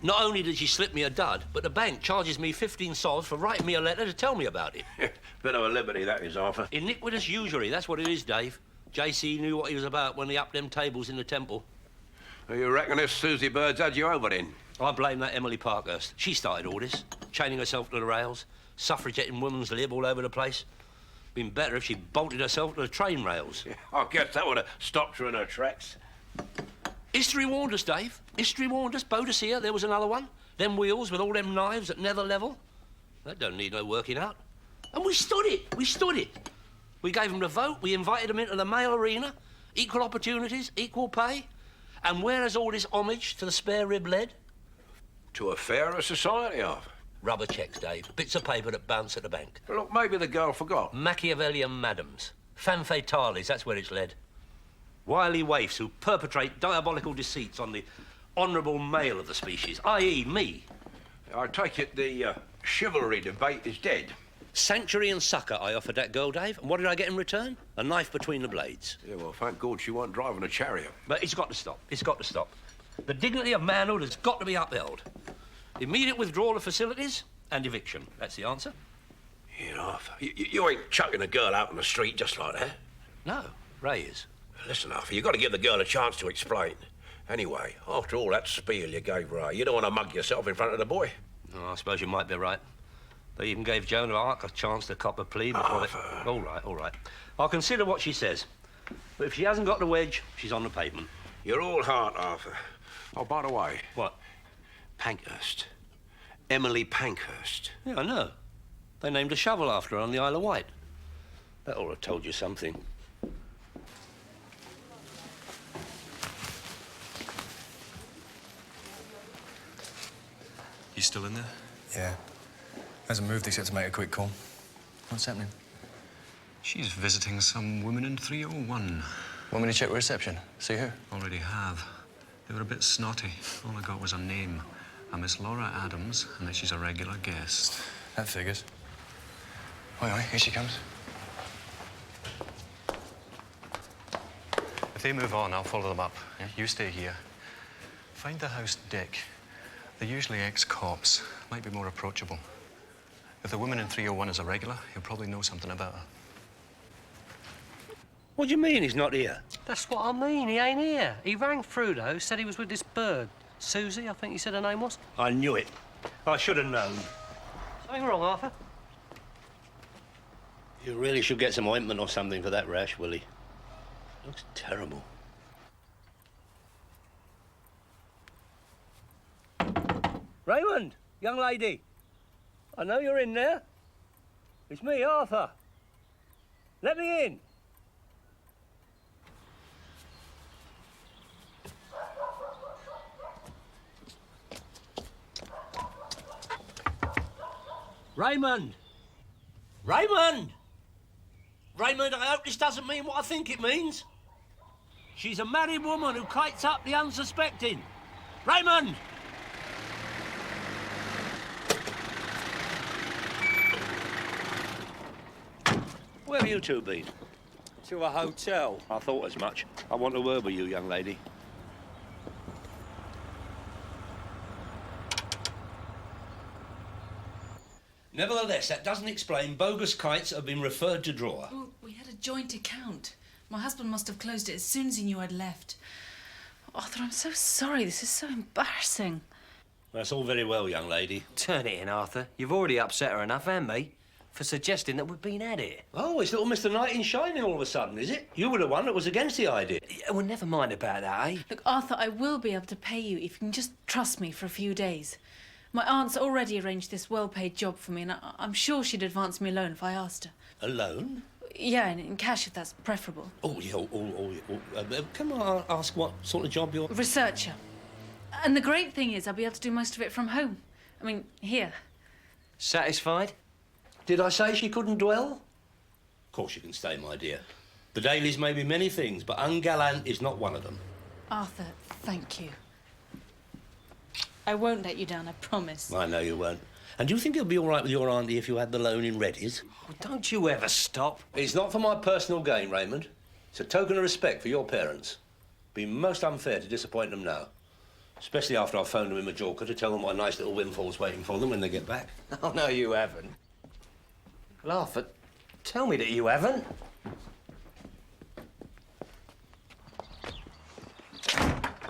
Not only did she slip me a dud, but the bank charges me 15 sols for writing me a letter to tell me about it. Bit of a liberty, that is, Arthur. Iniquitous usury, that's what it is, Dave. JC knew what he was about when he upped them tables in the temple. You reckon this Susie Bird's had you over then? I blame that Emily Parkhurst. She started all this, chaining herself to the rails, suffragetting women's lib all over the place. Been better if she bolted herself to the train rails. Yeah, I guess that would have stopped her in her tracks. History warned us, Dave. History warned us. Boadicea, there was another one. Them wheels with all them knives at nether level. That don't need no working out. And we stood it. We stood it. We gave them the vote. We invited them into the male arena. Equal opportunities, equal pay. And where has all this homage to the spare rib led? To a fairer society, Arthur. Rubber checks, Dave. Bits of paper that bounce at the bank. Look, maybe the girl forgot. Machiavellian madams. Femme fatales, that's where it's led. Wily waifs who perpetrate diabolical deceits on the honourable male of the species, i.e. me. I take it the chivalry debate is dead. Sanctuary and succour I offered that girl, Dave, and what did I get in return? A knife between the blades. Yeah, well, thank God she wasn't driving a chariot. But it's got to stop. It's got to stop. The dignity of manhood has got to be upheld. Immediate withdrawal of facilities and eviction. That's the answer. You know, Arthur, you ain't chucking a girl out on the street just like that. No, Ray is. Listen, Arthur, you've got to give the girl a chance to explain. Anyway, after all that spiel you gave Ray, you don't want to mug yourself in front of the boy. Oh, I suppose you might be right. They even gave Joan of Arc a chance to cop a plea before they... All right, all right. I'll consider what she says. But if she hasn't got the wedge, she's on the pavement. You're all heart, Arthur. Oh, by the way... What? Pankhurst. Emily Pankhurst. Yeah, I know. They named a shovel after her on the Isle of Wight. That ought to have told you something. You still in there? Yeah. Hasn't moved except to make a quick call. What's happening? She's visiting some woman in 301. Want me to check with reception? See who? Already have. They were a bit snotty. All I got was a name. A Miss Laura Adams, and that she's a regular guest. That figures. Oi, here she comes. If they move on, I'll follow them up. Yeah? You stay here. Find the house Dick. They're usually ex-cops. Might be more approachable. If the woman in 301 is a regular, he'll probably know something about her. What do you mean he's not here? That's what I mean, he ain't here. He rang through, though, said he was with this bird. Susie, I think he said her name was. I knew it. I should have known. Something wrong, Arthur? You really should get some ointment or something for that rash, Willie. Looks terrible. Raymond, young lady. I know you're in there. It's me, Arthur. Let me in. Raymond! Raymond! Raymond, I hope this doesn't mean what I think it means. She's a married woman who kites up the unsuspecting. Raymond! Where have you two been? To a hotel. I thought as much. I want a word with you, young lady. Nevertheless, that doesn't explain bogus kites that have been referred to drawer. Well, we had a joint account. My husband must have closed it as soon as he knew I'd left. Arthur, I'm so sorry. This is so embarrassing. That's all very well, young lady. Turn it in, Arthur. You've already upset her enough, and me, for suggesting that we've been at it. Oh, it's little Mr. Knight in Shining all of a sudden, is it? You were the one that was against the idea. Yeah, well, never mind about that, eh? Look, Arthur, I will be able to pay you if you can just trust me for a few days. My aunt's already arranged this well-paid job for me, and I'm sure she'd advance me a loan if I asked her. A loan? Yeah, in cash if that's preferable. Oh, yeah, can I ask what sort of job you're... Researcher. And the great thing is I'll be able to do most of it from home. I mean, here. Satisfied? Did I say she couldn't dwell? Of course you can stay, my dear. The dailies may be many things, but ungallant is not one of them. Arthur, thank you. I won't let you down, I promise. I know you won't. And do you think it'll be all right with your auntie if you had the loan in Reddy's? Well, don't you ever stop. It's not for my personal gain, Raymond. It's a token of respect for your parents. It'd be most unfair to disappoint them now. Especially after I've phoned them in Majorca to tell them what a nice little windfall's waiting for them when they get back. Oh, no, you haven't. Well, Arthur, tell me that you haven't.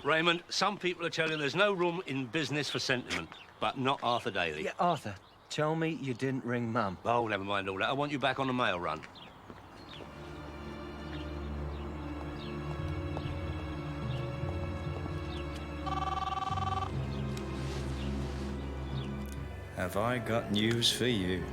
Raymond, some people are telling there's no room in business for sentiment, but not Arthur Daly. Yeah, Arthur, tell me you didn't ring Mum. Oh, never mind all that. I want you back on the mail run. Have I got news for you?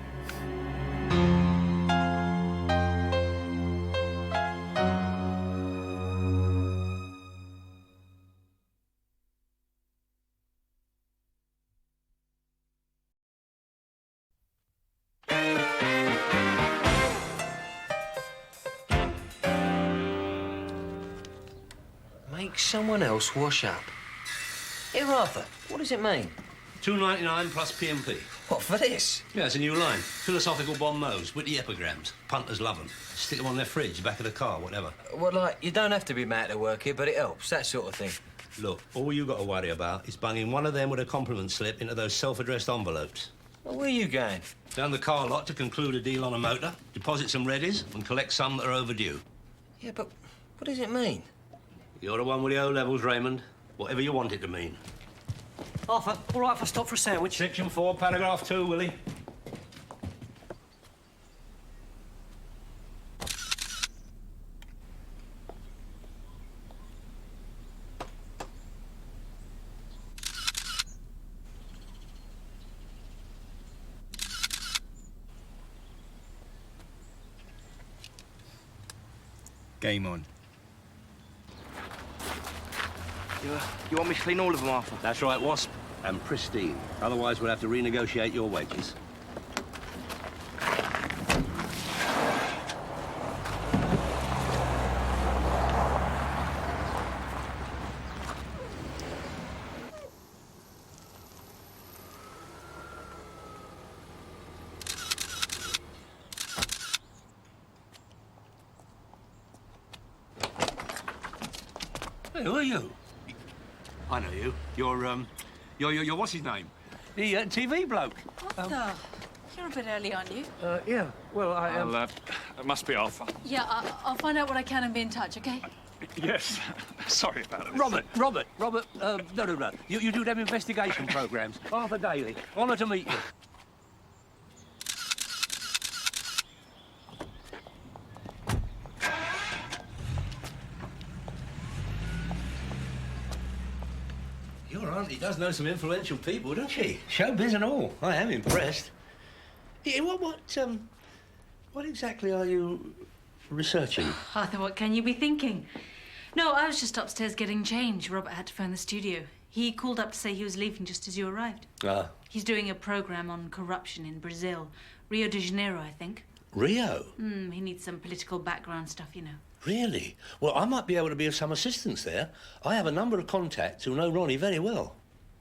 Make someone else wash up. Here, Arthur, what does it mean? $2.99 plus P&P. What, for this? Yeah, it's a new line. Philosophical bon mots, witty epigrams. Punters love them. Stick them on their fridge, back of the car, whatever. Well, like, you don't have to be mad to work here, but it helps, that sort of thing. Look, all you got to worry about is bunging one of them with a compliment slip into those self-addressed envelopes. Well, where are you going? Down the car lot to conclude a deal on a motor, deposit some readies, and collect some that are overdue. Yeah, but what does it mean? You're the one with the O-levels, Raymond. Whatever you want it to mean. Arthur, all right if I stop for a sandwich? Section 4, paragraph 2, Willie. Game on. You want me to clean all of them, Arthur? That's right, Wasp. And pristine. Otherwise, we'll have to renegotiate your wages. Hey, who are you? I know you. You're what's his name? The TV bloke. Arthur, You're a bit early, aren't you? Yeah. Well, It must be Arthur. Yeah, I'll find out what I can and be in touch, okay? Yes. Sorry about it. Robert, no. You do them investigation programmes. Arthur Daly. Honour to meet you. Your auntie does know some influential people, doesn't she? Showbiz and all. I am impressed. Yeah, what exactly are you researching? Arthur, what can you be thinking? No, I was just upstairs getting change. Robert had to phone the studio. He called up to say he was leaving just as you arrived. Ah. He's doing a programme on corruption in Brazil. Rio de Janeiro, I think. Rio? He needs some political background stuff, you know. Really? Well, I might be able to be of some assistance there. I have a number of contacts who know Ronnie very well.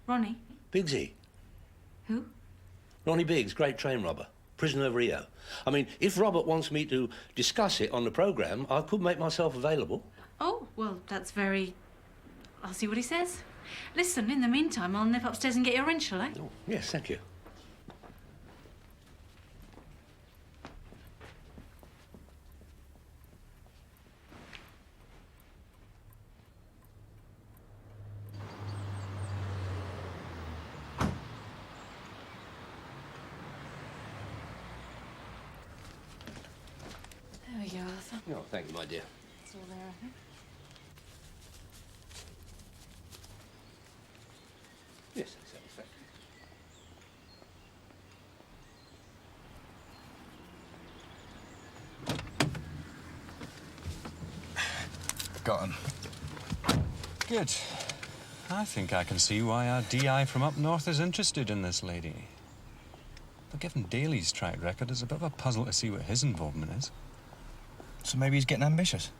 Ronnie? Biggsy. Who? Ronnie Biggs, great train robber. Prisoner of Rio. I mean, if Robert wants me to discuss it on the programme, I could make myself available. Oh, well, that's very... I'll see what he says. Listen, in the meantime, I'll nip upstairs and get your wrench, shall I? Oh, yes, thank you. There we go, Arthur. Oh, thank you, my dear. It's all there, I think. Yes, exactly. Got him. Good. I think I can see why our DI from up north is interested in this lady. But given Daly's track record, it's a bit of a puzzle to see what his involvement is. So maybe he's getting ambitious.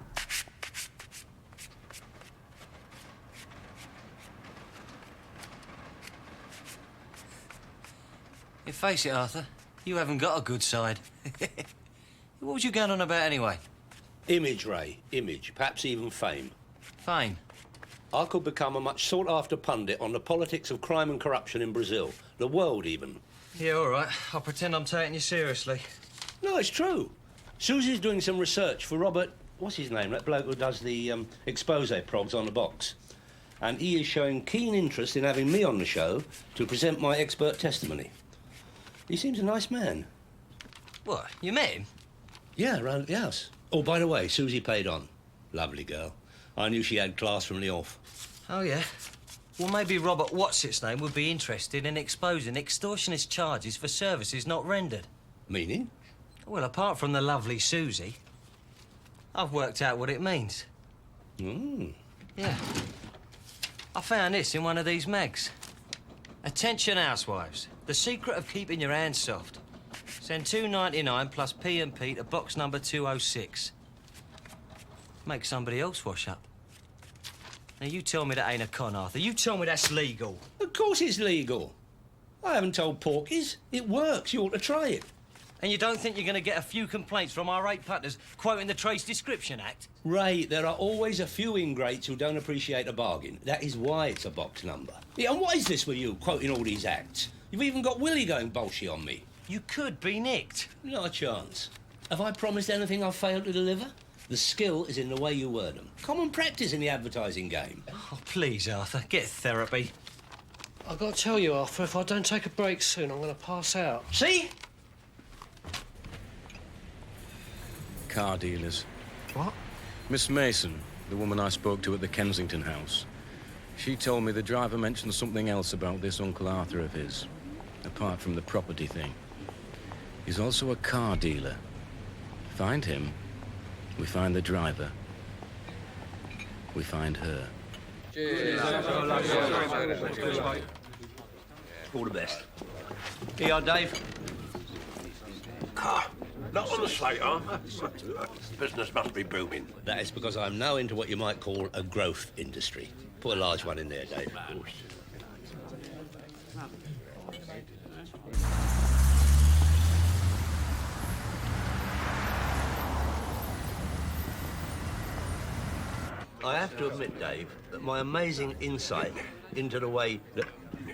You face it, Arthur. You haven't got a good side. What was you going on about anyway? Image, Ray. Image. Perhaps even fame. Fame? I could become a much sought-after pundit on the politics of crime and corruption in Brazil. The world, even. Yeah, all right. I'll pretend I'm taking you seriously. No, it's true. Susie's doing some research for Robert... What's his name? That bloke who does the expose progs on the box. And he is showing keen interest in having me on the show to present my expert testimony. He seems a nice man. What, you met him? Yeah, around at the house. Oh, by the way, Susie paid on. Lovely girl. I knew she had class from the off. Oh, yeah? Well, maybe Robert What's-its-name would be interested in exposing extortionist charges for services not rendered. Meaning? Well, apart from the lovely Susie, I've worked out what it means. Yeah. I found this in one of these mags. Attention, housewives. The secret of keeping your hands soft. Send $2.99 plus P&P to box number 206. Make somebody else wash up. Now, you tell me that ain't a con, Arthur. You tell me that's legal. Of course it's legal. I haven't told Porkies. It works. You ought to try it. And you don't think you're going to get a few complaints from our rate putters quoting the Trades Description Act? Ray, there are always a few ingrates who don't appreciate a bargain. That is why it's a box number. Yeah, and what is this with you, quoting all these acts? You've even got Willie going bolshy on me. You could be nicked. Not a chance. Have I promised anything I've failed to deliver? The skill is in the way you word them. Common practice in the advertising game. Oh, please, Arthur, get therapy. I've got to tell you, Arthur, if I don't take a break soon, I'm going to pass out. See? Car dealers. What? Miss Mason, the woman I spoke to at the Kensington house. She told me the driver mentioned something else about this Uncle Arthur of his, apart from the property thing. He's also a car dealer. Find him, we find the driver. We find her. All the best. Here you are, Dave. Not on the slate, Arthur. Business must be booming. That is because I'm now into what you might call a growth industry. Put a large one in there, Dave. I have to admit, Dave, that my amazing insight into the way that...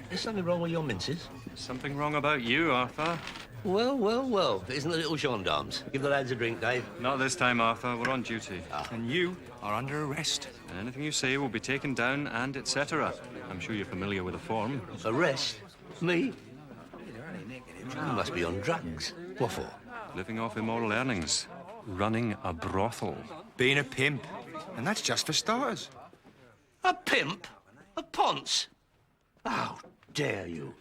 There's something wrong with your minces? Something wrong about you, Arthur. Well, well, well. Isn't the little gendarmes? Give the lads a drink, Dave. Not this time, Arthur. We're on duty. And you are under arrest. And anything you say will be taken down and etc. I'm sure you're familiar with the form. Arrest? Me? You must be on drugs. What for? Living off immoral earnings. Running a brothel. Being a pimp. And that's just for starters. A pimp? A ponce? How dare you?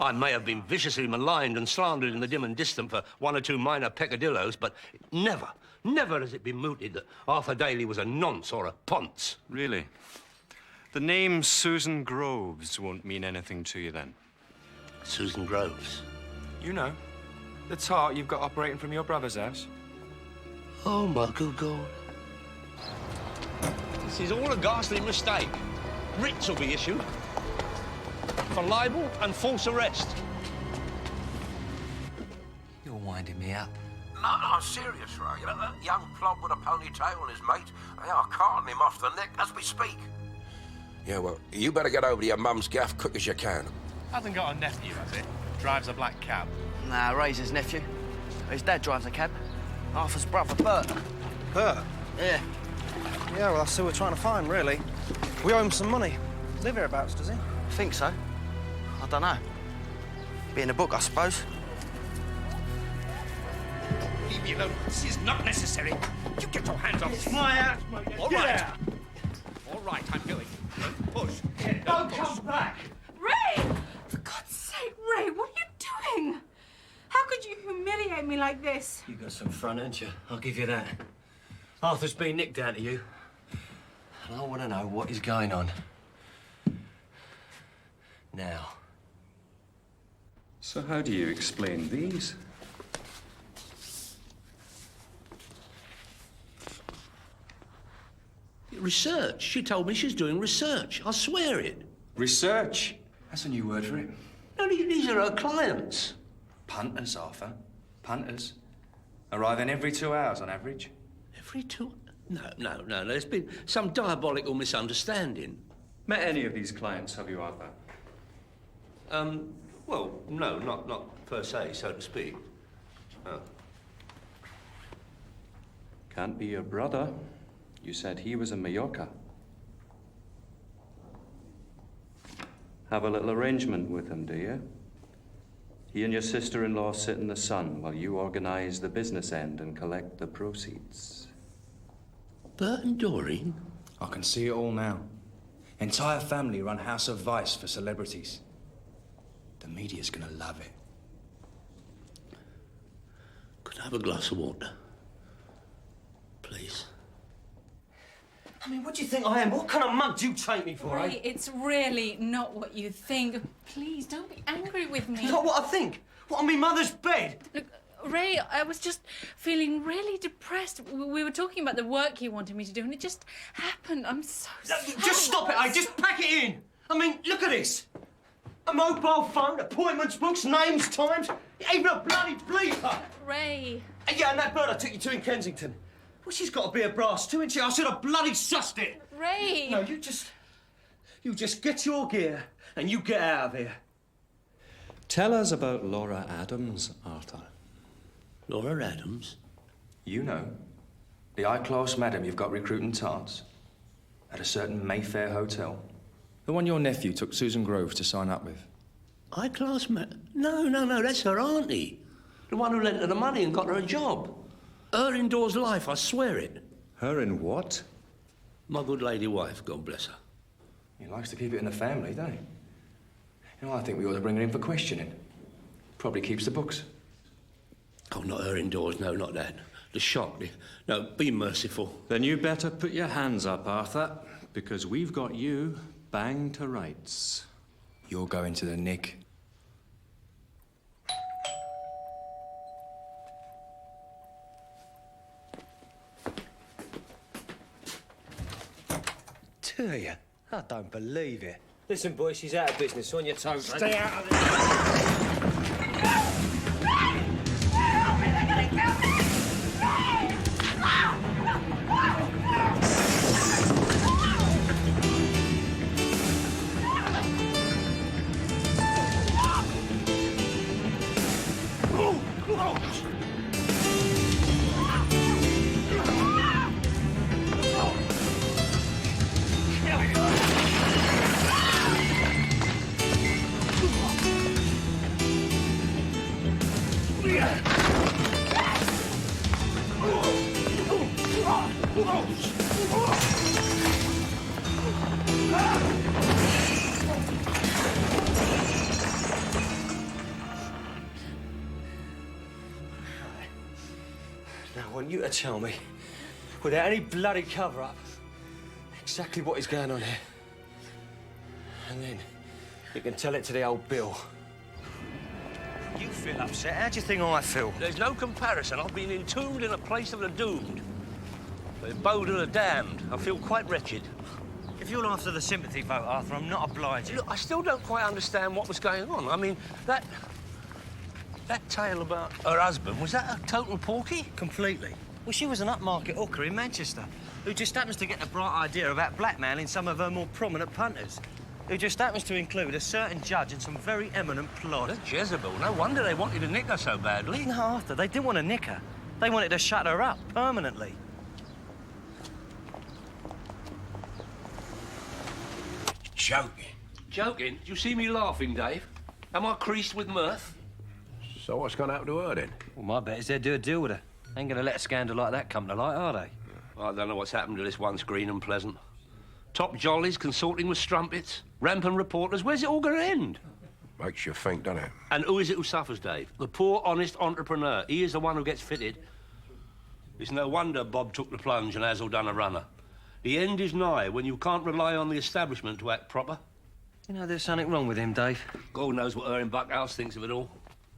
I may have been viciously maligned and slandered in the dim and distant for one or two minor peccadillos, but never, never has it been mooted that Arthur Daly was a nonce or a ponce. Really? The name Susan Groves won't mean anything to you then? Susan Groves? You know, the tart you've got operating from your brother's house. Oh, my good God. This is all a ghastly mistake. Writs will be issued for libel and false arrest. You're winding me up. No, I'm serious, Ray. You know, that young plod with a ponytail and his mate, they are carting him off the neck as we speak. Yeah, well, you better get over to your mum's gaff quick as you can. Hasn't got a nephew, has it? Drives a black cab. Nah, Ray's his nephew. His dad drives a cab. Arthur's brother, Bert. Bert? Yeah. Yeah, well, that's who we're trying to find, really. We owe him some money. Live hereabouts, does he? I think so. I don't know. Be in a book, I suppose. Leave me alone. This is not necessary. You get your hands off. It's my house, mate. All Get right. out. All right, I'm going. Don't push. Don't come back. Ray! For God's sake, Ray, what are you doing? How could you humiliate me like this? You got some front, ain't you? I'll give you that. Arthur's been nicked down to you. And I want to know what is going on. Now. So how do you explain these? Research. She told me she's doing research. I swear it. Research? That's a new word for it. No, these are her clients. Punters, Arthur. Punters. Arriving every 2 hours on average. Every 2? No. There's been some diabolical misunderstanding. Met any of these clients, have you, Arthur? Well, no, not per se, so to speak. Oh. Can't be your brother. You said he was in Mallorca. Have a little arrangement with him, do you? He and your sister-in-law sit in the sun while you organise the business end and collect the proceeds. Bert and Doreen? I can see it all now. Entire family run House of Vice for celebrities. The media's gonna love it. Could I have a glass of water? Please. I mean, what do you think I am? What kind of mug do you take me for, Ray, it's really not what you think. Please, don't be angry with me. Not what I think. What, on me mother's bed? Look, Ray, I was just feeling really depressed. We were talking about the work you wanted me to do, and it just happened. I'm so sorry. Just stop it, just pack it in. I mean, look at this. A mobile phone, appointments books, names, times, even a bloody bleeper. Ray. Yeah, and that bird I took you to in Kensington. Well, she's got to be a brass too, isn't she? I should have bloody sussed it. Ray. No, you just get your gear and you get out of here. Tell us about Laura Adams, Arthur. Laura Adams? You know, the high-class madam you've got recruiting tarts at a certain Mayfair hotel. The one your nephew took Susan Groves to sign up with. High-class No, that's her auntie. The one who lent her the money and got her a job. Her indoors life, I swear it. Her in what? My good lady wife, God bless her. He likes to keep it in the family, don't he? You know, I think we ought to bring her in for questioning. Probably keeps the books. Oh, not her indoors, no, not that. The shock. No, be merciful. Then you better put your hands up, Arthur, because we've got you banged to rights. You're going to the Nick. Do you? I don't believe it. Listen, boy, she's out of business. On your toes. Stay out of this. Now, I want you to tell me, without any bloody cover-up, exactly what is going on here. And then you can tell it to the old Bill. You feel upset. How do you think I feel? There's no comparison. I've been entombed in a place of the doomed. The abode of the damned. I feel quite wretched. If you're after the sympathy vote, Arthur, I'm not obliging. Look, I still don't quite understand what was going on. I mean, that tale about her husband, was that a total porky? Completely. Well, she was an upmarket hooker in Manchester who just happens to get the bright idea about blackmailing some of her more prominent punters, who just happens to include a certain judge and some very eminent plot. That's Jezebel. No wonder they wanted to nick her so badly. No, Arthur, they didn't want to nick her. They wanted to shut her up permanently. Joking. Joking? Do you see me laughing, Dave? Am I creased with mirth? So what's going to happen to her, then? Well, my bet is they'll do a deal with her. Ain't going to let a scandal like that come to light, are they? I don't know what's happened to this once green and pleasant. Top jollies consorting with strumpets, rampant reporters. Where's it all going to end? Makes you think, doesn't it? And who is it who suffers, Dave? The poor, honest entrepreneur. He is the one who gets fitted. It's no wonder Bob took the plunge and Hazel done a runner. The end is nigh when you can't rely on the establishment to act proper. You know, there's something wrong with him, Dave. God knows what her in Buckhouse thinks of it all.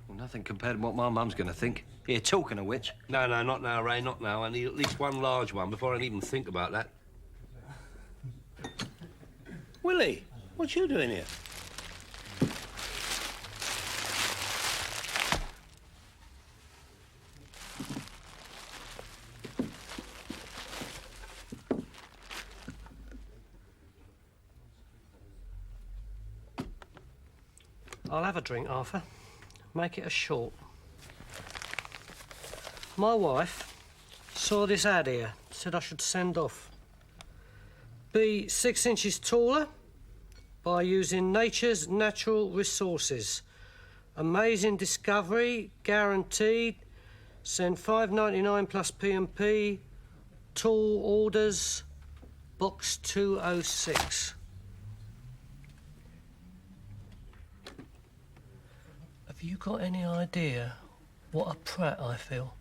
Well, nothing compared to what my mum's going to think. Here, talking of which... No, not now, Ray, not now. I need at least one large one before I even think about that. Willie, what you doing here? I'll have a drink, Arthur. Make it a short. My wife saw this ad here, said I should send off. Be 6 inches taller by using nature's natural resources. Amazing discovery, guaranteed. Send $5.99 plus P&P. Tall orders, box 206. Have you got any idea what a prat I feel?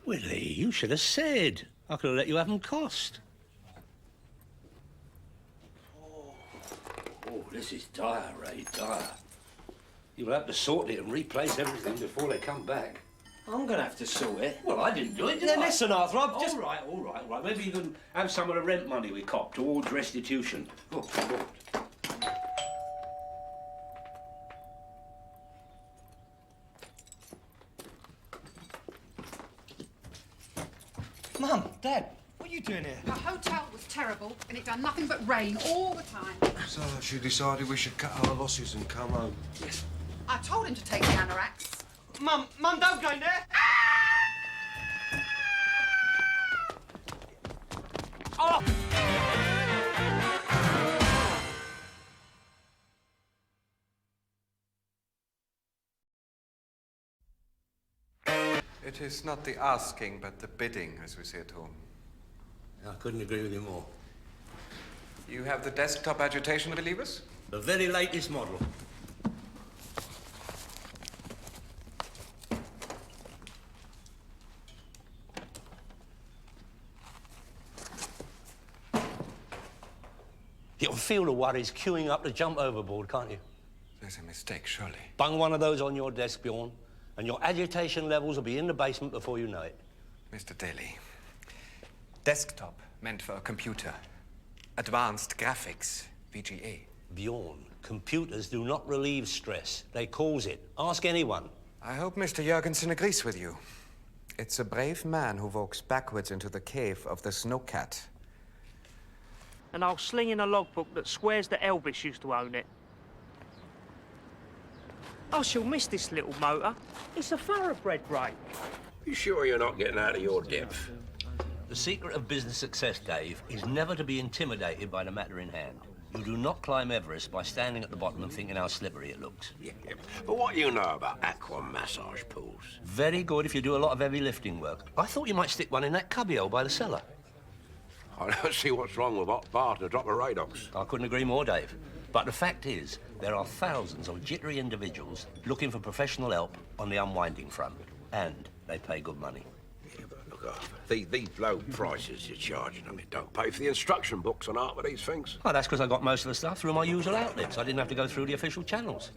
Willie, you should have said. I could have let you have them cost. Oh, this is dire, Ray, dire. You'll have to sort it and replace everything before they come back. I'm going to have to sort it. Well, I didn't do it, did I? Listen, Arthur, I've just... All right. Maybe you can have some of the rent money we copped towards restitution. Good. Mum, Dad, what are you doing here? The hotel was terrible, and it done nothing but rain all the time. So she decided we should cut our losses and come home. Yes. I told him to take the anoraks. Mum, don't go in there! Oh! It is not the asking, but the bidding, as we say at home. I couldn't agree with you more. You have the desktop agitation relievers? The very latest model. You can feel the worries queuing up to jump overboard, can't you? There's a mistake, surely. Bung one of those on your desk, Bjorn, and your agitation levels will be in the basement before you know it. Mr. Daly, desktop meant for a computer. Advanced graphics, VGA. Bjorn, computers do not relieve stress. They cause it. Ask anyone. I hope Mr. Jurgensen agrees with you. It's a brave man who walks backwards into the cave of the snowcat. And I'll sling in a logbook that swears that Elvis used to own it. Oh, she'll miss this little motor. It's a thoroughbred brake. You sure you're not getting out of your depth? The secret of business success, Dave, is never to be intimidated by the matter in hand. You do not climb Everest by standing at the bottom and thinking how slippery it looks. Yeah, but what do you know about aqua massage pools? Very good if you do a lot of heavy lifting work. I thought you might stick one in that cubbyhole by the cellar. I don't see what's wrong with hot bath and a drop of Radox. I couldn't agree more, Dave. But the fact is, there are thousands of jittery individuals looking for professional help on the unwinding front. And they pay good money. Yeah, but look, Arthur, these low prices you're charging them, it don't pay for the instruction books on half of these things. Oh, that's because I got most of the stuff through my usual outlets. I didn't have to go through the official channels.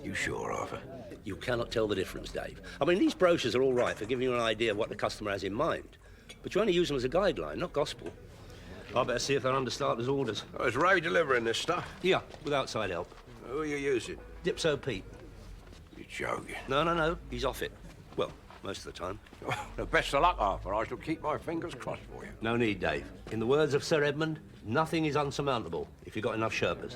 You sure, Arthur? You cannot tell the difference, Dave. I mean, these brochures are all right for giving you an idea of what the customer has in mind. But you only use them as a guideline, not gospel. I better see if they're under starters' orders. Oh, is Ray delivering this stuff? Yeah, with outside help. Who are you using? Dipso Pete. You're joking. No. He's off it. Well, most of the time. Well, best of luck, Arthur. I shall keep my fingers crossed for you. No need, Dave. In the words of Sir Edmund, nothing is unsurmountable if you've got enough Sherpas.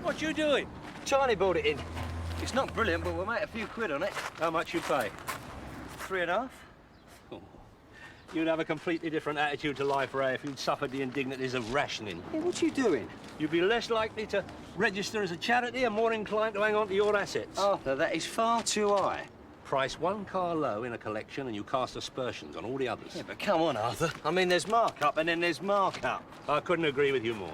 What you doing? Tiny brought it in. It's not brilliant, but we'll make a few quid on it. How much you pay? 3.5. Oh. You'd have a completely different attitude to life, Ray, if you'd suffered the indignities of rationing. Hey, what you doing? You'd be less likely to register as a charity and more inclined to hang on to your assets. Arthur, that is far too high. Price one car low in a collection and you cast aspersions on all the others. Yeah, but come on, Arthur. I mean, there's markup and then there's markup. I couldn't agree with you more.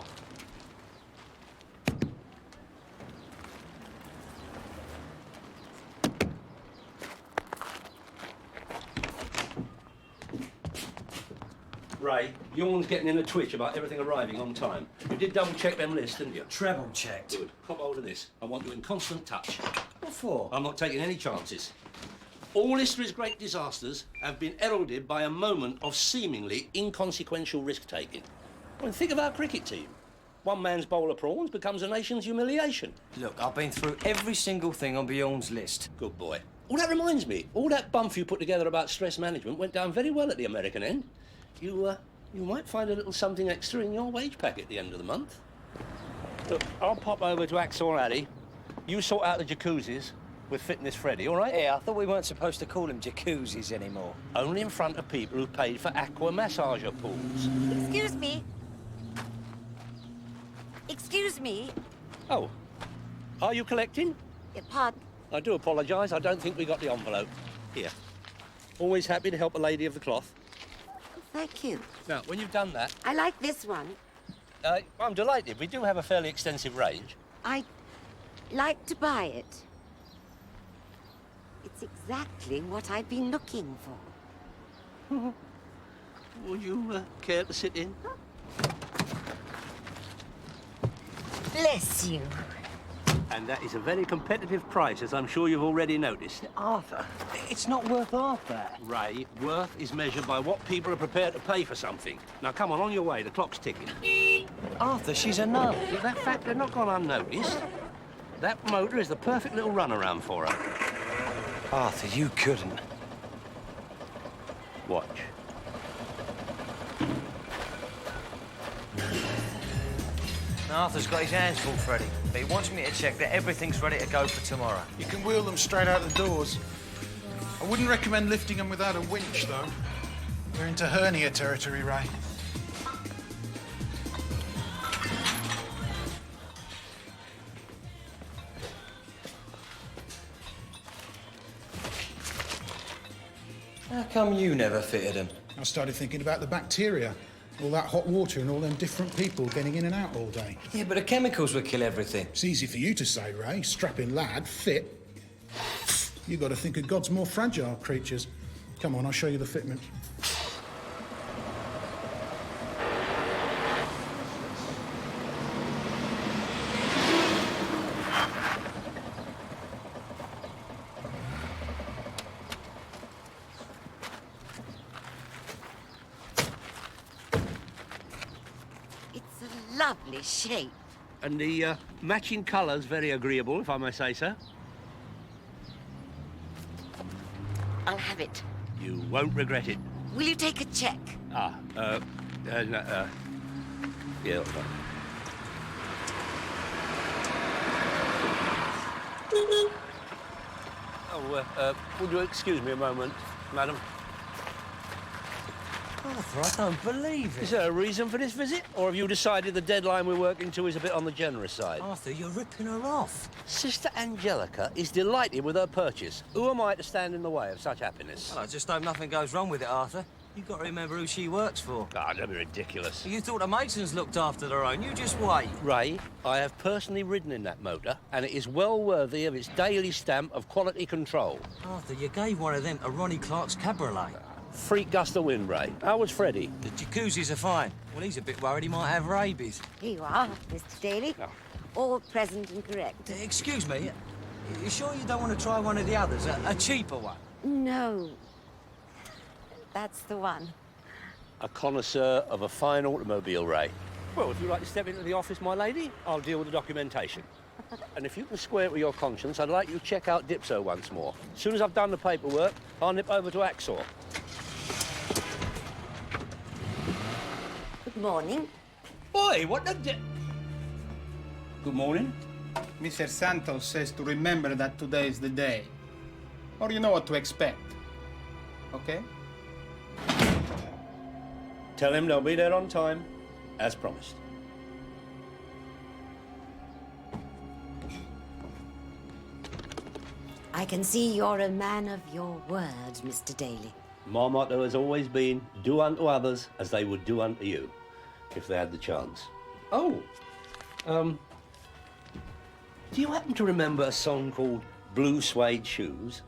Ray, Yawn's getting in a twitch about everything arriving on time. You did double-check them lists, didn't you? Treble-checked. Good. Hop hold of this. I want you in constant touch. What for? I'm not taking any chances. All history's great disasters have been heralded by a moment of seemingly inconsequential risk-taking. I mean, think of our cricket team. One man's bowl of prawns becomes a nation's humiliation. Look, I've been through every single thing on Bjorn's list. Good boy. Oh, that reminds me. All that bump you put together about stress management went down very well at the American end. You might find a little something extra in your wage pack at the end of the month. Look, I'll pop over to Axel Alley. You sort out the jacuzzis with Fitness Freddy, all right? Yeah, I thought we weren't supposed to call them jacuzzis anymore. Only in front of people who paid for aqua massager pools. Excuse me. Excuse me. Oh, are you collecting? Pardon? I do apologise. I don't think we got the envelope. Here. Always happy to help a lady of the cloth. Thank you. Now, when you've done that... I like this one. I'm delighted. We do have a fairly extensive range. I'd like to buy it. It's exactly what I've been looking for. Would you care to sit in? Bless you. And that is a very competitive price, as I'm sure you've already noticed. Arthur, it's not worth half that. Ray, worth is measured by what people are prepared to pay for something. Now, come on your way. The clock's ticking. Arthur, she's a nun. That fact had not gone unnoticed. That motor is the perfect little runaround for her. Arthur, you couldn't. Watch. Arthur's got his hands full, Freddie, but he wants me to check that everything's ready to go for tomorrow. You can wheel them straight out the doors. I wouldn't recommend lifting them without a winch, though. We're into hernia territory, Ray. How come you never fitted them? I started thinking about the bacteria. All that hot water and all them different people getting in and out all day. Yeah, but the chemicals would kill everything. It's easy for you to say, Ray. Strapping lad, fit. You got to think of God's more fragile creatures. Come on, I'll show you the fitment. Lovely shape. And the matching colour's very agreeable, if I may say so. I'll have it. You won't regret it. Will you take a check? Yeah. Would you excuse me a moment, madam? Arthur, I don't believe it. Is there a reason for this visit? Or have you decided the deadline we're working to is a bit on the generous side? Arthur, you're ripping her off. Sister Angelica is delighted with her purchase. Who am I to stand in the way of such happiness? Well, I just hope nothing goes wrong with it, Arthur. You've got to remember who she works for. Ah, don't be ridiculous. You thought the Masons looked after their own. You just wait. Ray, I have personally ridden in that motor, and it is well worthy of its daily stamp of quality control. Arthur, you gave one of them to Ronnie Clark's cabriolet. Freak gust of wind, Ray. How was Freddie? The jacuzzis are fine. Well, he's a bit worried he might have rabies. Here you are, Mr. Daly. No. All present and correct. Excuse me, you sure you don't want to try one of the others? A cheaper one? No. That's the one. A connoisseur of a fine automobile, Ray. Well, if you'd like to step into the office, my lady, I'll deal with the documentation. And if you can square it with your conscience, I'd like you to check out Dipso once more. As soon as I've done the paperwork, I'll nip over to Axor. Good morning. Boy, what the... Good morning. Mr. Santos says to remember that today is the day. Or you know what to expect. Okay? Tell him they'll be there on time, as promised. I can see you're a man of your word, Mr. Daly. My motto has always been, do unto others as they would do unto you, if they had the chance. Oh, do you happen to remember a song called Blue Suede Shoes?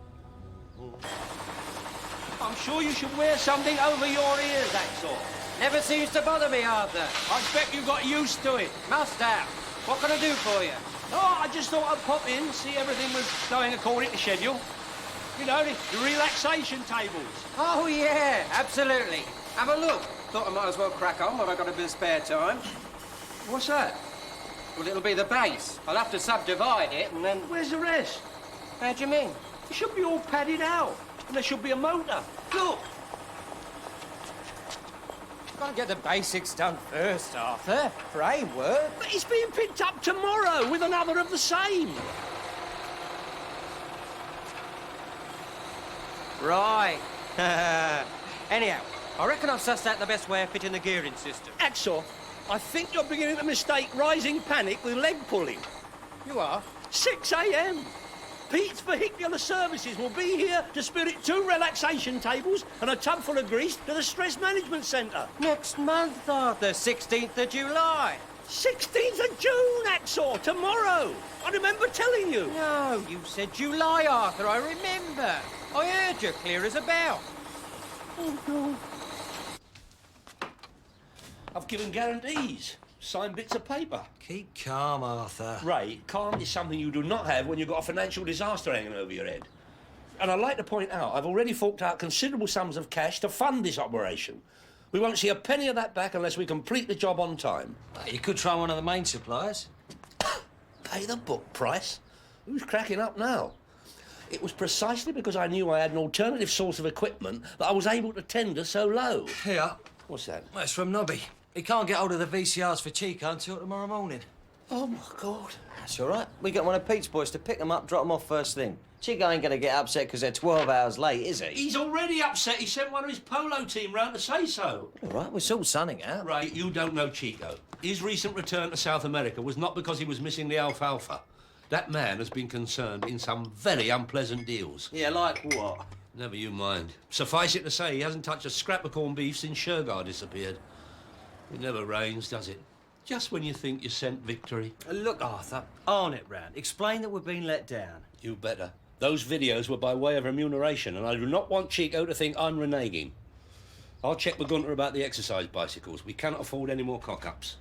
I'm sure you should wear something over your ears, that's all. Never seems to bother me, Arthur. I expect you got used to it. Must have. What can I do for you? Oh, I just thought I'd pop in, see everything was going according to schedule. You know, the relaxation tables. Oh, yeah, absolutely. Have a look. Thought I might as well crack on while I got a bit of spare time. What's that? Well, it'll be the base. I'll have to subdivide it and then... Where's the rest? How do you mean? It should be all padded out. And there should be a motor. Look! Gotta get the basics done first, Arthur. Framework. But it's being picked up tomorrow with another of the same. Right. Anyhow, I reckon I've sussed out the best way of fitting the gearing system. Axel, I think you're beginning to mistake rising panic with leg pulling. You are? 6 a.m. Pete's Vehicular Services will be here to spirit 2 relaxation tables and a tub full of grease to the Stress Management Centre. Next month, Arthur, 16th of July. 16th of June, Axel, tomorrow. I remember telling you. No, you said July, Arthur, I remember. I heard you clear as a bell. Oh, no. I've given guarantees. Signed bits of paper. Keep calm, Arthur. Ray, calm is something you do not have when you've got a financial disaster hanging over your head. And I'd like to point out, I've already forked out considerable sums of cash to fund this operation. We won't see a penny of that back unless we complete the job on time. You could try one of the main suppliers. Pay the book price? Who's cracking up now? It was precisely because I knew I had an alternative source of equipment that I was able to tender so low. Here. What's that? Well, it's from Nobby. He can't get hold of the VCRs for Chico until tomorrow morning. Oh, my God. That's all right. We got one of Pete's boys to pick them up, drop them off first thing. Chico ain't gonna get upset because they're 12 hours late, is he? He's already upset. He sent one of his polo team round to say so. All right, we're still sunning out. Right, you don't know Chico. His recent return to South America was not because he was missing the alfalfa. That man has been concerned in some very unpleasant deals. Yeah, like what? Never you mind. Suffice it to say, he hasn't touched a scrap of corned beef since Shergar disappeared. It never rains, does it? Just when you think you scent victory. Look, Arthur, arm it round. Explain that we've been let down. You better. Those videos were by way of remuneration, and I do not want Chico to think I'm reneging. I'll check with Gunter about the exercise bicycles. We cannot afford any more cock-ups.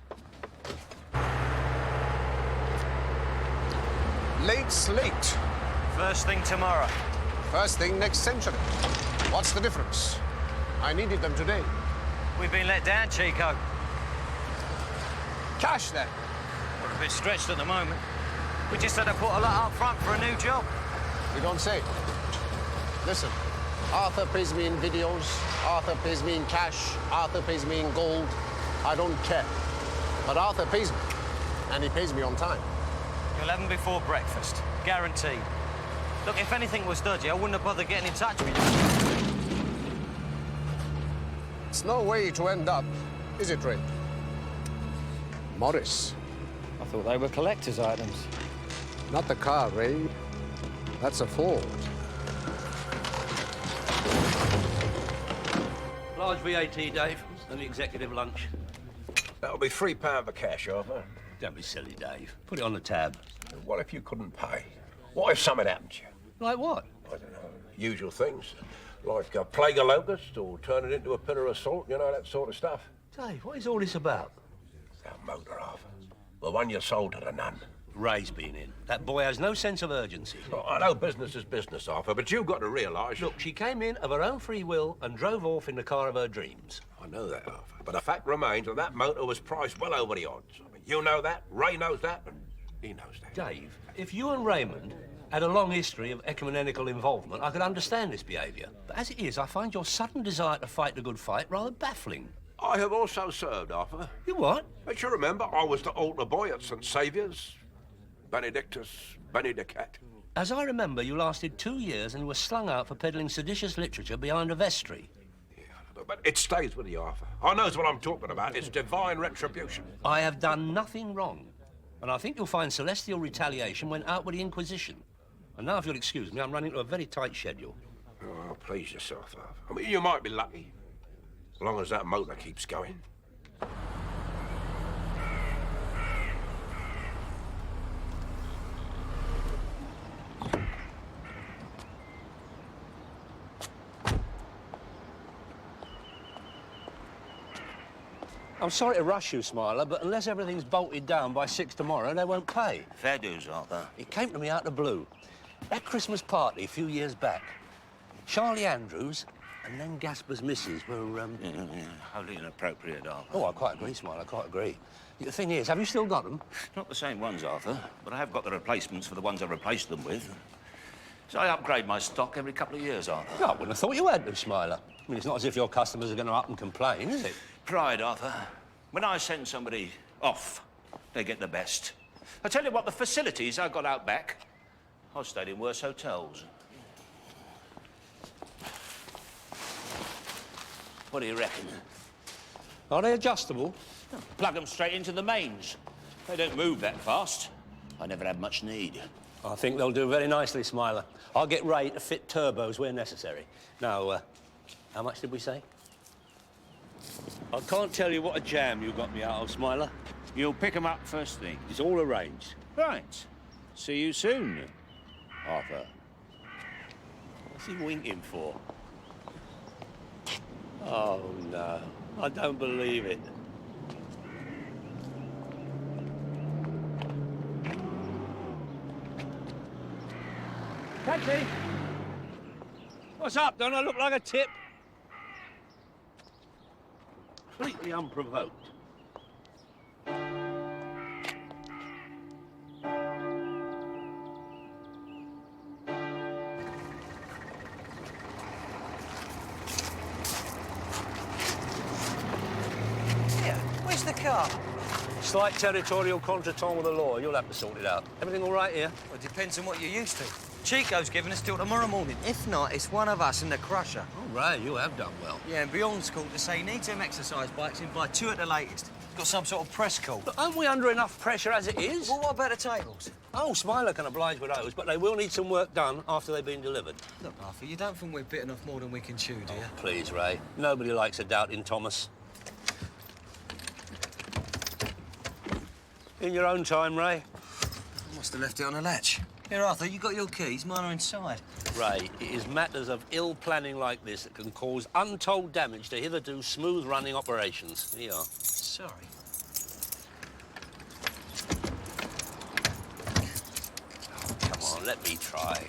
Late's late. First thing tomorrow. First thing next century. What's the difference? I needed them today. We've been let down, Chico. Cash, then. We're a bit stretched at the moment. We just had to put a lot up front for a new job. You don't say. Listen, Arthur pays me in videos, Arthur pays me in cash, Arthur pays me in gold. I don't care. But Arthur pays me, and he pays me on time. We'll have them before breakfast. Guaranteed. Look, if anything was dodgy, I wouldn't have bothered getting in touch with you. It's no way to end up, is it, Ray? Morris. I thought they were collector's items. Not the car, Ray. That's a Ford. Large VAT, Dave, and the executive lunch. That'll be £3 for cash, Arthur. Don't be silly, Dave. Put it on the tab. What if you couldn't pay? What if something happened to you? Like what? I don't know. Usual things. Like a plague of locusts or turn it into a pillar of salt, you know, that sort of stuff. Dave, what is all this about? That motor, Arthur. The one you sold to the nun. Ray's been in. That boy has no sense of urgency. Oh, I know business is business, Arthur, but you've got to realise... Look, she came in of her own free will and drove off in the car of her dreams. I know that, Arthur. But the fact remains that that motor was priced well over the odds. I mean, you know that, Ray knows that, and he knows that. Dave, if you and Raymond had a long history of ecumenical involvement, I could understand this behaviour. But as it is, I find your sudden desire to fight the good fight rather baffling. I have also served, Arthur. You what? Don't you remember I was the altar boy at St. Saviour's? Benedictus, Benedicat. As I remember, you lasted 2 years and were slung out for peddling seditious literature behind a vestry. Yeah, but it stays with you, Arthur. I knows what I'm talking about. It's divine retribution. I have done nothing wrong, and I think you'll find celestial retaliation when out with the Inquisition. And now, if you'll excuse me, I'm running to a very tight schedule. Oh, please yourself, Arthur. I mean, you might be lucky, as long as that motor keeps going. I'm sorry to rush you, Smiler, but unless everything's bolted down by 6 tomorrow, they won't pay. Fair dues, Arthur. It came to me out of the blue. That Christmas party a few years back, Charlie Andrews and then Gasper's missus were, Wholly inappropriate, Arthur. Oh, I quite agree, Smiler, I quite agree. The thing is, have you still got them? Not the same ones, Arthur, but I have got the replacements for the ones I replaced them with. So I upgrade my stock every couple of years, Arthur. Oh, I wouldn't have thought you had to, Smiler. I mean, it's not as if your customers are going to up and complain, is it? Pride, Arthur. When I send somebody off, they get the best. I tell you what, the facilities I got out back, I've stayed in worse hotels. What do you reckon? Are they adjustable? Plug them straight into the mains. They don't move that fast. I never had much need. I think they'll do very nicely, Smiler. I'll get Ray to fit turbos where necessary. Now, how much did we say? I can't tell you what a jam you got me out of, Smiler. You'll pick them up first thing. It's all arranged. Right. See you soon, Arthur. What's he winking for? Oh, no. I don't believe it. Taxi! What's up? Don't I look like a tip? Completely unprovoked. Yeah, where's the car? Slight territorial contretemps with the law. You'll have to sort it out. Everything all right here? Well, it depends on what you're used to. Chico's giving us till tomorrow morning. If not, it's one of us in the crusher. All right, you have done well. Yeah, and Bjorn's called to say he needs them exercise bikes in by 2 at the latest. He's got some sort of press call. But aren't we under enough pressure as it is? Well, what about the tables? Oh, Smiler can oblige with those, but they will need some work done after they've been delivered. Look, Arthur, you don't think we're bitten off more than we can chew, do you? Oh, please, Ray. Nobody likes a doubting Thomas. In your own time, Ray. I must have left it on a latch. Here, Arthur, you got your keys. Mine are inside. Ray, it is matters of ill planning like this that can cause untold damage to hitherto smooth-running operations. Here you are. Sorry. Come on, let me try.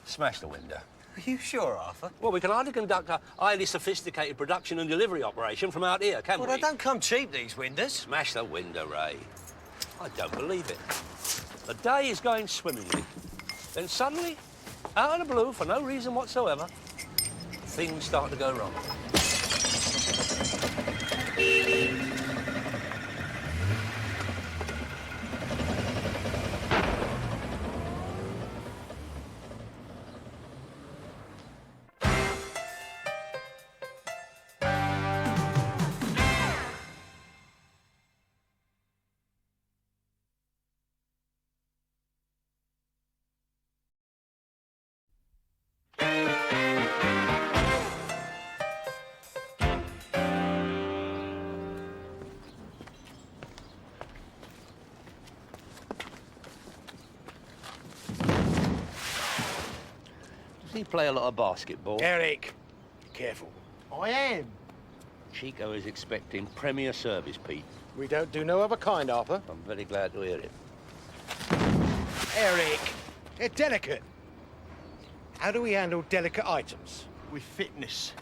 Smash the window. Are you sure, Arthur? Well, we can hardly conduct a highly sophisticated production and delivery operation from out here, can we? Well, they don't come cheap, these windows. Smash the window, Ray. I don't believe it. The day is going swimmingly. Then suddenly, out of the blue, for no reason whatsoever, things start to go wrong. he play a lot of basketball? Eric, be careful. I am. Chico is expecting premier service, Pete. We don't do no other kind, Arthur. I'm very glad to hear it. Eric, they're delicate. How do we handle delicate items? With fitness.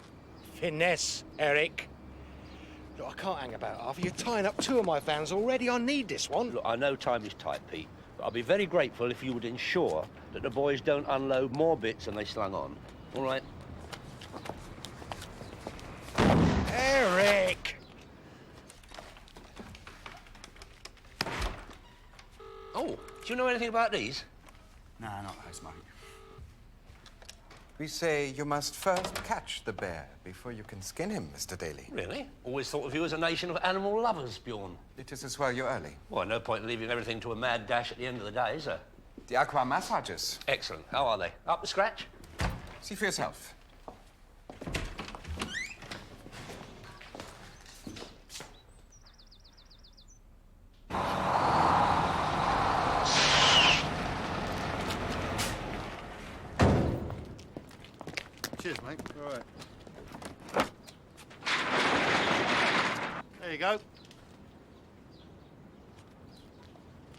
Finesse, Eric. Look, I can't hang about, Arthur. You're tying up 2 of my vans already. I need this one. Look, I know time is tight, Pete, but I'll be very grateful if you would ensure that the boys don't unload more bits than they slung on. All right? Eric! Oh, do you know anything about these? Nah, not those, mate. We say you must first catch the bear before you can skin him, Mr. Daly. Really? Always thought of you as a nation of animal lovers, Bjorn. It is as well you're early. Well, no point in leaving everything to a mad dash at the end of the day, is there? The aqua massages. Excellent. How are they? Up to scratch? See for yourself. Cheers, mate. All right. There you go.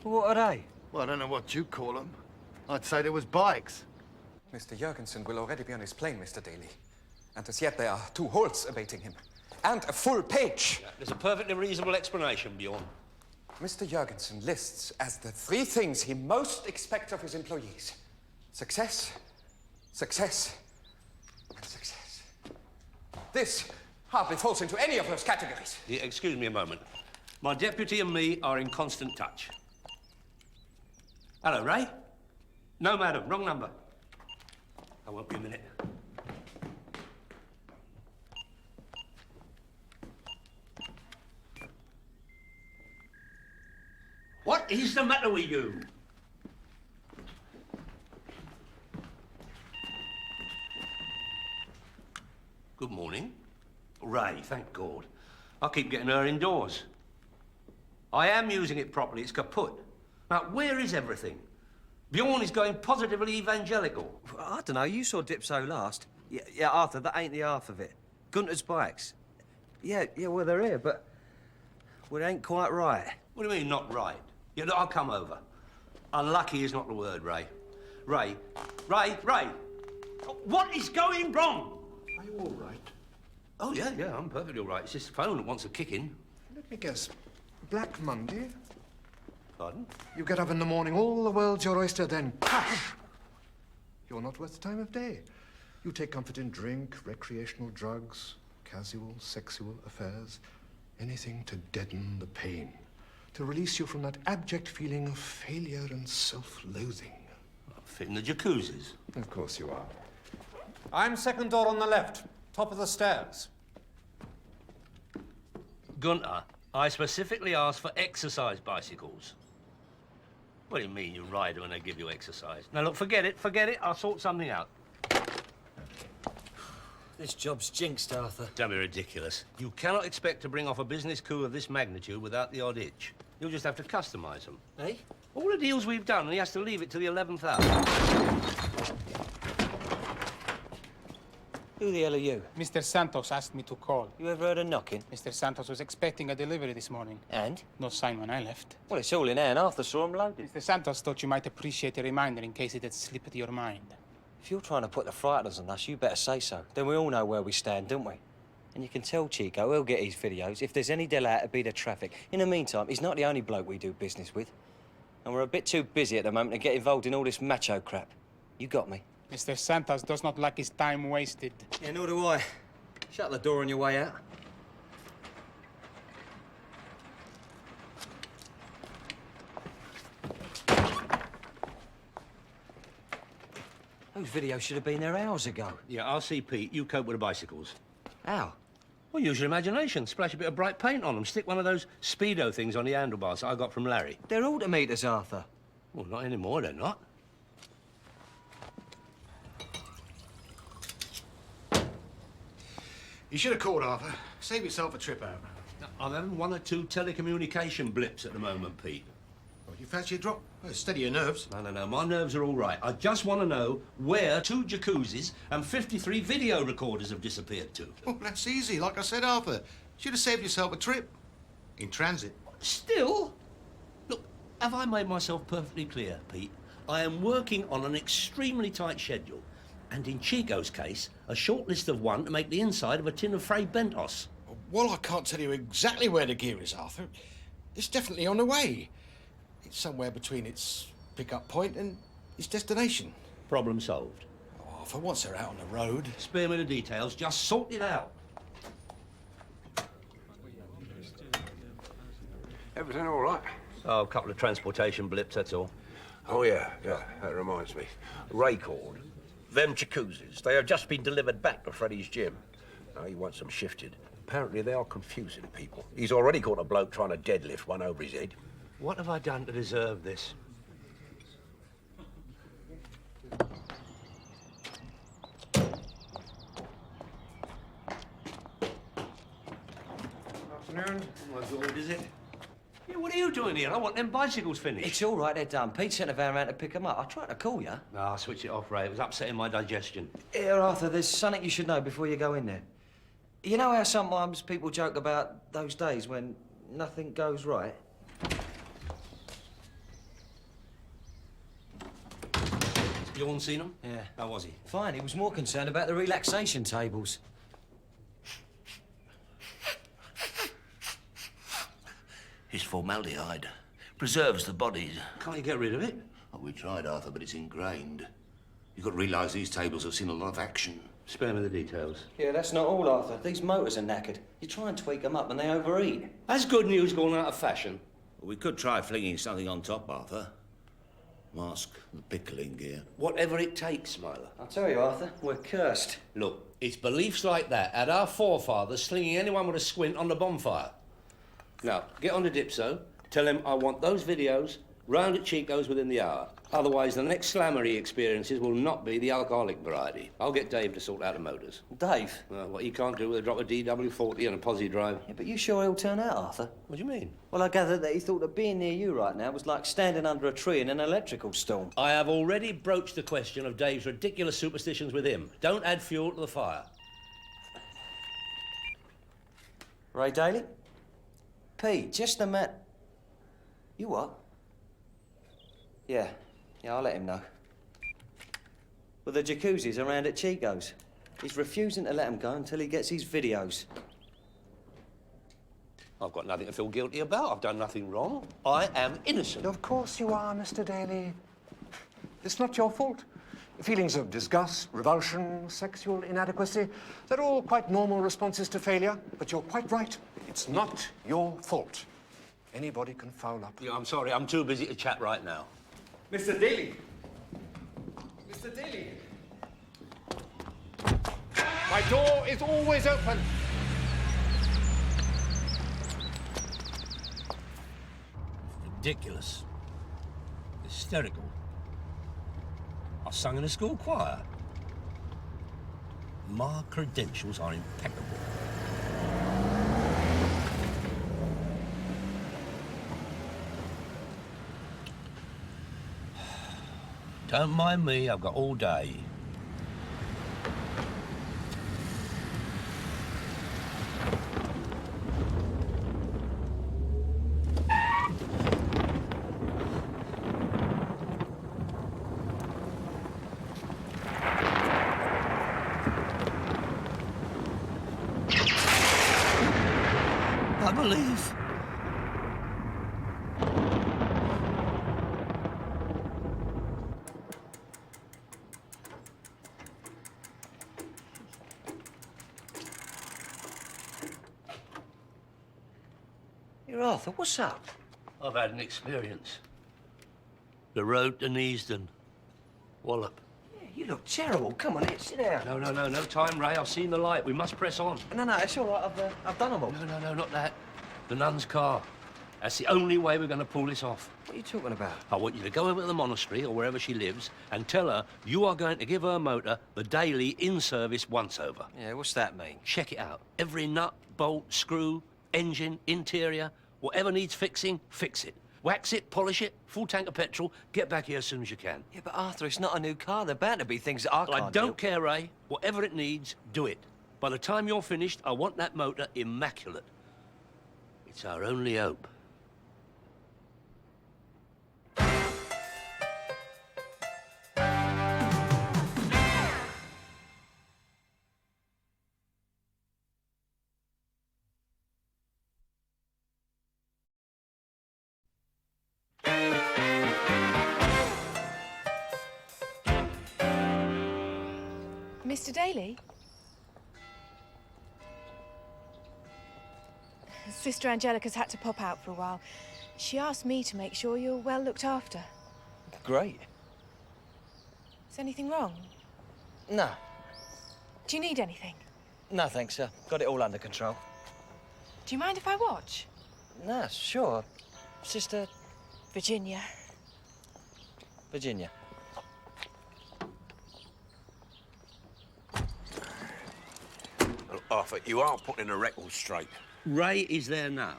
What are they? Well, I don't know what you call them. I'd say they was bikes. Mr. Jurgensen will already be on his plane, Mr. Daly. And as yet, there are 2 holes awaiting him. And a full page. Yeah, there's a perfectly reasonable explanation, Bjorn. Mr. Jurgensen lists as the 3 things he most expects of his employees. Success, success, and success. This hardly falls into any of those categories. Yeah, excuse me a moment. My deputy and me are in constant touch. Hello, Ray? No, madam. Wrong number. I won't be a minute. What is the matter with you? Good morning. Ray, thank God. I keep getting her indoors. I am using it properly. It's kaput. Now, where is everything? Bjorn is going positively evangelical. I don't know. You saw Dipso last. Yeah, Arthur, that ain't the half of it. Gunter's bikes. Yeah, well, they're here, but... well, it ain't quite right. What do you mean, not right? Yeah, look, I'll come over. Unlucky is not the word, Ray. Ray! What is going wrong? Are you all right? Oh, yeah, I'm perfectly all right. It's just the phone that wants a kicking. Let me guess. Black Monday? Pardon? You get up in the morning, all the world's your oyster, then crash! You're not worth the time of day. You take comfort in drink, recreational drugs, casual, sexual affairs, anything to deaden the pain, to release you from that abject feeling of failure and self-loathing. I'm fitting the jacuzzis. Of course you are. I'm second door on the left, top of the stairs. Gunter, I specifically asked for exercise bicycles. What do you mean you ride when they give you exercise? Now, look, forget it. I'll sort something out. This job's jinxed, Arthur. Don't be ridiculous. You cannot expect to bring off a business coup of this magnitude without the odd itch. You'll just have to customise them. Eh? All the deals we've done, and he has to leave it to the 11th hour. Who the hell are you? Mr. Santos asked me to call. You ever heard of knocking? Mr. Santos was expecting a delivery this morning. And? No sign when I left. Well, it's all in hand. Arthur saw him loaded. Mr. Santos thought you might appreciate a reminder in case it had slipped your mind. If you're trying to put the frighteners on us, you better say so. Then we all know where we stand, don't we? And you can tell Chico he'll get his videos if there's any delay to beat the traffic. In the meantime, he's not the only bloke we do business with. And we're a bit too busy at the moment to get involved in all this macho crap. You got me? Mr. Santos does not like his time wasted. Yeah, nor do I. Shut the door on your way out. Those videos should have been there hours ago. Yeah, I'll see Pete. You cope with the bicycles. How? Well, use your imagination. Splash a bit of bright paint on them. Stick one of those Speedo things on the handlebars that I got from Larry. They're altimeters, Arthur. Well, not anymore, they're not. You should have called, Arthur. Save yourself a trip out. I'm having 1 or 2 telecommunication blips at the moment, Pete. Well, You fancy a drop? Well, steady your nerves. No, my nerves are all right. I just want to know where 2 jacuzzis and 53 video recorders have disappeared to. Oh, that's easy. Like I said, Arthur. Should have saved yourself a trip. In transit. Still? Look, have I made myself perfectly clear, Pete? I am working on an extremely tight schedule. And in Chico's case, a short list of 1 to make the inside of a tin of frayed Bentos. Well, I can't tell you exactly where the gear is, Arthur. It's definitely on the way. It's somewhere between its pick-up point and its destination. Problem solved. Oh, Arthur, once they're out on the road... Spare me the details, just sort it out. Everything all right? Oh, a couple of transportation blips, that's all. Oh, yeah, that reminds me. Ray called. Them jacuzzis, they have just been delivered back to Freddie's gym. Now, he wants them shifted. Apparently, they are confusing people. He's already caught a bloke trying to deadlift one over his head. What have I done to deserve this? Afternoon. My God, is it? Yeah, what are you doing here? I want them bicycles finished. It's all right, they're done. Pete sent a van round to pick them up. I tried to call you. No, I'll switch it off, Ray. It was upsetting my digestion. Here, Arthur, there's something you should know before you go in there. You know how sometimes people joke about those days when nothing goes right? You all seen him? Yeah. How was he? Fine, he was more concerned about the relaxation tables. It's formaldehyde. Preserves the body. Can't you get rid of it? Oh, we tried, Arthur, but it's ingrained. You've got to realise these tables have seen a lot of action. Spare me the details. Yeah, that's not all, Arthur. These motors are knackered. You try and tweak them up and they overheat. Has good news gone out of fashion? Well, we could try flinging something on top, Arthur. Mask the pickling gear. Whatever it takes, Smiler. I'll tell you, Arthur, we're cursed. Look, it's beliefs like that had our forefathers slinging anyone with a squint on the bonfire. Now, get on to Dipso, tell him I want those videos round at Chico's within the hour. Otherwise, the next slammer he experiences will not be the alcoholic variety. I'll get Dave to sort out the motors. Dave? Well, what he can't do with a drop of DW40 and a posi drive. Yeah, but you sure he'll turn out, Arthur? What do you mean? Well, I gather that he thought that being near you right now was like standing under a tree in an electrical storm. I have already broached the question of Dave's ridiculous superstitions with him. Don't add fuel to the fire. Ray Daly? Pete, just a minute. You what? Yeah, I'll let him know. Well, the jacuzzi's around at Chico's. He's refusing to let him go until he gets his videos. I've got nothing to feel guilty about. I've done nothing wrong. I am innocent. Of course you are, Mr. Daly. It's not your fault. Feelings of disgust, revulsion, sexual inadequacy, they're all quite normal responses to failure. But you're quite right. It's not your fault. Anybody can foul up. Yeah, I'm sorry. I'm too busy to chat right now. Mr. Daly! Mr. Daly! My door is always open. Ridiculous. Hysterical. I sung in a school choir. My credentials are impeccable. Don't mind me, I've got all day. I believe. Here, Arthur, what's up? I've had an experience. The road to Neasden. Wallop. Yeah, you look terrible. Come on, here, sit down. No time, Ray. I've seen the light. We must press on. No, it's all right. I've done them all. No, not that. The nun's car. That's the only way we're going to pull this off. What are you talking about? I want you to go over to the monastery or wherever she lives and tell her you are going to give her motor the daily in-service once-over. Yeah, what's that mean? Check it out. Every nut, bolt, screw, engine, interior, whatever needs fixing, fix it. Wax it, polish it, full tank of petrol, get back here as soon as you can. Yeah, but Arthur, it's not a new car. There are bound to be things that I can't I don't care, Ray. Whatever it needs, do it. By the time you're finished, I want that motor immaculate. It's our only hope. Mr. Daly? Sister Angelica's had to pop out for a while. She asked me to make sure you're well looked after. Great. Is anything wrong? No. Do you need anything? No, thanks, sir. Got it all under control. Do you mind if I watch? No, sure. Sister... Virginia. Virginia. Well, Arthur, you are putting the record straight. Ray is there now,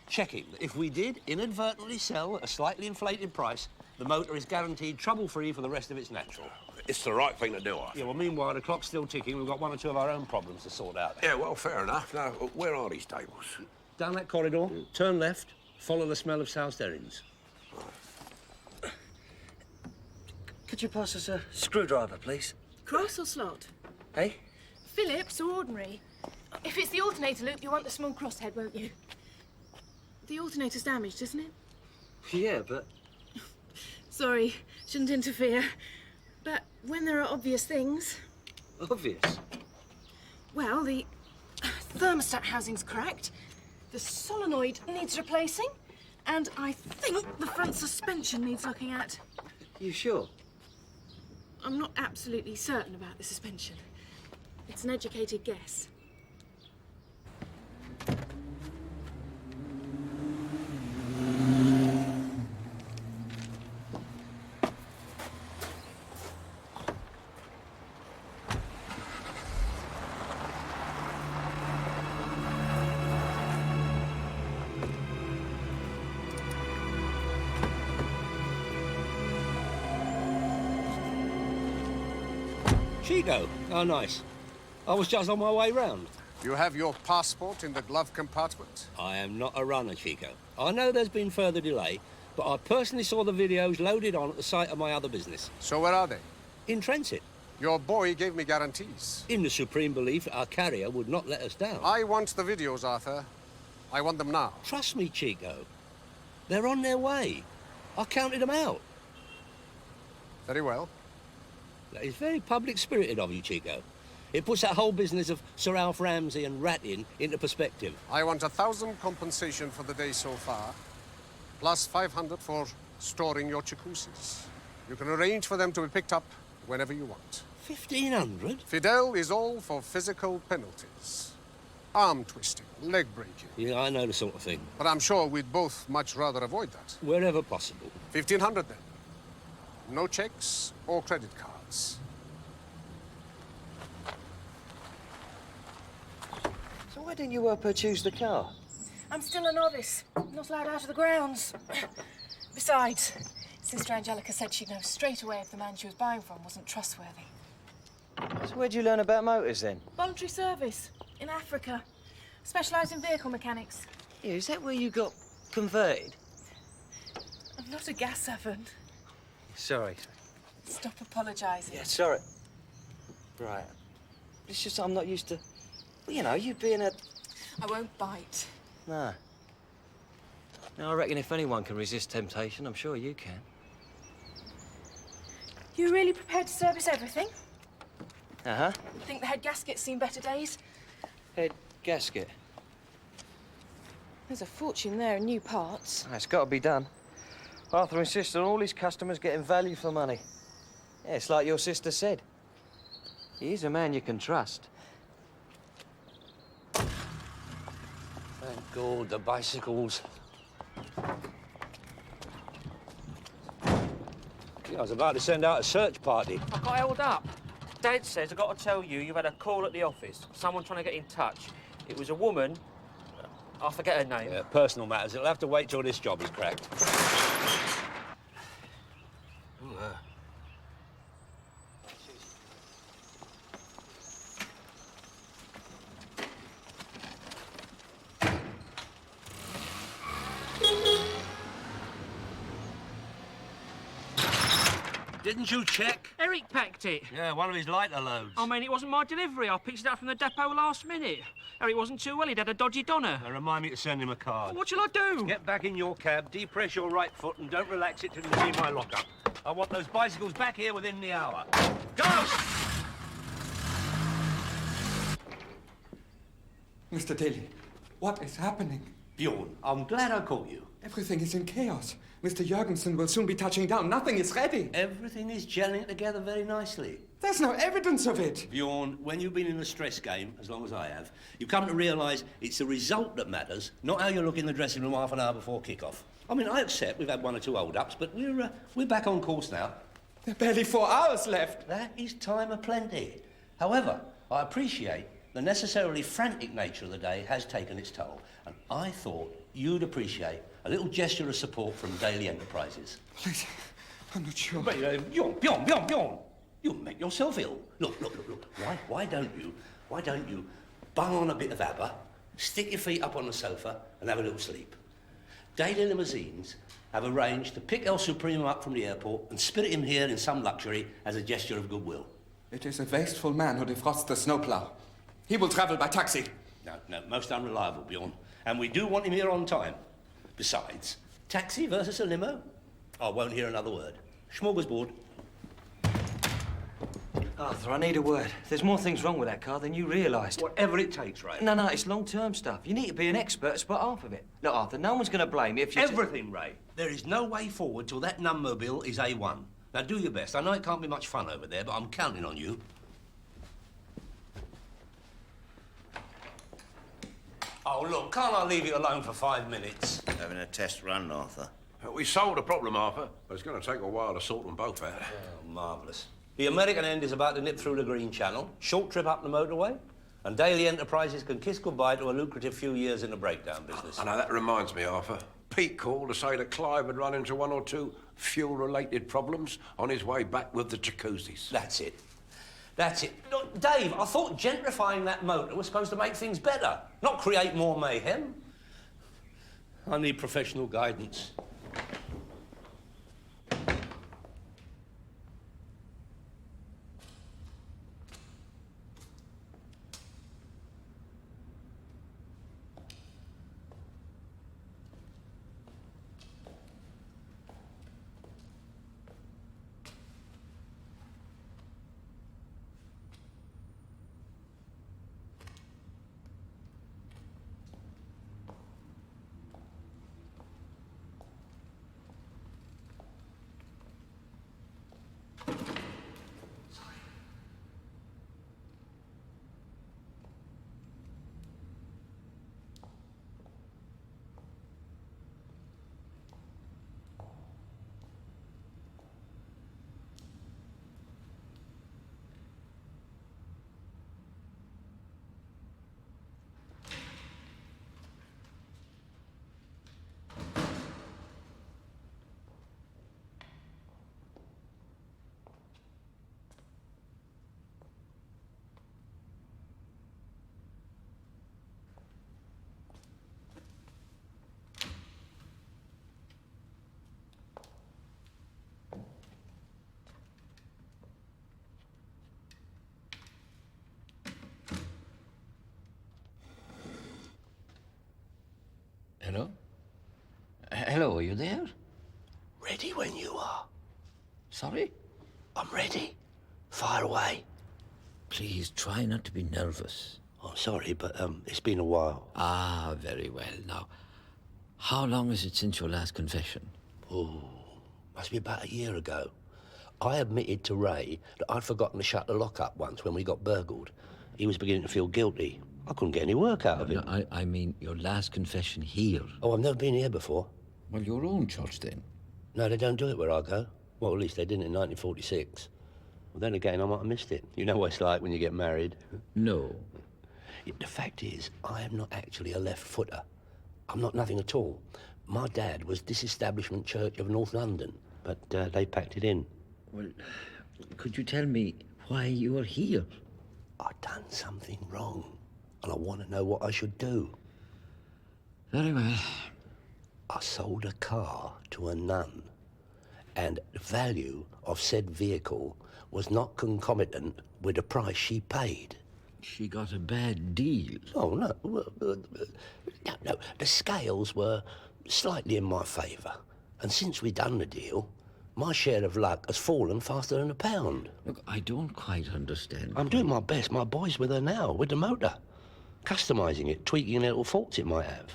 checking that if we did inadvertently sell at a slightly inflated price, the motor is guaranteed trouble-free for the rest of its natural. It's the right thing to do, Arthur. Yeah, well, meanwhile, the clock's still ticking. We've got one or two of our own problems to sort out. Yeah, well, fair enough. Now, where are these tables? Down that corridor, turn left, follow the smell of South Derrings. Could you pass us a screwdriver, please? Cross or slot? Hey? Phillips or ordinary? If it's the alternator loop, you want the small crosshead, won't you? The alternator's damaged, isn't it? Yeah, but... Sorry, shouldn't interfere. But when there are obvious things... Obvious? Well, the thermostat housing's cracked, the solenoid needs replacing, and I think the front suspension needs looking at. You sure? I'm not absolutely certain about the suspension. It's an educated guess. Chico? Oh, nice. I was just on my way round. You have your passport in the glove compartment? I am not a runner, Chico. I know there's been further delay, but I personally saw the videos loaded on at the site of my other business. So where are they? In Transit. Your boy gave me guarantees. In the supreme belief that our carrier would not let us down. I want the videos, Arthur. I want them now. Trust me, Chico. They're on their way. I counted them out. Very well. That is very public-spirited of you, Chico. It puts that whole business of Sir Alf Ramsey and ratting into perspective. I want 1,000 compensation for the day so far, plus 500 for storing your jacuzzis. You can arrange for them to be picked up whenever you want. 1,500? Fidel is all for physical penalties. Arm twisting, leg breaking. Yeah, I know the sort of thing. But I'm sure we'd both much rather avoid that. Wherever possible. 1,500 then. No checks or credit cards. So why didn't you help her choose the car? I'm still a novice, not allowed out of the grounds. Besides, Sister Angelica said she'd know straight away if the man she was buying from wasn't trustworthy. So where'd you learn about motors, then? Voluntary service in Africa. Specialised in vehicle mechanics. Yeah, is that where you got converted? I'm not a gas servant. Sorry. Stop apologising. Yeah, sorry. Right. It's just I'm not used to... Well, you know, you being a... I won't bite. No. Now, I reckon if anyone can resist temptation, I'm sure you can. You really prepared to service everything? Uh-huh. Think the head gasket's seen better days? Head gasket. There's a fortune there in new parts. It's got to be done. Arthur insists on all his customers getting value for money. Yeah, it's like your sister said. He's a man you can trust. Thank God, the bicycles. Yeah, I was about to send out a search party. I got held up. Dad says I got to tell you you've had a call at the office. Someone trying to get in touch. It was a woman. I forget her name. Yeah, personal matters. It'll have to wait till this job is cracked. Didn't you check? Eric packed it. Yeah, one of his lighter loads. I mean, it wasn't my delivery. I picked it up from the depot last minute. Eric wasn't too well. He'd had a dodgy donor. Now, remind me to send him a card. What shall I do? Get back in your cab, depress your right foot, and don't relax it till you see my lockup. I want those bicycles back here within the hour. Go! Mr. Daly, what is happening? Bjorn, I'm glad I caught you. Everything is in chaos. Mr. Jurgensen will soon be touching down. Nothing is ready. Everything is gelling together very nicely. There's no evidence of it. Bjorn, when you've been in a stress game, as long as I have, you come to realise it's the result that matters, not how you look in the dressing room half an hour before kick-off. I mean, I accept we've had one or two hold-ups, but we're back on course now. There are barely 4 hours left. That is time aplenty. However, I appreciate the necessarily frantic nature of the day has taken its toll, and I thought you'd appreciate a little gesture of support from Daily Enterprises. Please, I'm not sure. But, Bjorn, you'll make yourself ill. Look. Why don't you bung on a bit of ABBA, stick your feet up on the sofa, and have a little sleep? Daily Limousines have arranged to pick El Supremo up from the airport and spirit him here in some luxury as a gesture of goodwill. It is a wasteful man who defrosts the snowplow. He will travel by taxi. No, most unreliable, Bjorn. And we do want him here on time. Besides, taxi versus a limo? I won't hear another word. Smorgasbord. Arthur, I need a word. There's more things wrong with that car than you realised. Whatever it takes, Ray. No, it's long-term stuff. You need to be an expert to spot half of it. Look, Arthur, no one's going to blame you if you... Everything, Ray. There is no way forward till that number is A1. Now, do your best. I know it can't be much fun over there, but I'm counting on you. Oh, look, can't I leave you alone for 5 minutes? Having a test run, Arthur. We solved the problem, Arthur, but it's going to take a while to sort them both out. Oh, marvellous. The American end is about to nip through the Green Channel, short trip up the motorway, and Daily Enterprises can kiss goodbye to a lucrative few years in the breakdown business. I know, that reminds me, Arthur. Pete called to say that Clive had run into 1 or 2 fuel-related problems on his way back with the jacuzzis. That's it. Look, Dave, I thought gentrifying that motor was supposed to make things better, not create more mayhem. I need professional guidance. Hello? Hello, are you there? Ready when you are. Sorry? I'm ready. Fire away. Please try not to be nervous. Oh, sorry, but it's been a while. Ah, very well. Now, how long is it since your last confession? Oh, must be about a year ago. I admitted to Ray that I'd forgotten to shut the lock-up once when we got burgled. He was beginning to feel guilty. I couldn't get any work out of him. No, I mean your last confession here. Oh, I've never been here before. Well, your own church, then? No, they don't do it where I go. Well, at least they didn't in 1946. Well, then again, I might have missed it. You know what it's like when you get married. No. The fact is, I am not actually a left-footer. I'm not nothing at all. My dad was Disestablishment Church of North London, but they packed it in. Well, could you tell me why you are here? I've done something wrong, and I want to know what I should do. Very well. I sold a car to a nun, and the value of said vehicle was not concomitant with the price she paid. She got a bad deal. Oh, no. No. The scales were slightly in my favour. And since we done the deal, my share of luck has fallen faster than a pound. Look, I don't quite understand. I'm doing my best. My boy's with her now, with the motor. Customising it, tweaking any little faults it might have.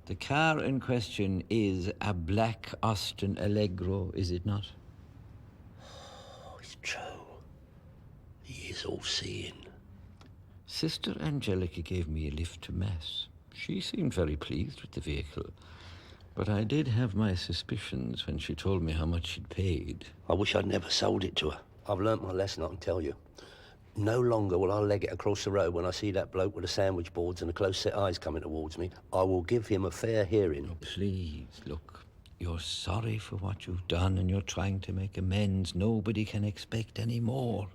The car in question is a black Austin Allegro, is it not? Oh, it's true. He is all-seeing. Sister Angelica gave me a lift to Mass. She seemed very pleased with the vehicle. But I did have my suspicions when she told me how much she'd paid. I wish I'd never sold it to her. I've learnt my lesson, I can tell you. No longer will I leg it across the road when I see that bloke with the sandwich boards and the close-set eyes coming towards me. I will give him a fair hearing. Oh, please, look. You're sorry for what you've done and you're trying to make amends. Nobody can expect any more.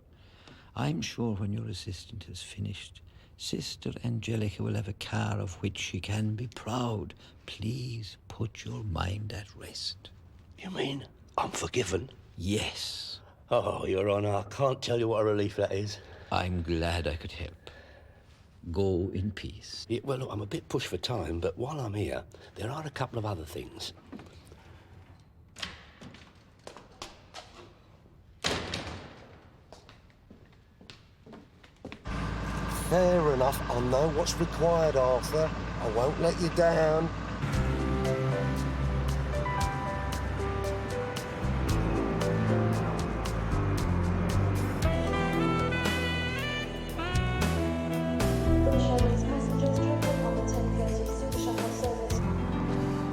I'm sure when your assistant is finished, Sister Angelica will have a car of which she can be proud. Please put your mind at rest. You mean I'm forgiven? Yes. Oh, Your Honour, I can't tell you what a relief that is. I'm glad I could help. Go in peace. Yeah, well, look, I'm a bit pushed for time, but while I'm here, there are a couple of other things. Fair enough. I know what's required, Arthur. I won't let you down.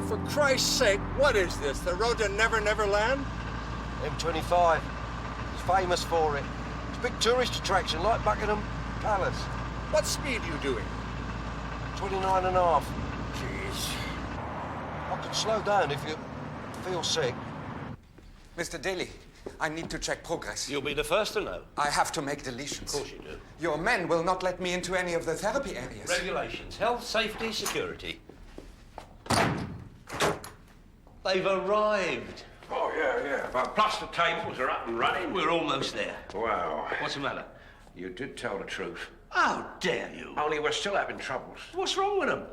For Christ's sake, what is this? The road to Never Never Land? M25. It's famous for it. It's a big tourist attraction, like Buckingham Palace. What speed are you doing? 29 and a half. Jeez. I could slow down if you feel sick. Mr. Daly, I need to check progress. You'll be the first to know. I have to make deletions. Of course you do. Your men will not let me into any of the therapy areas. Regulations, health, safety, security. They've arrived. Oh, yeah. But plus the tables are up and running. We're almost there. Wow. What's the matter? You did tell the truth. How dare you? Only we're still having troubles. What's wrong with them?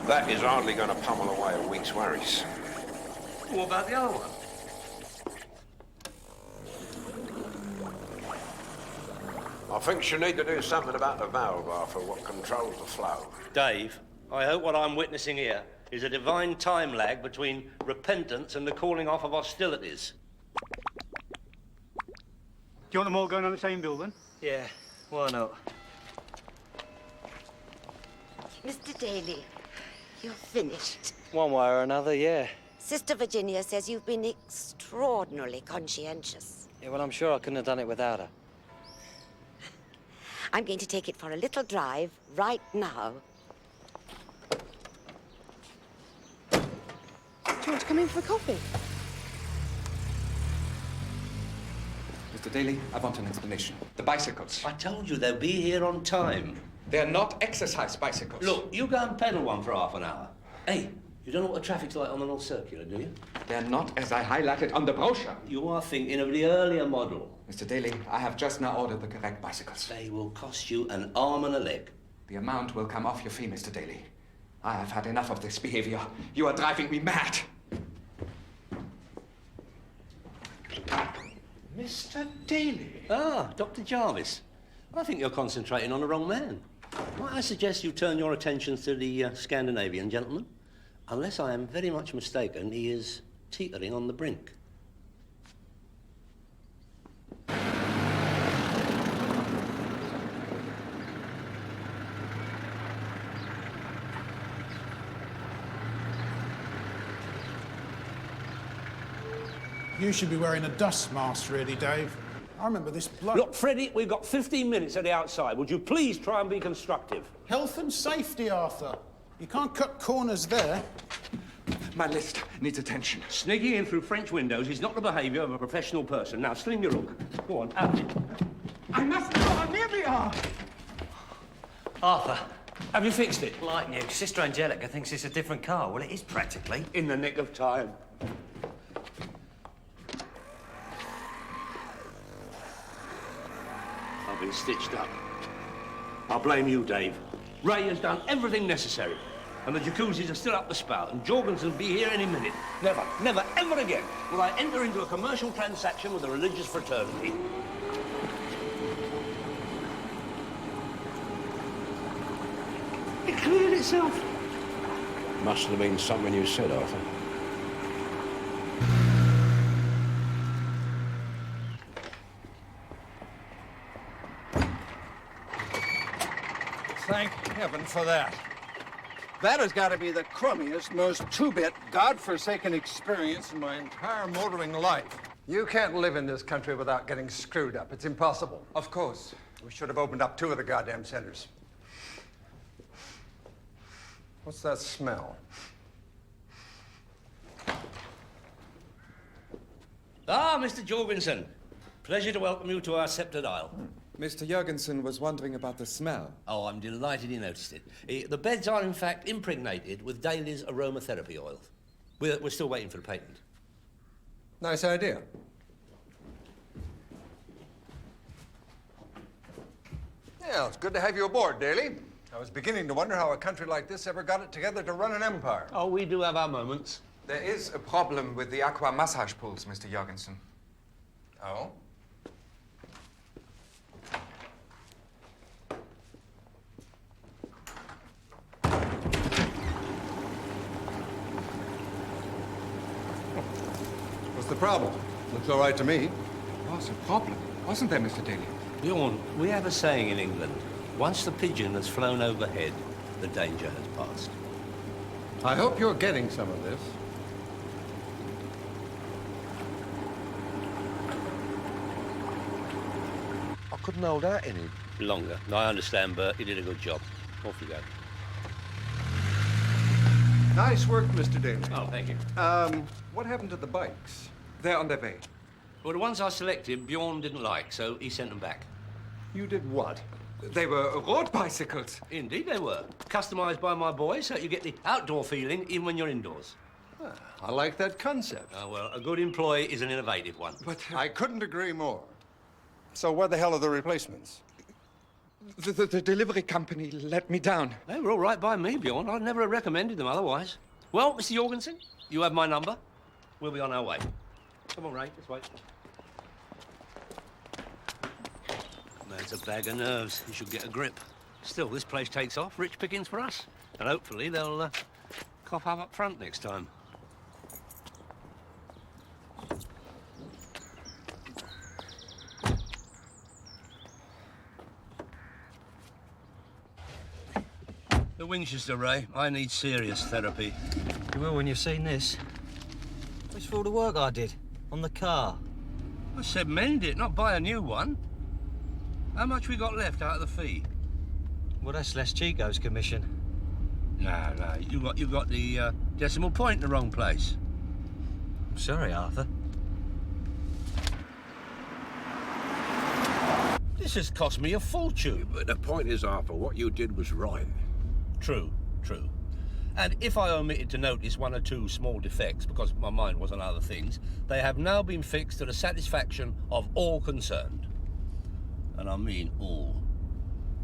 That is hardly going to pummel away a week's worries. What about the other one? I think you need to do something about the valve, Arthur, what controls the flow. Dave, I hope what I'm witnessing here is a divine time lag between repentance and the calling off of hostilities. Do you want them all going on the same bill, then? Yeah, why not? Mr. Daly, you're finished. One way or another, yeah. Sister Virginia says you've been extraordinarily conscientious. Yeah, well, I'm sure I couldn't have done it without her. I'm going to take it for a little drive right now. Do you want to come in for a coffee? Mr. Daly, I want an explanation. The bicycles. I told you they'll be here on time. They're not exercise bicycles. Look, you go and pedal one for half an hour. Hey, you don't know what the traffic's like on the North Circular, do you? They're not as I highlighted on the brochure. You are thinking of the earlier model. Mr. Daly, I have just now ordered the correct bicycles. They will cost you an arm and a leg. The amount will come off your fee, Mr. Daly. I have had enough of this behavior. You are driving me mad. Mr. Daly? Ah, Dr. Jarvis. I think you're concentrating on the wrong man. Might I suggest you turn your attentions to the Scandinavian gentleman? Unless I am very much mistaken, he is teetering on the brink. You should be wearing a dust mask, really, Dave. I remember this bloke. Look, Freddie, we've got 15 minutes at the outside. Would you please try and be constructive? Health and safety, Arthur. You can't cut corners there. My list needs attention. Sneaking in through French windows is not the behaviour of a professional person. Now, sling your hook. Go on, out. I must know how near we are. Arthur. Have you fixed it? Like new. Sister Angelica thinks it's a different car. Well, it is practically. In the nick of time. I've been stitched up. I'll blame you, Dave. Ray has done everything necessary. And the jacuzzis are still up the spout, and Jorgensen will be here any minute. Never, never, ever again will I enter into a commercial transaction with a religious fraternity. It cleared itself. Must have been something you said, Arthur. Thank heaven for that. That has got to be the crummiest, most two-bit, godforsaken experience in my entire motoring life. You can't live in this country without getting screwed up. It's impossible. Of course. We should have opened up 2 of the goddamn centers. What's that smell? Ah, Mr. Jorgensen. Pleasure to welcome you to our sceptred isle. Mr. Jurgensen was wondering about the smell. Oh, I'm delighted you noticed it. The beds are, in fact, impregnated with Daly's aromatherapy oil. We're still waiting for the patent. Nice idea. Yeah, it's good to have you aboard, Daly. I was beginning to wonder how a country like this ever got it together to run an empire. Oh, we do have our moments. There is a problem with the aqua massage pools, Mr. Jurgensen. Oh? What's the problem? Looks all right to me. There was a problem, wasn't there, Mr. Daly? Bjorn, we have a saying in England. Once the pigeon has flown overhead, the danger has passed. I hope you're getting some of this. I couldn't hold out any longer. I understand, Bert. You did a good job. Off you go. Nice work, Mr. Daly. Oh, thank you. What happened to the bikes? They're on their way. Well, the ones I selected, Bjorn didn't like, so he sent them back. You did what? They were road bicycles. Indeed they were. Customised by my boys, so you get the outdoor feeling even when you're indoors. Ah, I like that concept. Oh, well, a good employee is an innovative one. But I couldn't agree more. So where the hell are the replacements? The delivery company let me down. They were all right by me, Bjorn. I'd never have recommended them otherwise. Well, Mr. Jorgensen, you have my number. We'll be on our way. Come on, Ray, let's wait. Man's a bag of nerves. He should get a grip. Still, this place takes off. Rich pickings for us. And hopefully they'll cough up front next time. The Winchester, Ray. I need serious therapy. You will when you've seen this. It's for all the work I did on the car. I said mend it, not buy a new one. How much we got left out of the fee? Well, that's Les Chico's commission. No, you got the decimal point in the wrong place. I'm sorry, Arthur. This has cost me a fortune. But the point is, Arthur, what you did was right. True. And if I omitted to notice one or two small defects because my mind was on other things, they have now been fixed to the satisfaction of all concerned. And I mean all.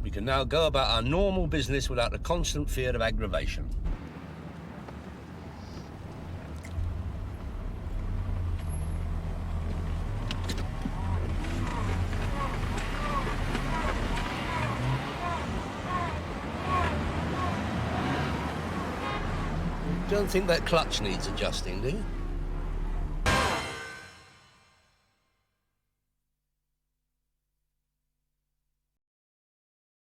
We can now go about our normal business without the constant fear of aggravation. Don't think that clutch needs adjusting, do you?